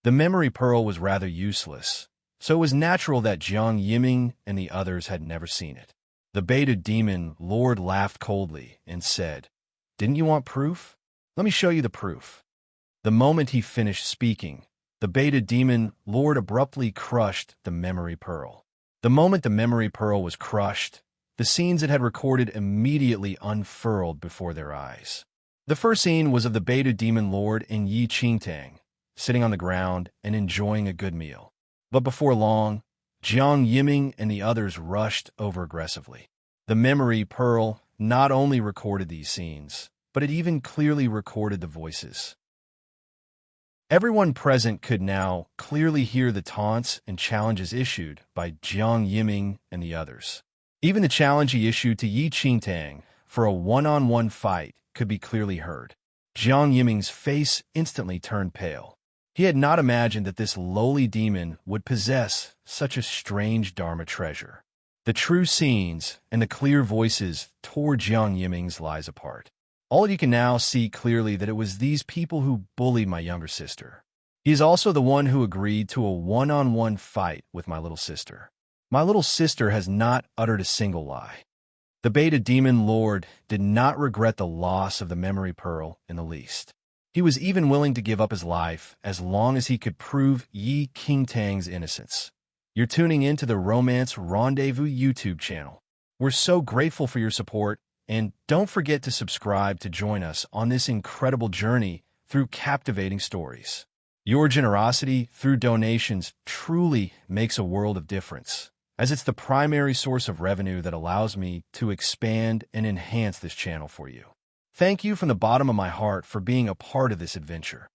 The memory pearl was rather useless, so it was natural that Jiang Yiming and the others had never seen it. The Beidou Demon Lord laughed coldly and said, Didn't you want proof? Let me show you the proof. The moment he finished speaking, the Beidou Demon Lord abruptly crushed the memory pearl. The moment the memory pearl was crushed, the scenes it had recorded immediately unfurled before their eyes. The first scene was of the Beidou Demon Lord and Yi Qingtang, sitting on the ground and enjoying a good meal. But before long, Jiang Yiming and the others rushed over aggressively. The memory pearl not only recorded these scenes, but it even clearly recorded the voices. Everyone present could now clearly hear the taunts and challenges issued by Jiang Yiming and the others. Even the challenge he issued to Yi Qingtang for a one-on-one fight could be clearly heard. Jiang Yiming's face instantly turned pale. He had not imagined that this lowly demon would possess such a strange Dharma treasure. The true scenes and the clear voices tore Jiang Yiming's lies apart. All of you can now see clearly that it was these people who bullied my younger sister. He is also the one who agreed to a one-on-one fight with my little sister. My little sister has not uttered a single lie. The Beidou Demon Lord did not regret the loss of the memory pearl in the least. He was even willing to give up his life as long as he could prove Yi Qingtang's innocence. You're tuning in to the Romance Rendezvous YouTube channel. We're so grateful for your support, and don't forget to subscribe to join us on this incredible journey through captivating stories. Your generosity through donations truly makes a world of difference, as it's the primary source of revenue that allows me to expand and enhance this channel for you. Thank you from the bottom of my heart for being a part of this adventure.